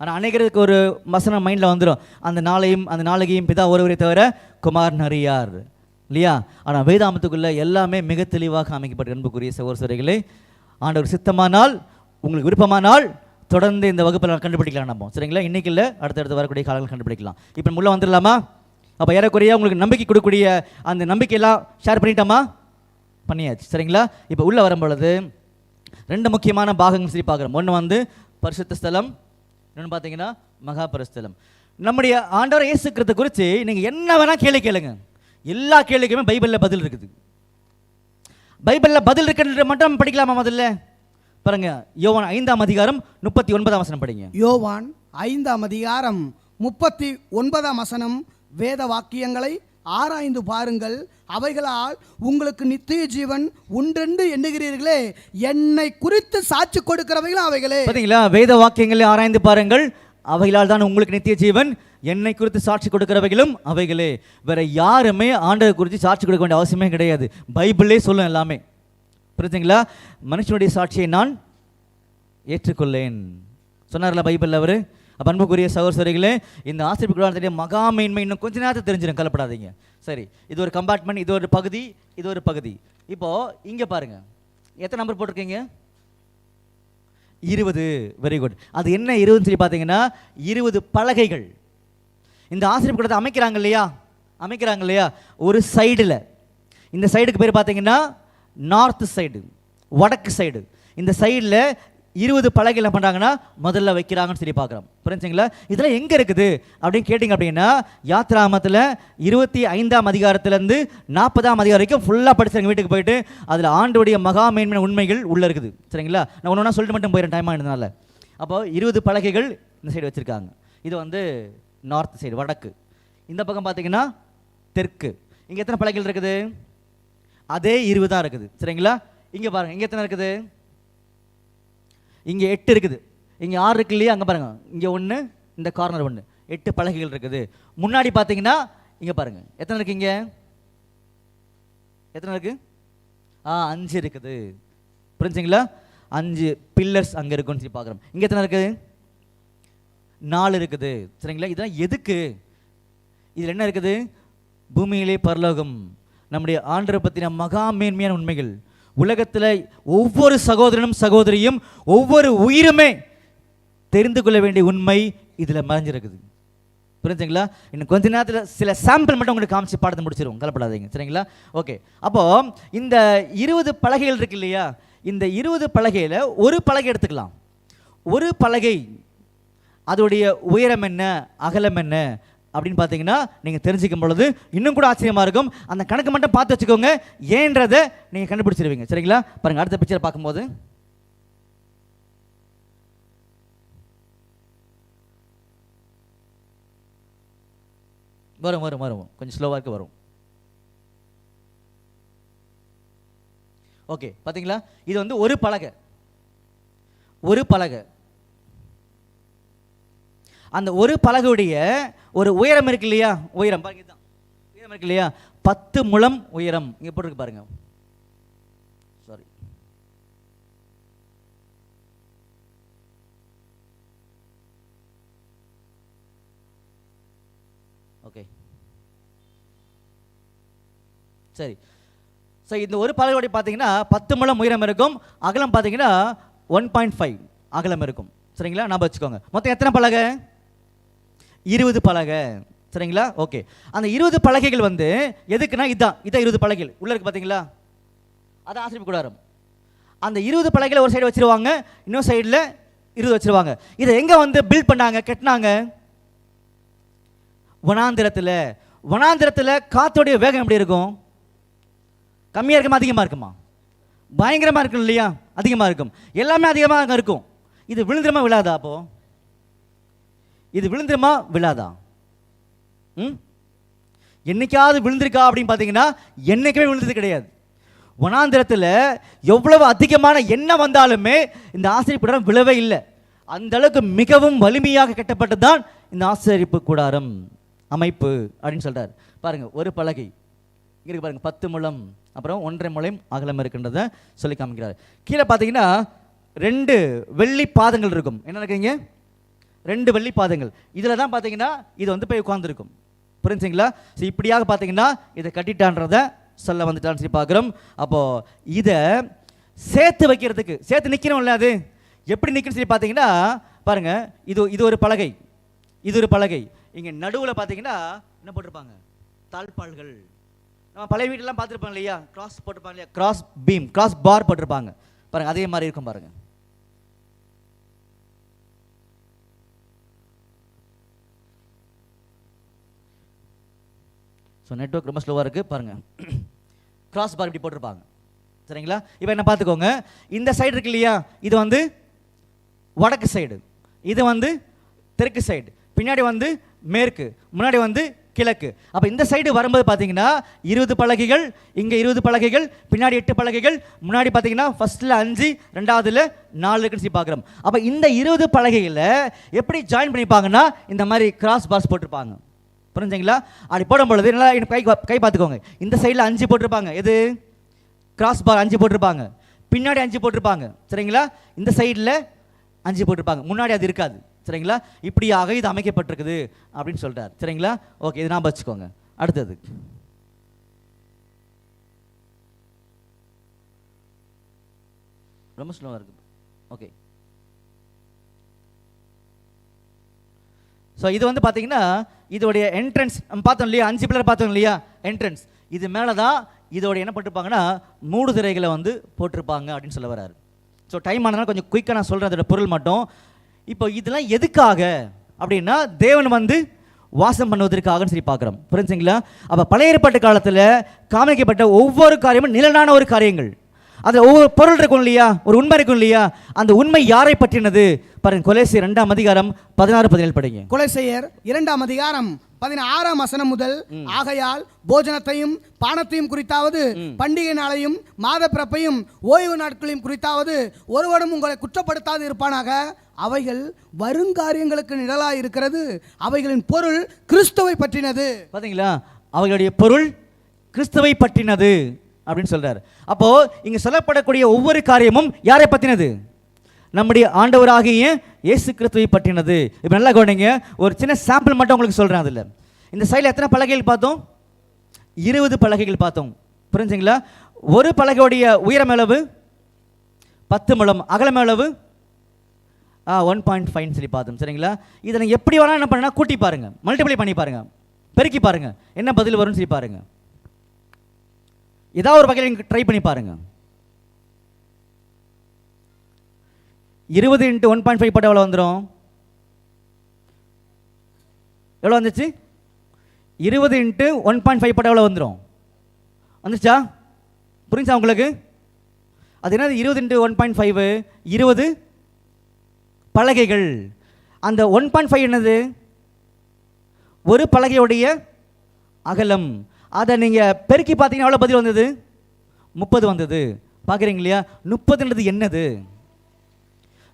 [SPEAKER 1] ஆனால் அநேகருக்கு ஒரு வசனம் மைண்டில் வந்துடும், அந்த நாளையும் அந்த நாளையும் பிதா ஒருவரை தவிர குமாரன் அறியார். இல்லையா? ஆனால் வேதாமத்துக்குள்ளே எல்லாமே மிக தெளிவாக அமைக்கப்பட்ட அன்புக்குரிய சகோதரர்களே, ஆண்டவர் சித்தமானால், உங்களுக்கு விருப்பமானால் தொடர்ந்து இந்த வகுப்பில் கண்டுபிடிக்கலாம் நம்ம. சரிங்களா? இன்றைக்கி இல்லை, அடுத்தடுத்து வரக்கூடிய காலங்கள் கண்டுபிடிக்கலாம். இப்போ உள்ளே வந்துடலாமா? அப்போ ஏறக்குறைய உங்களுக்கு நம்பிக்கை கொடுக்கக்கூடிய அந்த நம்பிக்கையெல்லாம் ஷேர் பண்ணிட்டோமா? பண்ணியாச்சு. சரிங்களா? இப்போ உள்ளே வரும்பொழுது 2 முக்கியமான பாகங்கள் சரி பார்க்குறோம். ஒன்று பரிசுத்த ஸ்தலம், இன்னொன்று பார்த்தீங்கன்னா மகா பரிசுத்தலம். நம்முடைய ஆண்டவர் இயேசு கிறிஸ்து குறித்து நீங்கள் என்ன வேணால் கேளுங்க, எல்லா கேள்விக்குமே பைபிளில் பதில் இருக்குது. பைபிளில் பதில் இருக்குன்ற மட்டும் படிக்கலாமா? முதல்ல பாருங்க, யோவான் 5ஆம் அதிகாரம் 39ஆம் வசனம் படிங்க.
[SPEAKER 2] யோவான் 5ஆம் அதிகாரம் 39ஆம் வசனம், வேத வாக்கியங்களை ஆராய்ந்து பாருங்கள், அவைகளால் உங்களுக்கு நித்திய ஜீவன் உண்டென்று எண்ணுகிறீர்களே, என்னை குறித்து சாட்சி கொடுக்கிறவைகளும் அவைகளே.
[SPEAKER 1] பார்த்தீங்களா? வேத வாக்கியங்களை ஆராய்ந்து பாருங்கள், அவைகளால் தான் உங்களுக்கு நித்திய ஜீவன், என்னை குறித்து சாட்சி கொடுக்கிறவைகளும் அவைகளே. வேற யாருமே ஆண்டவர் குறித்து சாட்சி கொடுக்க வேண்டிய அவசியமே கிடையாது. பைபிளே சொல்லும் எல்லாமே. புரிஞ்சுங்களா? மனுஷனுடைய சாட்சியை நான் ஏற்றுக்கொள்ளேன் சொன்னார்ல பைபிள் அவர். அப்போ அன்புக்குரிய சகோதரர்களே, இந்த ஆசிரியர் கூடாரத்துடைய மகா மேன்மை இன்னும் கொஞ்ச நேரத்தை தெரிஞ்சிடும், கலப்படாதீங்க. சரி, இது ஒரு கம்பார்ட்மெண்ட், இது ஒரு பகுதி, இது ஒரு பகுதி. இப்போது இங்கே பாருங்கள், எத்தனை நம்பர் போட்டிருக்கீங்க? 20. Very good. அது என்ன 20 சொல்லி பார்த்தீங்கன்னா 20 பலகைகள். இந்த ஆசிரியர் கூடத்தை அமைக்கிறாங்க இல்லையா? ஒரு சைடில், இந்த சைடுக்கு பேர் பார்த்தீங்கன்னா நார்த் சைடு, வடக்கு சைடு. இந்த சைடில் 20 பலகை என்ன பண்ணுறாங்கன்னா முதல்ல வைக்கிறாங்கன்னு சொல்லி பார்க்குறோம். புரிஞ்சுங்களா? இதெல்லாம் எங்கே இருக்குது அப்படின்னு கேட்டிங்க அப்படின்னா, யாத்ராகமத்தில் 25ஆம் அதிகாரத்துலேருந்து 40ஆம் அதிகாரம் வரைக்கும் ஃபுல்லாக படிச்சுங்க. வீட்டுக்கு போயிட்டு அதில் ஆண்டோடைய மகா மேன்மையான உண்மைகள் உள்ளே இருக்குது. சரிங்களா? நான் ஒன்று சொல்லிட்டு மட்டும் போயிடுறேன், டைம் ஆகிடுறதுனால. அப்போ 20 பலகைகள் இந்த சைடு வச்சுருக்காங்க. இது நார்த் சைடு, வடக்கு. இந்த பக்கம் பார்த்தீங்கன்னா தெற்கு. இங்கே எத்தனை பலகைகள் இருக்குது? அதே 20 தான் இருக்குது. சரிங்களா? இங்கே பாருங்கள், இங்கே எத்தனை இருக்குது? இங்கே 8 இருக்குது. இங்கே 6 இருக்கு இல்லையா? அங்கே பாருங்கள், இங்கே 1, இந்த கார்னர் 1, 8 பலகைகள் இருக்குது. முன்னாடி பார்த்தீங்கன்னா இங்கே பாருங்கள், எத்தனை இருக்கு? இங்கே எத்தனை இருக்கு? 5 இருக்குது. புரிஞ்சுங்களா? 5 பில்லர்ஸ் அங்கே இருக்குன்னு சொல்லி பார்க்குறோம். இங்கே எத்தனை இருக்குது? 4 இருக்குது. சரிங்களா? இதெல்லாம் எதுக்கு? இதில் என்ன இருக்குது? பூமியிலே பரலோகம், நம்முடைய ஆண்டவரை பற்றின மகா மேன்மையான உண்மைகள். உலகத்தில் ஒவ்வொரு சகோதரனும் சகோதரியும் ஒவ்வொரு உயிருமே தெரிந்து கொள்ள வேண்டிய உண்மை இதில் மறைஞ்சிருக்குது. புரிஞ்சுங்களா? இன்னும் கொஞ்ச நேரத்தில் சில சாம்பிள் மட்டும் உங்களுக்கு காமிச்சு பாடத்தை முடிச்சிருவோம், கலப்படாதீங்க. சரிங்களா? ஓகே. அப்போது இந்த 20 பலகைகள் இருக்கு இல்லையா? இந்த 20 பலகையில் ஒரு பலகை எடுத்துக்கலாம். ஒரு பலகை அதோடைய உயரம் என்ன, அகலம் என்ன அப்படின்னு பார்த்தீங்கன்னா நீங்கள் தெரிஞ்சுக்கும் பொழுது இன்னும் கூட ஆச்சரியமாக இருக்கும். அந்த கணக்கு மட்டும் பார்த்து வச்சுக்கோங்க, ஏன்றதை நீங்கள் கண்டுபிடிச்சிருவீங்க. சரிங்களா? பாருங்கள், அடுத்த பிக்சரை பார்க்கும்போது வரும் வரும் வரும் கொஞ்சம் ஸ்லோவாக இருக்க வரும். ஓகே, பார்த்தீங்களா? இது ஒரு பலகை, ஒரு பலகை. அந்த ஒரு பலகையுடைய ஒரு உயரம் இருக்கு இல்லையா? உயரம் பாருங்க, இதுதான் உயரம் இருக்கு இல்லையா? 10 முழம் உயரம். இங்கே போட்டுருக்கு பாருங்க. சாரி, ஓகே, சரி. ஸோ இந்த ஒரு பலகையுடைய பார்த்தீங்கன்னா 10 முழம் உயரம் இருக்கும், அகலம் பார்த்தீங்கன்னா 1.5 அகலம் இருக்கும். சரிங்களா? ஞாபகம் வச்சுக்கோங்க. மொத்தம் எத்தனை பலகை? 20 பலகை. சரிங்களா? ஓகே. அந்த 20 பலகைகள் எதுக்குன்னா இதான் 20 பலகைகள் உள்ள இருக்கு பார்த்தீங்களா? அதான் ஆசிரியர் கூடாரம். அந்த 20 பலகைகளை ஒரு சைடு வச்சிருவாங்க, இன்னொரு சைடில் 20 வச்சிருவாங்க. இதை எங்கே பில்ட் பண்ணாங்க, கட்டினாங்க? வனாந்திரத்தில். வனாந்திரத்தில் காத்தோடைய வேகம் எப்படி இருக்கும்? கம்மியாக இருக்குமா, அதிகமாக இருக்குமா? பயங்கரமாக இருக்கும் இல்லையா? அதிகமாக இருக்கும். எல்லாமே அதிகமாக இருக்கும். இது விழுந்துருமா விழாதா? அப்போ இது விழுந்துருமா விழாதா? என்னைக்காவது விழுந்திருக்கா அப்படின்னு பார்த்தீங்கன்னா என்னைக்குமே விழுந்தது கிடையாது. வனாந்திரத்தில் எவ்வளவு அதிகமான எண்ணெய் வந்தாலுமே இந்த ஆசரிப்பு கூடாரம் விழவே இல்லை. அந்த அளவுக்கு மிகவும் வலிமையாக கட்டப்பட்டது தான் இந்த ஆசரிப்பு கூடாரம் அமைப்பு அப்படின்னு சொல்றாரு. பாருங்க, ஒரு பலகை இருக்கு பாருங்க, 10 முழம், அப்புறம் 1.5 முழம் அகலம் இருக்கின்றத சொல்லி காமிக்கிறார். கீழே பார்த்தீங்கன்னா 2 வெள்ளி பாதங்கள் இருக்கும். என்ன இருக்குங்க? 2 வெள்ளி பாதங்கள். இதில் தான் பார்த்தீங்கன்னா இது போய் உட்கார்ந்துருக்கும். புரிஞ்சுங்களா? ஸோ இப்படியாக பார்த்தீங்கன்னா இதை கட்டிட்டான்றதை சொல்ல வந்துட்டான்னு சொல்லி பார்க்குறோம். அப்போது இதை சேர்த்து வைக்கிறதுக்கு சேர்த்து நிற்கணும்ல, அது எப்படி நிற்கணும்னு சொல்லி பார்த்தீங்கன்னா பாருங்கள், இது ஒரு பலகை, இது ஒரு பலகை. இங்கே நடுவில் பார்த்தீங்கன்னா என்ன போட்டிருப்பாங்க? தாழ்பாள்கள். நம்ம பழைய வீட்டெல்லாம் பார்த்துருப்பாங்க இல்லையா, கிராஸ் போட்டிருப்பாங்க இல்லையா, கிராஸ் பீம், கிராஸ் பார் போட்டிருப்பாங்க பாருங்கள், அதே மாதிரி இருக்கும் பாருங்கள். ஸோ நெட்வொர்க் ரொம்ப ஸ்லோவாக இருக்குது பாருங்கள். கிராஸ் பார் இப்படி போட்டிருப்பாங்க, சரிங்களா? இப்போ என்ன பார்த்துக்கோங்க, இந்த சைடு இருக்கு இல்லையா, இது வந்து வடக்கு சைடு, இது வந்து தெற்கு சைடு, பின்னாடி வந்து மேற்கு, முன்னாடி வந்து கிழக்கு. அப்போ இந்த சைடு வரும்போது பார்த்தீங்கன்னா 20 பலகைகள், இங்கே 20 பலகைகள், பின்னாடி 8 பலகைகள், முன்னாடி பார்த்தீங்கன்னா ஃபர்ஸ்ட்டில் 5, ரெண்டாவதுல 4 இருக்குன்னு சொல்லி பார்க்குறோம். அப்போ இந்த 20 பலகைகளை எப்படி ஜாயின் பண்ணிப்பாங்கன்னா இந்த மாதிரி கிராஸ் பார்ஸ் போட்டிருப்பாங்க, புரிஞ்சுங்களா? அப்படி போடும் பொழுது நல்லா கை பார்த்துக்கோங்க. இந்த சைடில் 5 போட்டிருப்பாங்க, எது கிராஸ் பார் 5 போட்டிருப்பாங்க, பின்னாடி 5 போட்டிருப்பாங்க, சரிங்களா? இந்த சைடில் 5 போட்டிருப்பாங்க, முன்னாடி அது இருக்காது, சரிங்களா? இப்படியாக இது அமைக்கப்பட்டிருக்குது அப்படின்னு சொல்கிறார், சரிங்களா? ஓகே, இது ஞாபகம் வச்சுக்கோங்க. அடுத்தது ரொம்ப ஸ்லோவாக இருக்குது. ஓகே, ஸோ இது வந்து பார்த்தீங்கன்னா இதோடைய என்ட்ரன்ஸ் நம்ம பார்த்தோம் இல்லையா, 5 பில்லர் பார்த்தோம் இல்லையா, என்ட்ரன்ஸ் இது மேலே தான் இதோடைய என்ன போட்டிருப்பாங்கன்னா மூடு திரைகளை வந்து போட்டிருப்பாங்க அப்படின்னு சொல்ல வர்றாரு. ஸோ டைம் ஆனதுனால கொஞ்சம் குயிக்காக நான் சொல்கிறேன் அதோட பொருள் மட்டும். இப்போ இதெல்லாம் எதுக்காக அப்படின்னா தேவன் வந்து வாசம் பண்ணுவதற்காகன்னு சொல்லி பார்க்குறோம், புரிஞ்சுங்களா? அப்போ பழைய ஏற்பாட்டு காலத்தில் காமிக்கப்பட்ட ஒவ்வொரு காரியமும் நிழலான ஒரு காரியங்கள், அதில் ஒவ்வொரு பொருள் இருக்கும் இல்லையா, ஒரு உண்மை இருக்கும் இல்லையா, அந்த உண்மை யாரை பற்றினது பாருங்க. கொலேசியர் 2ஆம் அதிகாரம் 16-17 படிங்க.
[SPEAKER 2] கொலேசியர் 2ஆம் அதிகாரம் 16ஆம் வசனம் முதல், ஆகையால் போஜனத்தையும் பானத்தையும் குறித்தாவது பண்டிகை நாளையும் மாத பிறப்பையும் ஓய்வு நாட்களையும் குறித்தாவது ஒருவனும் உங்களை குற்றப்படுத்தாது இருப்பானாக, அவைகள் வருங்காரியங்களுக்கு நிழலாய் இருக்கிறது, அவைகளின் பொருள் கிறிஸ்துவை பற்றினது.
[SPEAKER 1] பார்த்தீங்களா, அவைகளுடைய பொருள் கிறிஸ்துவை பற்றினது அப்படின்னு சொல்றாரு. அப்போ இங்க சொல்லப்படக்கூடிய ஒவ்வொரு காரியமும் யாரை பற்றினது? நம்முடைய ஆண்டவராகிய இயேசு கிறிஸ்துவை பற்றினது. இப்போ நல்லா கவனிங்க, ஒரு சின்ன சாம்பிள் மட்டும் உங்களுக்கு சொல்கிறேன். அதில் இந்த சைடில் எத்தனை பலகைகள் பார்த்தோம்? 20 பலகைகள் பார்த்தோம், புரிஞ்சுங்களா? ஒரு பலகையுடைய உயரம் அளவு 10 முழம், அகலம் அளவு 1.5 சொல்லி பார்த்தோம், சரிங்களா? இதை நீங்கள் எப்படி வேணால் என்ன பண்ணா கூட்டி பாருங்க, மல்டிப்ளை பண்ணி பாருங்க, பெருக்கி பாருங்க, என்ன பதில் வரும்னு சொல்லி பாருங்க. ஏதாவது ஒரு வகையில் நீங்கள் ட்ரை பண்ணி பாருங்க. 20 × 1.5 போட்டால் எவ்வளோ வந்துடும்? எவ்வளோ வந்துச்சு? 20 × 1.5 போட்டால் எவ்வளோ வந்துடும்? வந்துச்சா? புரிஞ்சா உங்களுக்கு? அது என்னது? 20 × 1.5 20 பலகைகள். அந்த 1.5 என்னது? ஒரு பலகையுடைய அகலம். அதை நீங்கள் பெருக்கி பார்த்தீங்கன்னா எவ்வளோ பதில் வந்தது? 30 வந்தது. பார்க்குறீங்க இல்லையா? 30ன்றது என்னது?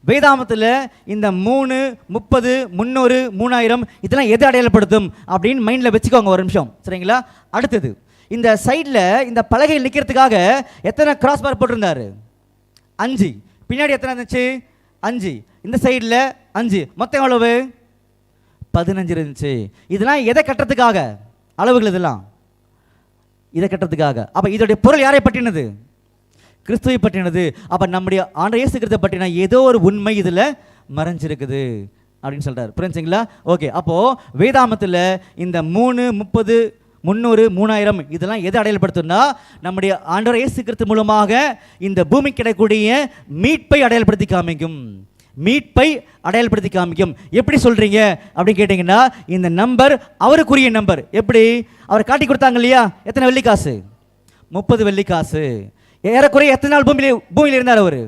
[SPEAKER 1] வேதாமத்தில் இந்த 3, 30, 300, 3000 இதெல்லாம் எது அடையாளப்படுத்தும் அப்படின்னு மைண்டில் வச்சுக்கோங்க ஒரு நிமிஷம், சரிங்களா? அடுத்தது இந்த சைடில் இந்த பலகையில் நிற்கிறதுக்காக எத்தனை கிராஸ் பார் போட்டிருந்தாரு? 5. பின்னாடி எத்தனை இருந்துச்சு? 5. இந்த சைடில் 5. மொத்தம் எவ்வளவு? 15 இருந்துச்சு. இதெல்லாம் எதை கட்டுறதுக்காக? அளவுகள் இதெல்லாம் இதை கட்டுறதுக்காக. அப்போ இதோடைய பொருள் யாரை பற்றினது? கிறிஸ்துவை பற்றினது. அப்போ நம்முடைய ஆண்டவர் இயேசு கிறிஸ்துவை பற்றின ஏதோ ஒரு உண்மை இதில் மறைஞ்சிருக்குது அப்படின்னு சொல்கிறார், புரிஞ்சுங்களா? ஓகே, அப்போது வேதாமத்தில் இந்த 3, 30, 300, 3000 இதெல்லாம் எதை அடையாளப்படுத்தும்னா நம்முடைய ஆண்டவர் இயேசு கிறிஸ்து மூலமாக இந்த பூமி கிடைக்கக்கூடிய மீட்பை அடையாளப்படுத்தி காமிக்கும். மீட்பை அடையாளப்படுத்தி காமிக்கும். எப்படி சொல்கிறீங்க அப்படின்னு கேட்டிங்கன்னா இந்த நம்பர் அவருக்குரிய நம்பர். எப்படி? அவர் காட்டி கொடுத்தாங்க இல்லையா? எத்தனை வெள்ளிக்காசு? 30 வெள்ளிக்காசு. ஏறக்குறைய எத்தனை நாள் பூமியில் இருந்தார் அவர்?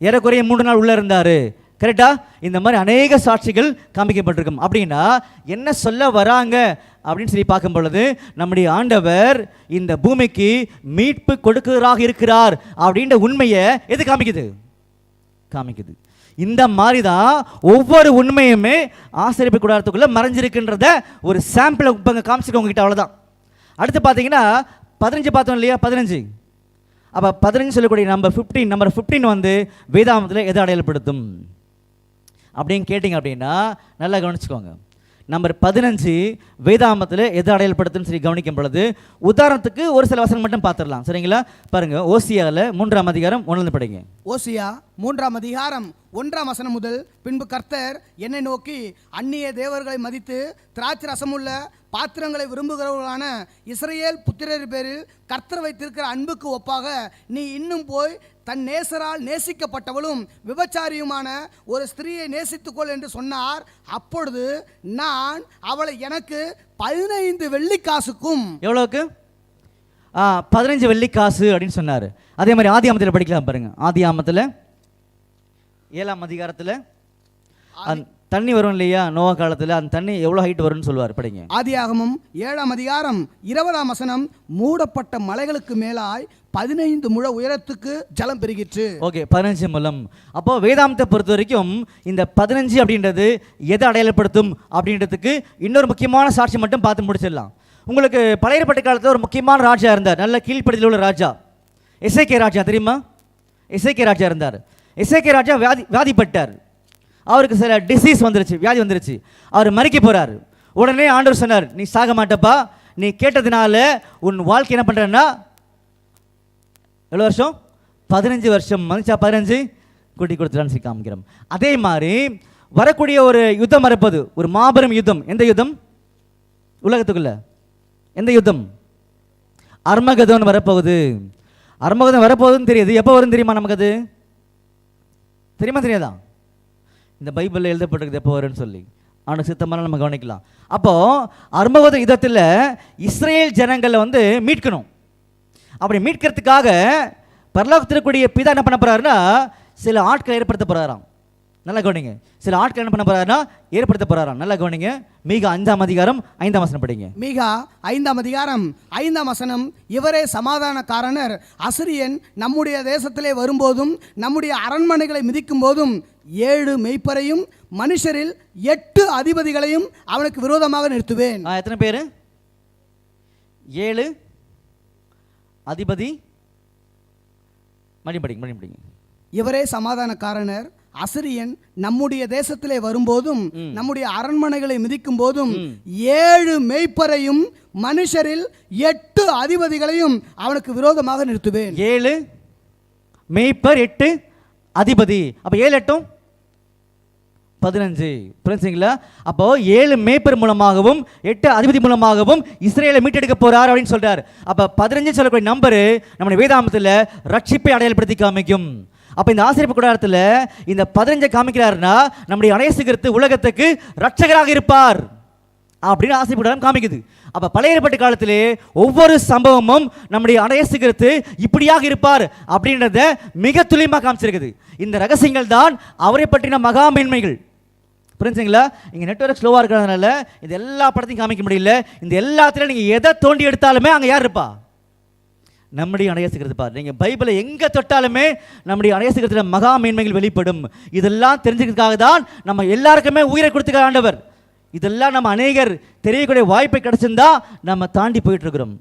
[SPEAKER 1] ஏறக்குறைய 3 நாள் உள்ளே இருந்தார், கரெக்டா? இந்த மாதிரி அநேக சாட்சிகள் காமிக்கப்பட்டிருக்கும். அப்படின்னா என்ன சொல்ல வராங்க அப்படின்னு சொல்லி பார்க்கும் பொழுது நம்முடைய ஆண்டவர் இந்த பூமிக்கு மீட்பு கொடுக்கிறவராக இருக்கிறார் அப்படின்ற உண்மையை எது காமிக்குது? இந்த மாதிரி தான் ஒவ்வொரு உண்மையுமே ஆசரிப்பு கூடாரத்துக்குள்ளே மறைஞ்சிருக்குன்றத ஒரு சாம்பிளை இப்போ காமிச்சிருக்கோம் உங்ககிட்ட, அவ்வளோதான். அடுத்து பார்த்தீங்கன்னா 15 பார்த்தோம் இல்லையா? 15. அப்போ 15 சொல்லக்கூடிய நம்பர் 15 வந்து வேதாமத்தில் எதை அடையாளப்படுத்தும் அப்படின்னு கேட்டிங்க அப்படின்னா நல்லா கவனிச்சுக்கோங்க. நம்பர் 15 வேதாமத்தில் எது அடையாளப்படுத்துன்னு சொல்லி கவனிக்கும் பொழுது உதாரணத்துக்கு ஒரு சில வசனம் மட்டும் பார்த்துடலாம். சரிங்களா? பாருங்க, ஓசியாவில் 3ஆம் அதிகாரம் 1 படிங்க.
[SPEAKER 2] ஓசியா 3ஆம் அதிகாரம் 1ஆம் வசனம் முதல், பின்பு கர்த்தர் என்னை நோக்கி, அந்நிய தேவர்களை மதித்து திராட்சை ரசமுள்ள பாத்திரங்களை விரும்புகிறவர்களான இஸ்ரவேல் புத்திரர் பேரில் கர்த்தர் வைத்திருக்கிற அன்புக்கு ஒப்பாக நீ இன்னும் போய் தன் நேசரால் நேசிக்கப்பட்டவளும் விபச்சாரியுமான ஒரு ஸ்திரீயை நேசித்துக்கொள் என்று சொன்னார். அப்பொழுது நான் அவளை எனக்கு 15 வெள்ளிக்காசுக்கும்.
[SPEAKER 1] எவ்வளோக்கு? 15 வெள்ளிக்காசு அப்படின்னு சொன்னார். அதே மாதிரி ஆதியாமத்தில் படிக்கலாம் பாருங்க. ஆதியாமத்தில் 7ஆம் அதிகாரத்தில் தண்ணி வரும் இல்லையா, நோவா காலத்தில் அந்த தண்ணி எவ்வளோ ஹைட் வரும்னு சொல்லுவார். படிங்க.
[SPEAKER 2] ஆதியாகமம் 7ஆம் அதிகாரம் 20ஆம் வசனம், மூடப்பட்ட மலைகளுக்கு மேலாய் 15 முழ உயரத்துக்கு ஜலம் பெருகிற்று.
[SPEAKER 1] ஓகே, 15 முழம். அப்போ வேதாந்தத்தை பொறுத்த வரைக்கும் இந்த 15 அப்படின்றது எதை அடையாளப்படுத்தும் அப்படின்றதுக்கு இன்னொரு முக்கியமான சாட்சி மட்டும் பார்த்து முடிச்சிடலாம். உங்களுக்கு பழைய ஏற்பாட்டு காலத்தில் ஒரு முக்கியமான ராஜா இருந்தார், நல்ல கீழ்ப்படியில் உள்ள ராஜா, எசேக்கியா ராஜா. தெரியுமா? எசேக்கியா ராஜா இருந்தார். எசேக்கியா ராஜா வியாதிப்பட்டார். அவருக்கு சில டிசீஸ் வந்துருச்சு, வியாதி வந்துருச்சு. அவர் மறிக்க போறாரு. உடனே ஆண்டவர் சொன்னார், நீ சாக மாட்டப்பா, நீ கேட்டதுனால உன் வாழ்க்கை என்ன பண்றேன்னா எவ்வளோ வருஷம்? 15 வருஷம். மனுஷா 15 கூட்டி கொடுத்துட்டான்னு காமிக்கிறோம். அதே மாதிரி வரக்கூடிய ஒரு யுத்தம் வரப்போது, ஒரு மாபெரும் யுத்தம். எந்த யுத்தம்? உலகத்துக்குள்ள எந்த யுத்தம்? அர்மகதோன் வரப்போகுது. அர்மகதோன் வரப்போகுதுன்னு தெரியுது. எப்போ வரும் தெரியுமா நமக்கு? அது தெரியுமா தெரியாதா? இந்த பைபிளில் எழுதப்பட்டிருக்குது எப்போ வரும்னு சொல்லி. அவனுக்கு சித்தமான நம்ம கவனிக்கலாம். அப்போ அர்மகத யுத்தத்தில் இஸ்ரேல் ஜனங்களை மீட்கணும். அப்படி மீட்கிறதுக்காக பரலோகத்திற்குரிய பிதா என்ன பண்ண போறாருன்னா சில ஆட்களை ஏற்படுத்த போறாராம். நல்லா கவனிங்க. சில ஆட்கள் என்ன பண்ண போறாருன்னா ஏற்படுத்த போறாராம். நல்லா கவனிங்க. மீகா 5ஆம் அதிகாரம் 5ஆம் வசனம் படிங்க.
[SPEAKER 2] மீகா 5ஆம் அதிகாரம் 5ஆம் வசனம், இவரே சமாதானக்காரனர், அசிரியன் நம்முடைய தேசத்திலே வரும்போதும் நம்முடைய அரண்மனைகளை மிதிக்கும் போதும் 7 மெய்ப்பரையும் மனுஷரில் 8 அதிபதிகளையும் அவனுக்கு விரோதமாக நிறுத்துவேன்.
[SPEAKER 1] எத்தனை பேர்? 7 அதிபதி. மறுபடிங்க.
[SPEAKER 2] இவரே சமாதானக்காரனர், அசிரியன் நம்முடைய தேசத்திலே வரும்போதும் நம்முடைய அரண்மனைகளை மிதிக்கும் போதும் 7 மெய்ப்பரையும் மனுஷரில் 8 அதிபதிகளையும் அவனுக்கு விரோதமாக நிறுத்துவேன்.
[SPEAKER 1] 7 மெய்ப்பர், 8 அதிபதி. அப்ப 7 8 15. புரிஞ்சுங்களா? அப்போ 7 மேய்ப்பர் மூலமாகவும் 8 அதிபதி மூலமாகவும் இஸ்ரேலை மீட்டெடுக்க போறார் அப்படின்னு சொல்றாரு. அப்ப 15 சொல்லக்கூடிய நம்பரு நம்முடைய வேதாமத்தில் ரட்சிப்பை அடையாளப்படுத்தி காமிக்கும். அப்ப இந்த ஆசீர்வாத கூடாரத்தில் இந்த 15 காமிக்கிறாருன்னா நம்முடைய அநேசிகரித்து உலகத்துக்கு ரட்சகராக இருப்பார் அப்படின்னு ஆசீர்வாத கூடாரம் காமிக்குது. அப்ப பழைய ஏற்பாட்டு காலத்திலே ஒவ்வொரு சம்பவமும் நம்முடைய அநேசிகரித்து இப்படியாக இருப்பார் அப்படின்றத மிக துல்லியமாக காமிச்சிருக்குது. இந்த ரகசியங்கள் தான் அவரை பற்றின மகா மேன்மைகள். புரிஞ்சுங்களா? இங்கே நெட்வொர்க் ஸ்லோவாக இருக்கிறதுனால இது எல்லா படத்தையும் காமிக்க முடியல. இந்த எல்லாத்திலும் நீங்கள் எதை தோண்டி எடுத்தாலுமே அங்கே யார் இருப்பா? நம்முடைய அடையாளத்துக்கிறது பார். நீங்கள் பைபிளை எங்கே தொட்டாலுமே நம்முடைய அடையாளத்துக்கிறதுல மகா மேன்மைகள் வெளிப்படும். இதெல்லாம் தெரிஞ்சுக்கிறதுக்காக தான் நம்ம எல்லாருக்குமே உயிரை கொடுத்துக்க ஆண்டவர். இதெல்லாம் நம்ம அநேகர் தெரியக்கூடிய வாய்ப்பை கிடைச்சிருந்தா நம்ம தாண்டி போயிட்டு இருக்கிறோம்.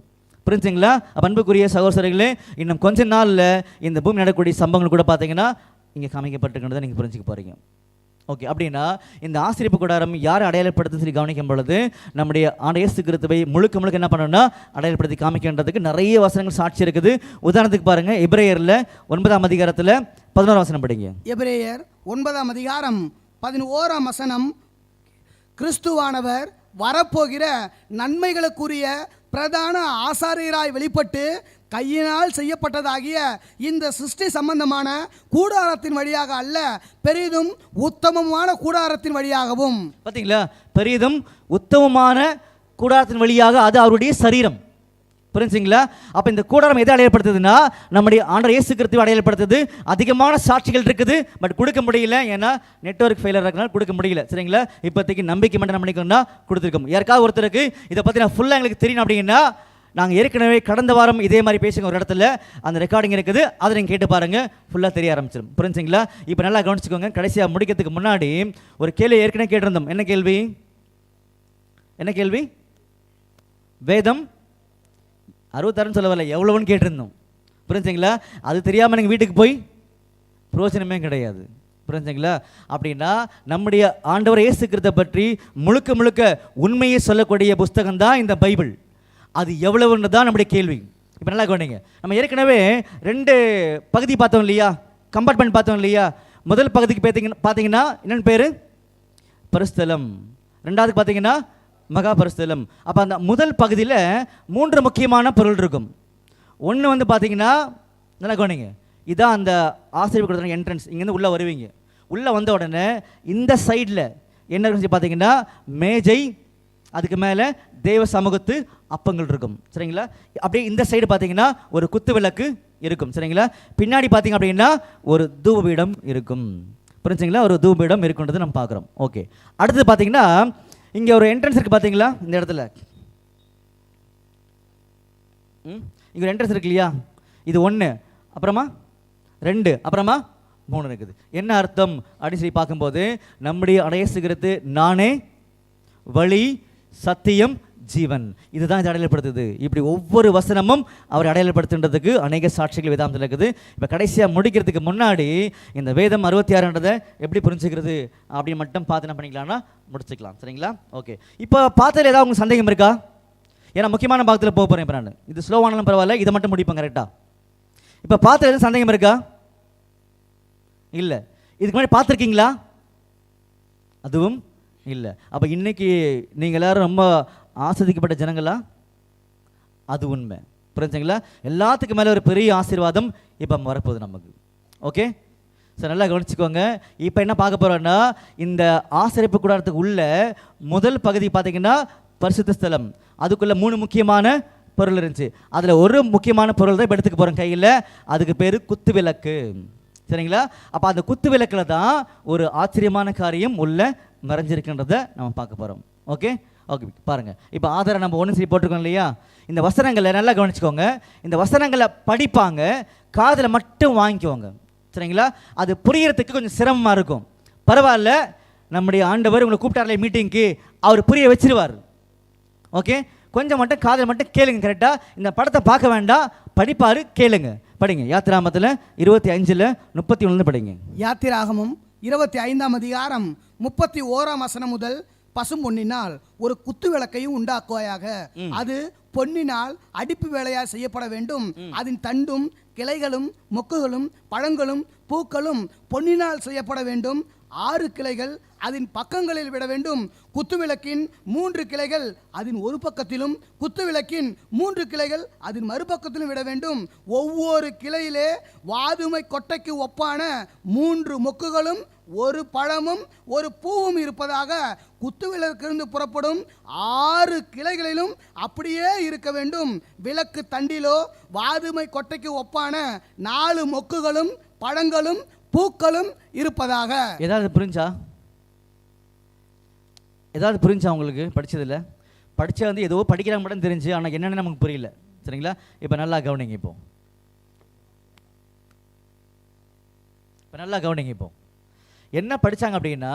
[SPEAKER 1] புரிஞ்சுங்களா? அன்புக்குரிய சகோதரர்களே, இன்னும் கொஞ்ச நாளில் இந்த பூமி நடக்கக்கூடிய சம்பவங்கள் கூட பார்த்தீங்கன்னா இங்கே காமிக்கப்பட்டிருக்கிறத நீங்கள் புரிஞ்சுக்க போகிறீங்க. ஓகே, அப்படின்னா இந்த ஆசீர்வாத கூடாரம் யாரை அடையாளப்படுத்தி சொல்லி கவனிக்கும் பொழுது நம்முடைய இயேசு கிறிஸ்துவை முழுக்க என்ன பண்ணணும்னா அடையாளப்படுத்தி காமிக்கின்றதுக்கு நிறைய வசனங்கள் சாட்சி இருக்குது. உதாரணத்துக்கு பாருங்க, எபிரேயரில் 9ஆம் அதிகாரத்தில் 11ஆம் வசனம் படிங்க.
[SPEAKER 2] எபிரேயர் 9ஆம் அதிகாரம் 11ஆம் வசனம், கிறிஸ்துவானவர் வரப்போகிற நன்மைகளுக்குரிய பிரதான ஆசாரியராய் வெளிப்பட்டு கையினால் செய்யப்பட்டதாகிய இந்த சிருஷ்டி சம்பந்தமான கூடாரத்தின் வழியாக அல்ல, பெரிதும் உத்தமமான கூடாரத்தின் வழியாகவும். பார்த்தீங்களா?
[SPEAKER 1] பெரிதும் உத்தமமான கூடாரத்தின் வழியாக, அது அவருடைய சரீரம். புரிஞ்சுங்களா? அப்போ இந்த கூடாரம் எதை அடையாளப்படுத்துதுன்னா நம்முடைய ஆண்டவர் இயேசு கிறிஸ்துவை அடையாளப்படுத்துது. அதிகமான சாட்சிகள் இருக்குது, பட் கொடுக்க முடியல. ஏன்னா நெட்வொர்க் ஃபெயிலியர் இருக்கிறனால கொடுக்க முடியல. சரிங்களா? இப்போதைக்கு நம்பிக்கை மட்டும் நம்ம பண்ணிக்கணும்னா கொடுத்துருக்கோம். யாருக்காவது ஒருத்தருக்கு இதை பற்றி நான் ஃபுல்லாக எங்களுக்கு தெரியணும் அப்படின்னா நாங்கள் ஏற்கனவே கடந்த வாரம் இதே மாதிரி பேசுங்க ஒரு இடத்துல, அந்த ரெக்கார்டிங் இருக்குது, அதை நீங்கள் கேட்டு பாருங்கள், ஃபுல்லாக தெரிய ஆரம்பிச்சிடும். புரிஞ்சுங்களா? இப்போ நல்லா கவனிச்சுக்கோங்க. கடைசியாக முடிக்கிறதுக்கு முன்னாடி ஒரு கேள்வி ஏற்கனவே கேட்டிருந்தோம். என்ன கேள்வி? வேதம் 66 சொல்ல வரல, எவ்வளோன்னு கேட்டிருந்தோம். புரிஞ்சுங்களா? அது தெரியாமல் நீங்கள் வீட்டுக்கு போய் பிரயோஜனமே கிடையாது. புரிஞ்சுங்களா? அப்படின்னா நம்முடைய ஆண்டவர் இயேசு கிறிஸ்துவை பற்றி முழுக்க முழுக்க உண்மையை சொல்லக்கூடிய புஸ்தகம் தான் இந்த பைபிள். அது எவ்வளவுன்னு தான் நம்முடைய கேள்வி. இப்போ நல்லா கவனிங்க, நம்ம ஏற்கனவே 2 பகுதி பார்த்தோம் இல்லையா, கம்பார்ட்மெண்ட் பார்த்தோம் இல்லையா. முதல் பகுதிக்கு பார்த்தீங்கன்னா என்னென்னு பேர்? பரிசுத்தலம். ரெண்டாவது பார்த்தீங்கன்னா மகா பரிசுத்தலம். அப்போ அந்த முதல் பகுதியில் 3 முக்கியமான பொருள் இருக்கும். ஒன்று வந்து பார்த்தீங்கன்னா, நல்லா கவனிங்க, இதான் அந்த ஆசிரியர் கொடுத்த என்ட்ரன்ஸ். இங்கேருந்து உள்ளே வருவீங்க. உள்ளே வந்த உடனே இந்த சைடில் என்ன இருக்குன்னு பார்த்தீங்கன்னா மேஜை, அதுக்கு மேலே தேவ சமூகத்து அப்பங்கள் இருக்கும். சரிங்களா? அப்படியே இந்த சைடு பார்த்தீங்கன்னா ஒரு குத்து விளக்கு இருக்கும். சரிங்களா? பின்னாடி பார்த்தீங்க அப்படின்னா ஒரு தூபபீடம் இருக்கும். புரிஞ்சுங்களா? ஒரு தூபபீடம் இருக்குன்றது நம்ம பார்க்குறோம். ஓகே, அடுத்தது பார்த்தீங்கன்னா இங்கே ஒரு என்ட்ரன்ஸ் இருக்குது. பார்த்தீங்களா இந்த இடத்துல? இங்கே ஒரு என்ட்ரன்ஸ் இருக்கு இல்லையா? இது 1, அப்புறமா 2, அப்புறமா 3 இருக்குது. என்ன அர்த்தம் அப்படின்னு சொல்லி பார்க்கும்போது, நம்முடைய அடையசுகிறது நானே வழி சத்தியம் ஜீவன். இதுதான் இதை அடையாளப்படுத்துது. இப்படி ஒவ்வொரு வசனமும் அவர் அடையாளப்படுத்துன்றதுக்கு அநேக சாட்சிகள் வேதாந்தத்தில் இருக்குது. இப்போ கடைசியாக முடிக்கிறதுக்கு முன்னாடி இந்த வேதம் 66 எப்படி புரிஞ்சுக்கிறது அப்படின்னு மட்டும் பார்த்து என்ன பண்ணிக்கலாம்னா முடிச்சுக்கலாம். சரிங்களா? ஓகே, இப்போ பார்த்ததில் ஏதாவது உங்களுக்கு சந்தேகம் இருக்கா? ஏன்னா முக்கியமான பாகத்தில் போக போகிறேன். இப்போ நான் இது ஸ்லோவானாலும் பரவாயில்ல, இதை மட்டும் முடிப்பேன் கரெக்டாக. இப்போ பார்த்ததில் எதுவும் சந்தேகம் இருக்கா? இல்லை. இதுக்கு முன்னாடி பார்த்துருக்கீங்களா? அதுவும் இல்லை. அப்போ இன்னைக்கு நீங்கள் எல்லாரும் ரொம்ப ஆஸ்வதிக்கப்பட்ட ஜனங்களா? அது உண்மை. புரிஞ்சுங்களா? எல்லாத்துக்கும் மேலே ஒரு பெரிய ஆசீர்வாதம் இப்போ வரப்போகுது நமக்கு. ஓகே சார், நல்லா கவனிச்சுக்கோங்க. இப்போ என்ன பார்க்க போகிறோன்னா, இந்த ஆசரிப்பு கூடாரத்துக்கு உள்ள முதல் பகுதி பார்த்தீங்கன்னா பரிசுத்த ஸ்தலம். அதுக்குள்ளே 3 முக்கியமான பொருள் இருந்துச்சு. அதில் ஒரு முக்கியமான பொருள் தான் இப்போ எடுத்துக்க போகிறோம் கையில். அதுக்கு பேர் குத்து விளக்கு. சரிங்களா? அப்போ அந்த குத்து விளக்கில் தான் ஒரு ஆச்சரியமான காரியம் உள்ள மறைஞ்சிருக்குன்றதை நம்ம பார்க்க போகிறோம். ஓகே ஓகே, பாருங்கள். இப்போ ஆதாரம் நம்ம 1 சொல்லி போட்டிருக்கோம் இல்லையா? இந்த வசனங்களை நல்லா கவனிச்சுக்கோங்க. இந்த வசனங்களை படிப்பாங்க, காதில் மட்டும் வாங்கிக்குவாங்க. சரிங்களா? அது புரியறதுக்கு கொஞ்சம் சிரமமாக இருக்கும். பரவாயில்ல, நம்முடைய ஆண்டவர் உங்களை கூப்பிட்டார்ல மீட்டிங்க்கு, அவர் புரிய வச்சிருவார். ஓகே, கொஞ்சம் மட்டும் காதில் மட்டும் கேளுங்க. கரெக்டாக இந்த படத்தை பார்க்க வேண்டாம், படிப்பார், கேளுங்க. படிங்க. யாத்திராகமத்தில் 25:31 படிங்க.
[SPEAKER 2] யாத்திராகமம் 25ஆம் அதிகாரம் 31ஆம் வசனம் முதல், பசும் பொன்னினால் ஒரு குத்து விளக்கையும் உண்டாக்குவாயாக. அது பொன்னினால் அடிப்பு வேலையால் செய்யப்பட வேண்டும். அதன் தண்டும் கிளைகளும் மொக்குகளும் பழங்களும் பூக்களும் பொன்னினால் செய்யப்பட வேண்டும். 6 கிளைகள் அதன் பக்கங்களில் விட வேண்டும். குத்துவிளக்கின் 3 கிளைகள் அதன் ஒரு பக்கத்திலும், குத்துவிளக்கின் 3 கிளைகள் அதன் மறுபக்கத்திலும் விட வேண்டும். ஒவ்வொரு கிளையிலே வாதுமை கொட்டைக்கு ஒப்பான 3 மொக்குகளும் 1 பழமும் 1 பூவும் இருப்பதாக குத்துவிளக்கிலிருந்து புறப்படும் 6 கிளைகளிலும் அப்படியே இருக்க வேண்டும். விளக்கு தண்டிலோ வாதுமை கொட்டைக்கு ஒப்பான 4 மொக்குகளும் பழங்களும் பூக்களும் இருப்பதாக.
[SPEAKER 1] ஏதாவது புரிஞ்சா உங்களுக்கு? படிச்சதில்ல? படிச்சா வந்து ஏதோ படிக்கிறாங்க மட்டும் தெரிஞ்சு, ஆனால் என்னென்னு நமக்கு புரியல. சரிங்களா? இப்போ நல்லா கவனிங்க. இப்போ நல்லா கவனிங்க. இப்போ என்ன படித்தாங்க அப்படின்னா,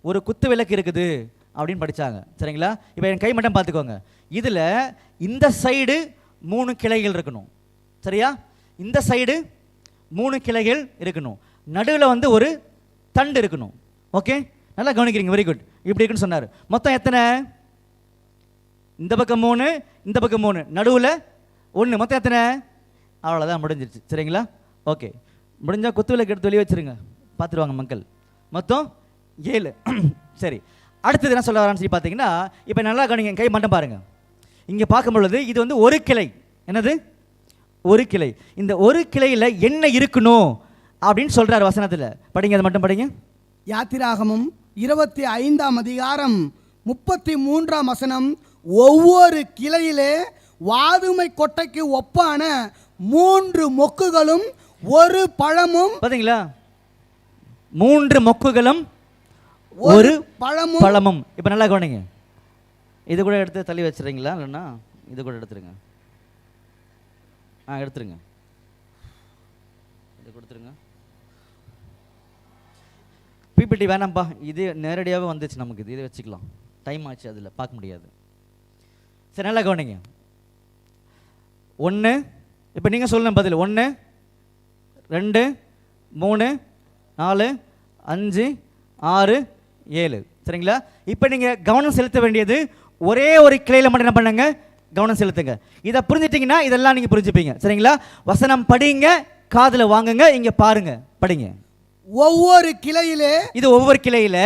[SPEAKER 1] ஒரு குத்து விளக்கு இருக்குது அப்படின்னு படித்தாங்க. சரிங்களா? இப்போ என் கை மட்டும் பார்த்துக்கோங்க. இதில் இந்த சைடு 3 கிளைகள் இருக்கணும். சரியா? இந்த சைடு 3 கிளைகள் இருக்கணும். நடுவில் வந்து ஒரு தண்டு இருக்கணும். ஓகே, நல்லா கவனிக்கிறீங்க. Very good. இப்படி இருக்குன்னு சொன்னார். மொத்தம் எத்தனை? இந்த பக்கம் 3, இந்த பக்கம் 3, நடுவில் 1, மொத்தம் எத்தனை? அவ்வளோதான், முடிஞ்சிருச்சு. சரிங்களா? ஓகே, முடிஞ்சால் குத்து விளக்கு எடுத்து வெளியே வச்சுருங்க, பார்த்துருவாங்க மக்கள். மொத்தம் 7. சரி, அடுத்தது என்ன சொல்ல வரான்னு சொல்லி பார்த்தீங்கன்னா, இப்போ நல்லா கவனிங்க, கை மட்டும் பாருங்கள். இங்கே பார்க்கும் பொழுது இது வந்து ஒரு கிளை. என்னது? ஒரு கிளை. இந்த ஒரு கிளையில் என்ன இருக்கணும் அப்படின்னு சொல்கிறார் வசனத்தில். படிங்க, அதை மட்டும் படிங்க.
[SPEAKER 2] யாத்திராகமம் 25ஆம் அதிகாரம் 33ஆம் வசனம். ஒவ்வொரு கிளையிலே வாதுமை கொட்டைக்கு ஒப்பான 3 மொக்குகளும் 1 பழமும். பார்த்தீங்களா?
[SPEAKER 1] 3 மொக்குகளும் 1 பழமும். இப்போ நல்லா கவனிங்க. இது கூட எடுத்து தள்ளி வச்சுறீங்களா? இல்லைன்னா இது கூட எடுத்துருங்க. எடுத்துருங்க, இது கொடுத்துருங்க. பிபிடி வேணாம்ப்பா, இது நேரடியாகவே வந்துச்சு நமக்கு. இது வச்சுக்கலாம், டைம் ஆச்சு, அதில் பார்க்க முடியாது. சரி, நல்லா கவனிங்க. 1, இப்போ நீங்கள் சொல்லணும் பதில். 1, 2, 3, 4, 5 6 7. சரிங்களா? இப்போ நீங்கள் கவனம் செலுத்த வேண்டியது ஒரே ஒரு கிளையில் மட்டும் என்ன பண்ணுங்க, கவனம் செலுத்துங்க. இதை புரிஞ்சிட்டிங்கன்னா இதெல்லாம் நீங்கள் புரிஞ்சுப்பீங்க. சரிங்களா? வசனம் படிங்க, காதில் வாங்குங்க, இங்கே பாருங்க, படிங்க.
[SPEAKER 2] ஒவ்வொரு கிளையிலே,
[SPEAKER 1] இது ஒவ்வொரு கிளையில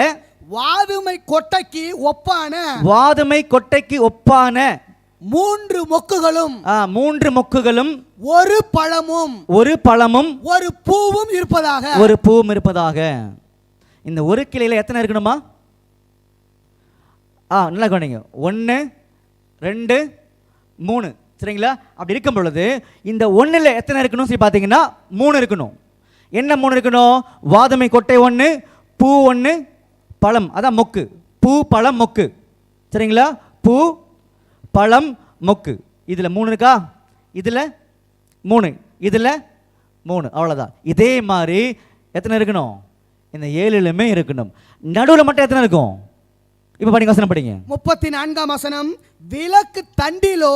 [SPEAKER 2] வாதுமை கொட்டைக்கு ஒப்பான,
[SPEAKER 1] வாதுமை கொட்டைக்கு ஒப்பான
[SPEAKER 2] 3 மொக்குகளும்,
[SPEAKER 1] 3 மொக்குகளும்,
[SPEAKER 2] ஒரு பழமும்,
[SPEAKER 1] ஒரு பழமும்,
[SPEAKER 2] ஒரு பூவும் இருப்பதாக,
[SPEAKER 1] ஒரு பூவும் இருப்பதாக. இந்த ஒரு கிளையில எத்தனை இருக்கணுமா? நல்லா கவனிங்க. 1 2 3. சரிங்களா? அப்படி இருக்கும் பொழுது இந்த 1ல் எத்தனை இருக்கணும் சொல்லி பார்த்தீங்கன்னா 3 இருக்கணும். என்ன 3 இருக்கணும்? வாதுமை கொட்டை 1, பூ 1, பழம், அதான் மொக்கு. பூ பழம் மொக்கு. சரிங்களா? பூ பழம் மொக்கு. இதில் 3 இருக்கா? இதில் 3, இதில் 3, அவ்வளோதான். இதே மாதிரி எத்தனை இருக்கணும்? இந்த 7லுமே இருக்கணும். நடுவில் மட்டும் எத்தனை இருக்கும்? இப்போ படிங்க, வசனம் படிங்க.
[SPEAKER 2] 34ஆம் வசனம். விளக்கு தண்டிலோ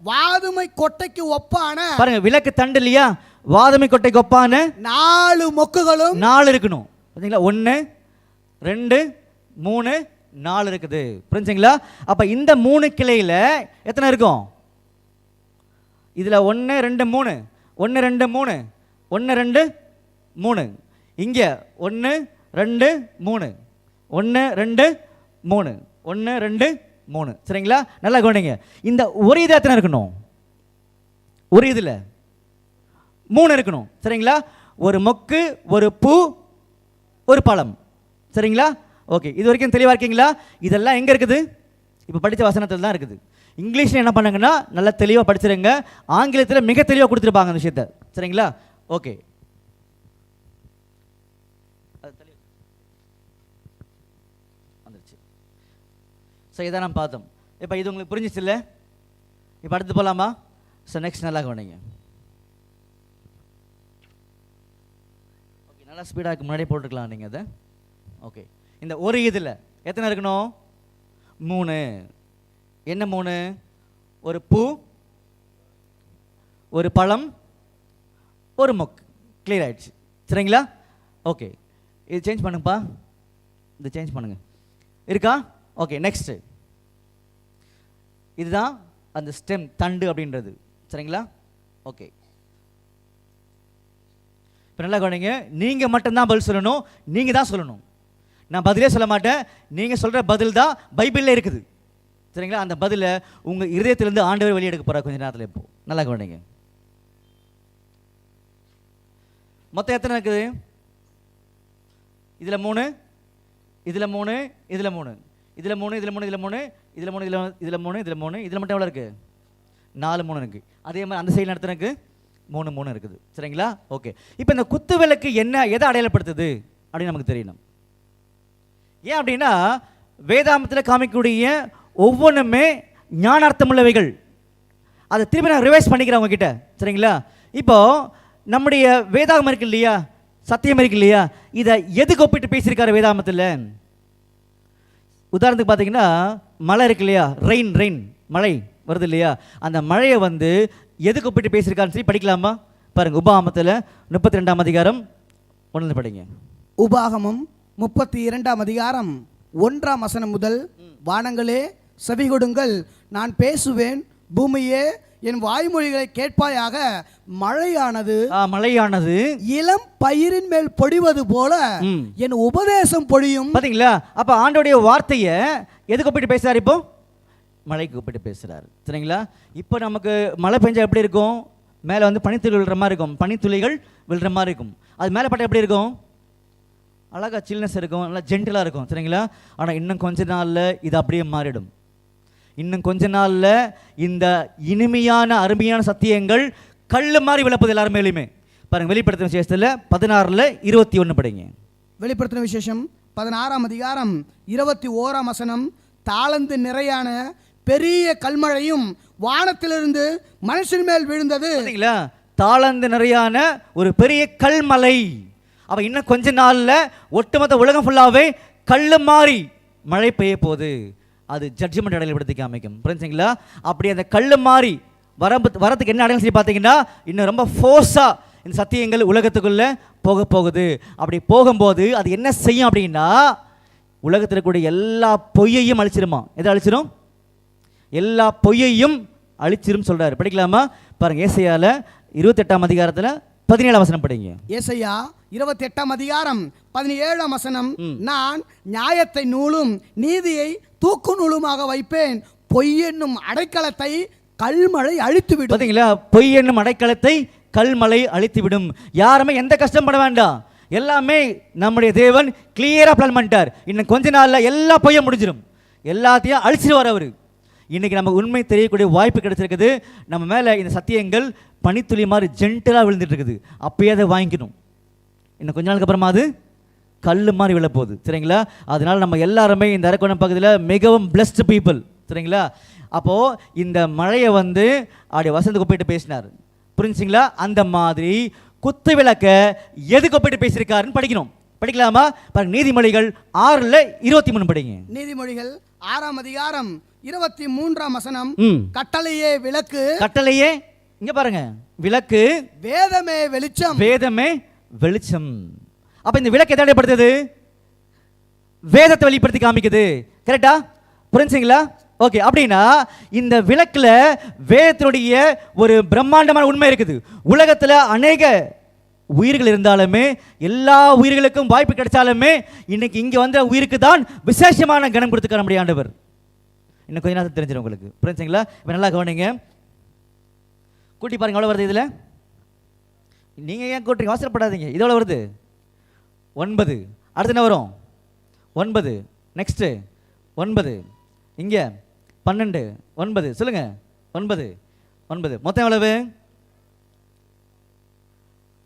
[SPEAKER 2] வாதுமை கொட்டைக்கு ஒப்பான,
[SPEAKER 1] பாருங்க, விளக்கு தண்டு இல்லையா, வாதுமை கொட்டைக்கு ஒப்பான
[SPEAKER 2] 4 மொக்குகளும்
[SPEAKER 1] 4 இருக்கணும். பார்த்தீங்களா? 1 2 3 4 இருக்குது. புரிஞ்சுங்களா? அப்ப இந்த 3 கிளையில எத்தனை இருக்கும்? இதுல 1 2 3, 1 2 3, 1 2 3. இங்க 1 2 3, 1 2 3, 1 2 3. சரிங்களா? நல்லா கவனிங்க. இந்த ஒரு இது எத்தனை இருக்கணும்? ஒரு இதுல 3 இருக்கணும். சரிங்களா? ஒரு மொக்கு, ஒரு பூ, ஒரு பழம். சரிங்களா? ஓகே, இது வரைக்கும் தெளிவாக இருக்கீங்களா? இதெல்லாம் எங்கே இருக்குது? இப்போ படித்த வசனத்தில் தான் இருக்குது. இங்கிலீஷில் என்ன பண்ணுங்கன்னா நல்லா தெளிவாக படிச்சிருங்க. ஆங்கிலத்தில் மிக தெளிவாக கொடுத்துருப்பாங்க அந்த விஷயத்தை. சரிங்களா? ஓகே, வந்துருச்சு. ஸோ இதான் நம்ம பார்த்தோம். இப்போ இது உங்களுக்கு புரிஞ்சிச்சு இல்லை? இப்போ அடுத்து போகலாமா? ஸோ நெக்ஸ்ட் நல்லா கவனிங்க. ஓகே, நல்லா ஸ்பீடாக முன்னாடியே போட்டுக்கலாம் நீங்கள் அதை. ஓகே, இந்த ஒரு இதில் எத்தனை இருக்கணும்? 3. என்ன 3? ஒரு பூ, ஒரு பழம், ஒரு மொக்கு. கிளியர் ஆயிடுச்சு. சரிங்களா? ஓகே, இது சேஞ்ச் பண்ணுங்கப்பா, இது சேஞ்ச் பண்ணுங்க. இருக்கா? Okay, next. இதுதான் அந்த ஸ்டெம், தண்டு அப்படின்றது. சரிங்களா? ஓகே, இப்போ நல்லா கவனிங்க. நீங்கள் மட்டும்தான் பதில் சொல்லணும், நீங்கள் தான் சொல்லணும். நான் பதிலே சொல்ல மாட்டேன். நீங்கள் சொல்கிற பதில் தான் பைபிளில் இருக்குது. சரிங்களா? அந்த பதிலை உங்கள் இருதயத்திலேருந்து ஆண்டவர் வெளியெடுக்க போகிறார் கொஞ்சம் நேரத்தில். இப்போ நல்லா கவனிங்க. மொத்தம் எத்தனை இருக்குது? இதில் 3, இதில் 3, இதில் 3, இதில் 3, இதில் 3, இதில் 3, இதில் 3, இதில் 3, இதில் 3, இதில் மட்டும் எவ்வளோ இருக்குது? 4 3 இருக்குது. அதே மாதிரி அந்த சைடில் நடத்துனக்கு 3 3 இருக்குது. சரிங்களா? ஓகே, இப்போ இந்த குத்து விளக்கு என்ன, எதை அடையாளப்படுத்துது அப்படின்னு நமக்கு தெரியணும். ஏன் அப்படின்னா வேதாமத்தில் காமிக்கக்கூடிய ஒவ்வொன்றுமே ஞானார்த்தம் உள்ளவைகள். அதை திரும்பி நான் ரிவைஸ் பண்ணிக்கிறேன் உங்ககிட்ட. சரிங்களா? இப்போ நம்முடைய வேதாகம் இருக்கு இல்லையா, சத்தியம் இருக்கு இல்லையா, இதை எதுக்கு ஒப்பிட்டு பேசியிருக்காரு வேதாமத்தில்? உதாரணத்துக்கு பார்த்தீங்கன்னா மழை இருக்கு இல்லையா, ரெயின் மழை வருது இல்லையா, அந்த மழையை வந்து எதுக்கு ஒப்பிட்டு பேசியிருக்காருன்னு சொல்லி படிக்கலாமா? பாருங்க, உபாகமத்தில் 32ஆம் அதிகாரம் 1 படிங்க.
[SPEAKER 2] உபாகமம் 32ஆம் அதிகாரம் 1ஆம் வசனம் முதல். வானங்களே செவி கொடுங்கள், நான் பேசுவேன், பூமியே என் வாய்மொழிகளை கேட்பாயாக. மழையானது இளம் பயிரின் மேல் பொழிவது போல என் உபதேசம் பொழியும்.
[SPEAKER 1] பாத்தீங்களா? அப்ப ஆண்டோடைய வார்த்தையை எதுக்கு ஒப்பிட்டு பேசுறாரு? இப்போ மழைக்கு ஒப்பிட்டு பேசுறாரு. சரிங்களா? இப்போ நமக்கு மழை பெஞ்சா எப்படி இருக்கும்? மேலே வந்து பனித்துளி விழுற மாதிரி இருக்கும், பனித்துளிகள் விழுற மாதிரி இருக்கும். அது மேலே பட்ட எப்படி இருக்கும்? அழகாக சில்னஸ் இருக்கும், நல்லா ஜென்டிலாக இருக்கும். சரிங்களா? ஆனால் இன்னும் கொஞ்ச நாளில் இது அப்படியே மாறிடும். இன்னும் கொஞ்ச நாளில் இந்த இனிமையான அருமையான சத்தியங்கள் கல் மாதிரி விளப்பது எல்லாரும் மேலேயுமே. பாருங்க, வெளிப்படுத்தின விசேஷத்தில் 16:21 படிங்க.
[SPEAKER 2] வெளிப்படுத்தின விசேஷம் 16ஆம் அதிகாரம் 21ஆம் வசனம். தாளந்து நிறையான பெரிய கல்மழையும் வானத்திலிருந்து மனுஷன் மேல் விழுந்தது. சரிங்களா?
[SPEAKER 1] தாளந்து நிறையான ஒரு பெரிய கல்மலை. அவ இன்னும் கொஞ்ச நாளில் ஒட்டுமொத்த உலகம் ஃபுல்லாகவே கல் மாறி மழை பெய்ய போகுது. அது ஜட்ஜ்மெண்ட் அடையாளப்படுத்தி காமிக்கும். புரிஞ்சுங்களா? அப்படி அந்த கல் மாறி வரத்துக்கு என்ன அடையாளம் சொல்லி பார்த்தீங்கன்னா, இன்னும் ரொம்ப ஃபோர்ஸாக இந்த சத்தியங்கள் உலகத்துக்குள்ளே போக போகுது. அப்படி போகும்போது அது என்ன செய்யும் அப்படின்னா, உலகத்தில் இருக்கக்கூடிய எல்லா பொய்யையும் அழிச்சிருமா. எதை அழிச்சிரும்? எல்லா பொய்யையும் அழிச்சிரும் சொல்கிறார். படிக்கலாமா? பாருங்கள், ஏசாயால 28ஆம் அதிகாரத்தில் 17ஆம் வசனம் படிங்க.
[SPEAKER 2] ஏசாயா 28ஆம் அதிகாரம் 17ஆம் வசனம். நான் நியாயத்தை நூலும் நீதியை தூக்கு நூலுமாக வைப்பேன், பொய் என்னும் அடைக்கலத்தை கல்மழை அழித்துவிடும்.
[SPEAKER 1] பார்த்தீங்களா? பொய் என்னும் அடைக்கலத்தை கல்மழை அழித்துவிடும். யாருமே எந்த கஷ்டப்பட வேண்டாம். எல்லாமே நம்முடைய தேவன் கிளியராக பிளான் பண்ணிட்டார். இன்னும் கொஞ்ச நாளில் எல்லா பொய்யும் முடிஞ்சிடும், எல்லாத்தையும் அழிச்சிடுவார் அவர். இன்னைக்கு நமக்கு உண்மை தெரியக்கூடிய வாய்ப்பு கிடைச்சிருக்குது. நம்ம மேலே இந்த சத்தியங்கள் பனித்துளி மாதிரி ஜென்டலாக விழுந்துட்டு இருக்குது. அப்பயே அதை வாங்கிக்கணும். இன்னும் கொஞ்ச நாளுக்கு அப்புறமா அது கல் மாதிரி விழப்போகுது. சரிங்களா? அதனால நம்ம எல்லாருமே இந்த அரக்கோணம் பகுதியில் மிகவும் பிளஸ்டு பீப்புள். சரிங்களா? அப்போது இந்த மழையை அப்படி வசந்துக்கு போயிட்டு பேசினார். புரிஞ்சுங்களா? அந்த மாதிரி குத்து விளக்க எதுக்கு போயிட்டு பேசியிருக்காருன்னு படிக்கணும். படிக்கலாமா? பாருங்க, நீதிமொழிகள் 6:23 படிங்க.
[SPEAKER 2] நீதிமொழிகள் 6ஆம் அதிகாரம் 23ஆம் வசனம். கட்டளையே விளக்கு,
[SPEAKER 1] கட்டளையே இங்க பாருங்க, விளக்கு,
[SPEAKER 2] வேதமே வெளிச்சம்,
[SPEAKER 1] வேதமே வெளிச்சம். அப்ப இந்த விளக்கு எதை அடைப்படுத்துது? வேதத்தை வெளிப்படுத்தி காமிக்குது. கரெக்டா? புரிஞ்சுங்களா? ஓகே. அப்படின்னா இந்த விளக்குல வேதத்தினுடைய ஒரு பிரம்மாண்டமான உண்மை இருக்குது. உலகத்துல அநேக உயிர்கள் இருந்தாலுமே, எல்லா உயிர்களுக்கும் வாய்ப்பு கிடைச்சாலுமே, இன்னைக்கு இங்க வந்த உயிருக்கு தான் விசேஷமான கனம் கொடுத்துக்க நம்முடைய ஆண்டவர். இன்னும் கொஞ்ச நேரத்தில் தெரிஞ்சிடும் உங்களுக்கு. புரிஞ்சுங்களா? இப்போ நல்லா கவனிங்க. கூட்டி பாருங்க, எவ்வளோ வருது இதில். நீங்கள் ஏன் கூட்டுறீங்க? அவசரப்படாதீங்க. இது எவ்வளோ வருது? 9. அடுத்து என்ன வரும்? 9. நெக்ஸ்ட்டு 9. இங்கே 12. 9. சொல்லுங்கள். 9. 9. மொத்தம் எவ்வளவு?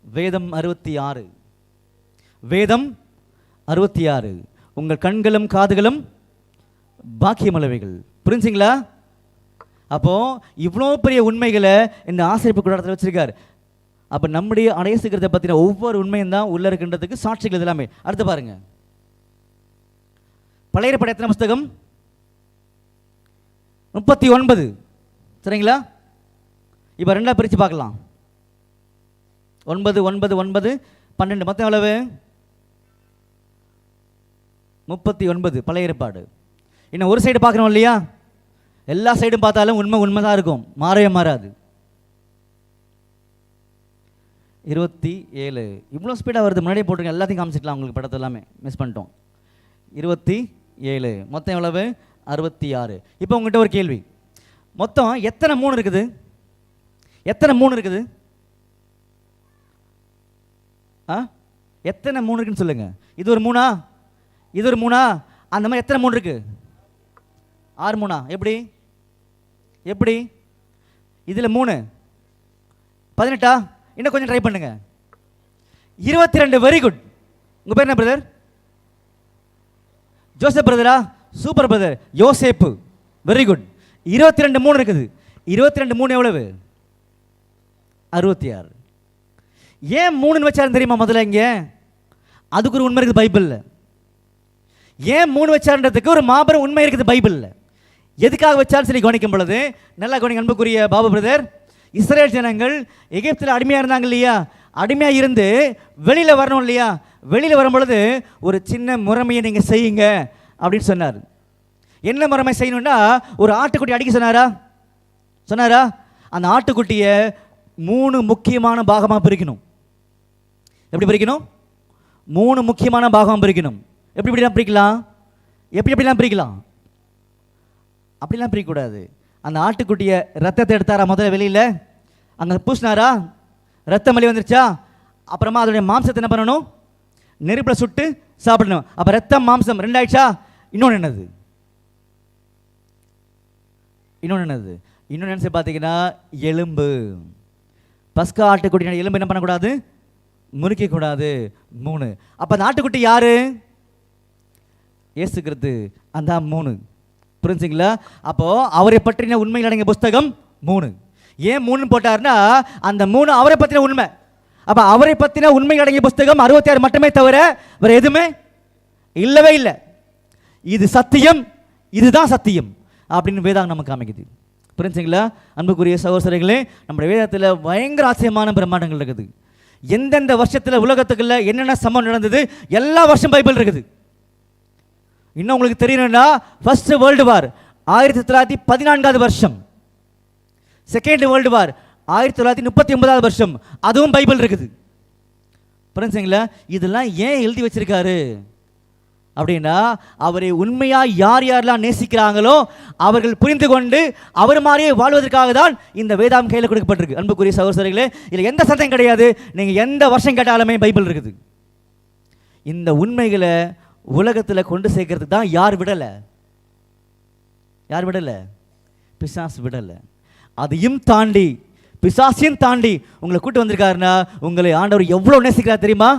[SPEAKER 1] வேதம் 66. வேதம் 66. உங்கள் கண்களும் காதுகளும் பாக்கியமளவைகள். புரிஞ்சுங்களா? அப்போ இவ்வளோ பெரிய உண்மைகளை இந்த ஆசிரியப்பு கூடத்தில் வச்சிருக்காரு. அப்போ நம்முடைய அடையசுக்கிறத பற்றின ஒவ்வொரு உண்மையும் தான் உள்ள இருக்கின்றதுக்கு சாட்சிகள் எல்லாமே. அடுத்து பாருங்க, பழைய ஏற்பாடு எத்தனை புஸ்தகம்? 39. சரிங்களா? இப்போ ரெண்டா பிரித்து பார்க்கலாம். 9, 9, 9, 12. மொத்தம் எவ்வளவு? 39 பழைய ஏற்பாடு. இன்னும் ஒரு சைடு பார்க்குறோம் இல்லையா? எல்லா சைடும் பார்த்தாலும் உண்மை உண்மை தான் இருக்கும், மாறவே மாறாது. 27. இவ்வளோ ஸ்பீடாக வருது. முன்னாடியே போட்டுருங்க, எல்லாத்தையும் காமிச்சிக்கலாம் உங்களுக்கு. படத்தை எல்லாமே மிஸ் பண்ணிட்டோம். 27. மொத்தம் எவ்வளவு? 66. இப்போ உங்கள்கிட்ட ஒரு கேள்வி. மொத்தம் எத்தனை 3 இருக்குது? எத்தனை 3 இருக்குது? எத்தனை 3 இருக்குன்னு சொல்லுங்க. இது ஒரு 3ஆ? இது ஒரு 3ஆ? அந்த மாதிரி எத்தனை 3 இருக்கு? 6 3ஆ? எப்படி எப்படி? இதில் 3 18ஆ? இன்னும் கொஞ்சம் ட்ரை பண்ணுங்க. 22. Very good. உங்கள் பேர் என்ன பிரதர்? ஜோசப் பிரதரா? Super brother. யோசேப்பு. Very good. 22 3 இருக்குது. 22 3 எவ்வளவு? 66. ஏன் 3ன்னு வச்சாருன்னு தெரியுமா? முதல்ல இங்கே அதுக்கு ஒரு உண்மை இருக்குது பைபிளில். ஏன் 3 வச்சாருன்றதுக்கு ஒரு மாபெரும் உண்மை இருக்குது பைபிளில். எதுக்காக வச்சாலும் சரி கவனிக்கும் பொழுது நல்லா கவனிக்க அன்புக்குரிய பாபு பிரதர். இஸ்ரேல் ஜனங்கள் எகிப்தில் அடிமையாக இருந்தாங்க இல்லையா? அடிமையாக இருந்து வெளியில் வரணும் இல்லையா? வெளியில் வரும் பொழுது ஒரு சின்ன முறைமையை நீங்கள் செய்யுங்க அப்படின்னு சொன்னார். என்ன முறைமை செய்யணும்னா, ஒரு ஆட்டுக்குட்டி அடிக்க சொன்னாரா? அந்த ஆட்டுக்குட்டியை 3 முக்கியமான பாகமாக பிரிக்கணும். எப்படி பிரிக்கணும்? 3 முக்கியமான பாகமாக பிரிக்கணும். எப்படிலாம் பிரிக்கலாம்? எப்படிலாம் பிரிக்கலாம்? அப்படிலாம் பிரிக்கக்கூடாது. அந்த ஆட்டுக்குட்டியை ரத்தத்தை எடுத்தாரா முதல்ல வெளியில்? அங்கே பூசினாரா? ரத்தம் வெளியே வந்துருச்சா? அப்புறமா அதோடைய மாம்சத்தை என்ன பண்ணணும்? நெருப்பில் சுட்டு சாப்பிடணும். அப்போ ரத்தம் மாம்சம் 2 ஆயிடுச்சா? இன்னொன்று என்னது? இன்னொன்று என்ன பார்த்தீங்கன்னா, எலும்பு. பஸ்கா ஆட்டுக்குட்டியோட எலும்பு என்ன பண்ணக்கூடாது? முறிக்கக்கூடாது. 3. அப்போ அந்த ஆட்டுக்குட்டி யாரு? இயேசு கிறிஸ்து. அந்த 3. புரிஞ்சுங்களா? அப்போ அவரை பற்றின உண்மைகள் அடங்கிய புஸ்தகம் 3. ஏன் 3 போட்டார்னா, அந்த 3 அவரை பற்றின உண்மை. அப்போ அவரை பற்றின உண்மைகள் அடங்கிய புஸ்தகம் 66 மட்டுமே தவிர வேற எதுவுமே இல்லவே இல்லை. இது சத்தியம், இதுதான் சத்தியம் அப்படின்னு வேதாகம் நமக்கு காமிக்குது. புரிஞ்சுங்களா? அன்புக்குரிய சகோதரர்களே, நம்முடைய வேதத்தில் பயங்கர ஆச்சரியமான பிரம்மாண்டங்கள் இருக்குது. எந்தெந்த வருஷத்தில் உலகத்துக்குள்ள என்னென்ன சம்பவம் நடந்தது எல்லா வருஷம் பைபிள் இருக்குது. இன்னும் உங்களுக்கு தெரியணும்னா ஃபர்ஸ்ட் வேர்ல்டு வார் 1914 வருஷம், செகண்ட் வேர்ல்டு வார் 1939 வருஷம், அதுவும் பைபிள் இருக்குது. புரிஞ்சுங்களா? இதெல்லாம் ஏன் எழுதி வச்சிருக்காரு அப்படின்னா, அவரை உண்மையா யார் யாரெல்லாம் நேசிக்கிறாங்களோ அவர்கள் புரிந்து கொண்டு அவர் மாதிரியே வாழ்வதற்காக தான் இந்த வேதாம் கையில் கொடுக்கப்பட்டிருக்கு. அன்புக்குரிய சகோதரர்களே, இதில் எந்த சந்தேகம் கிடையாது. நீங்கள் எந்த வருஷம் கேட்டாலுமே பைபிள் இருக்குது. இந்த உண்மைகளை உலகத்தில் கொண்டு சேர்க்கறதுக்கு தான் யார் விடலை? பிசாசு விடலை. அதையும் தாண்டி, பிசாசையும் தாண்டி உங்களை கூட்டு வந்திருக்காருன்னா உங்களை ஆண்டவர் எவ்வளோ நேசிக்கிறார் தெரியுமா?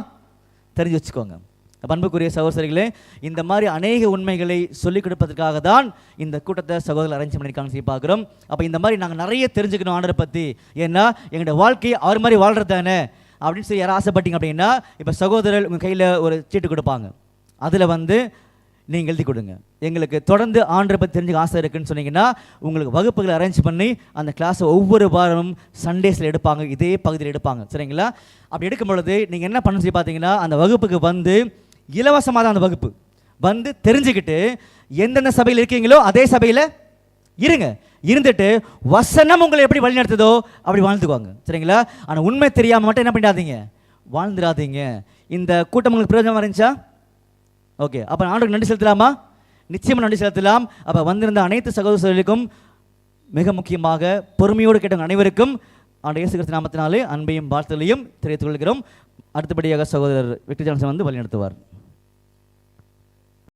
[SPEAKER 1] தெரிஞ்சு வச்சுக்கோங்க. அன்புக்குரிய சகோதரிகளே, இந்த மாதிரி அநேக உண்மைகளை சொல்லிக் கொடுப்பதற்காக தான் இந்த கூட்டத்தை சகோதரர்கள் அரேஞ்ச் பண்ணியிருக்காங்க சொல்லி பார்க்குறோம். அப்போ இந்த மாதிரி நாங்கள் நிறைய தெரிஞ்சுக்கணும் ஆண்டரை பற்றி. ஏன்னா எங்களுடைய வாழ்க்கையை அவர் மாதிரி வாழ்கிறது தானே அப்படின்னு சொல்லி யாரும் ஆசைப்பட்டீங்க அப்படின்னா, இப்போ சகோதரர் உங்கள் கையில் ஒரு சீட்டு கொடுப்பாங்க. அதில் நீங்கள் எழுதி கொடுங்க. எங்களுக்கு தொடர்ந்து ஆண்டரை பற்றி தெரிஞ்சுக்க ஆசை இருக்குன்னு சொன்னீங்கன்னா உங்களுக்கு வகுப்புகளை அரேஞ்ச் பண்ணி அந்த கிளாஸை ஒவ்வொரு வாரமும் சண்டேஸில் எடுப்பாங்க, இதே பகுதியில் எடுப்பாங்க. சரிங்களா? அப்படி எடுக்கும் பொழுது நீங்கள் என்ன பண்ண சொல்லி பார்த்தீங்கன்னா, அந்த வகுப்புக்கு இலவசமாக தான் அந்த வகுப்பு தெரிஞ்சுக்கிட்டு எந்தெந்த சபையில் இருக்கீங்களோ அதே சபையில் இருந்துட்டு வசனம் உங்களை எப்படி வழி நடத்துதோ அப்படி வாழ்ந்துக்குவாங்க. சரிங்களா? ஆனால் உண்மை தெரியாமல் மட்டும் என்ன பண்ணிடாதீங்க, வாழ்ந்துடாதீங்க. இந்த கூட்டம் உங்களுக்கு பிரயோஜனமாக இருந்துச்சா? ஓகே, அப்போ ஆண்டவருக்கு நன்றி செலுத்தலாமா? நிச்சயமாக நன்றி செலுத்தலாம். அப்போ வந்திருந்த அனைத்து சகோதரர்களுக்கும், மிக முக்கியமாக பொறுமையோடு கேட்ட அனைவருக்கும் ஆண்டவர் இயேசு கிறிஸ்து நாமத்தினாலே அன்பையும் வாழ்த்துதலையும் தெரிவித்துக் கொள்கிறோம். அடுத்தபடியாக சகோதரர் விக்டர் ஜான்சன் வழி நடத்துவார்.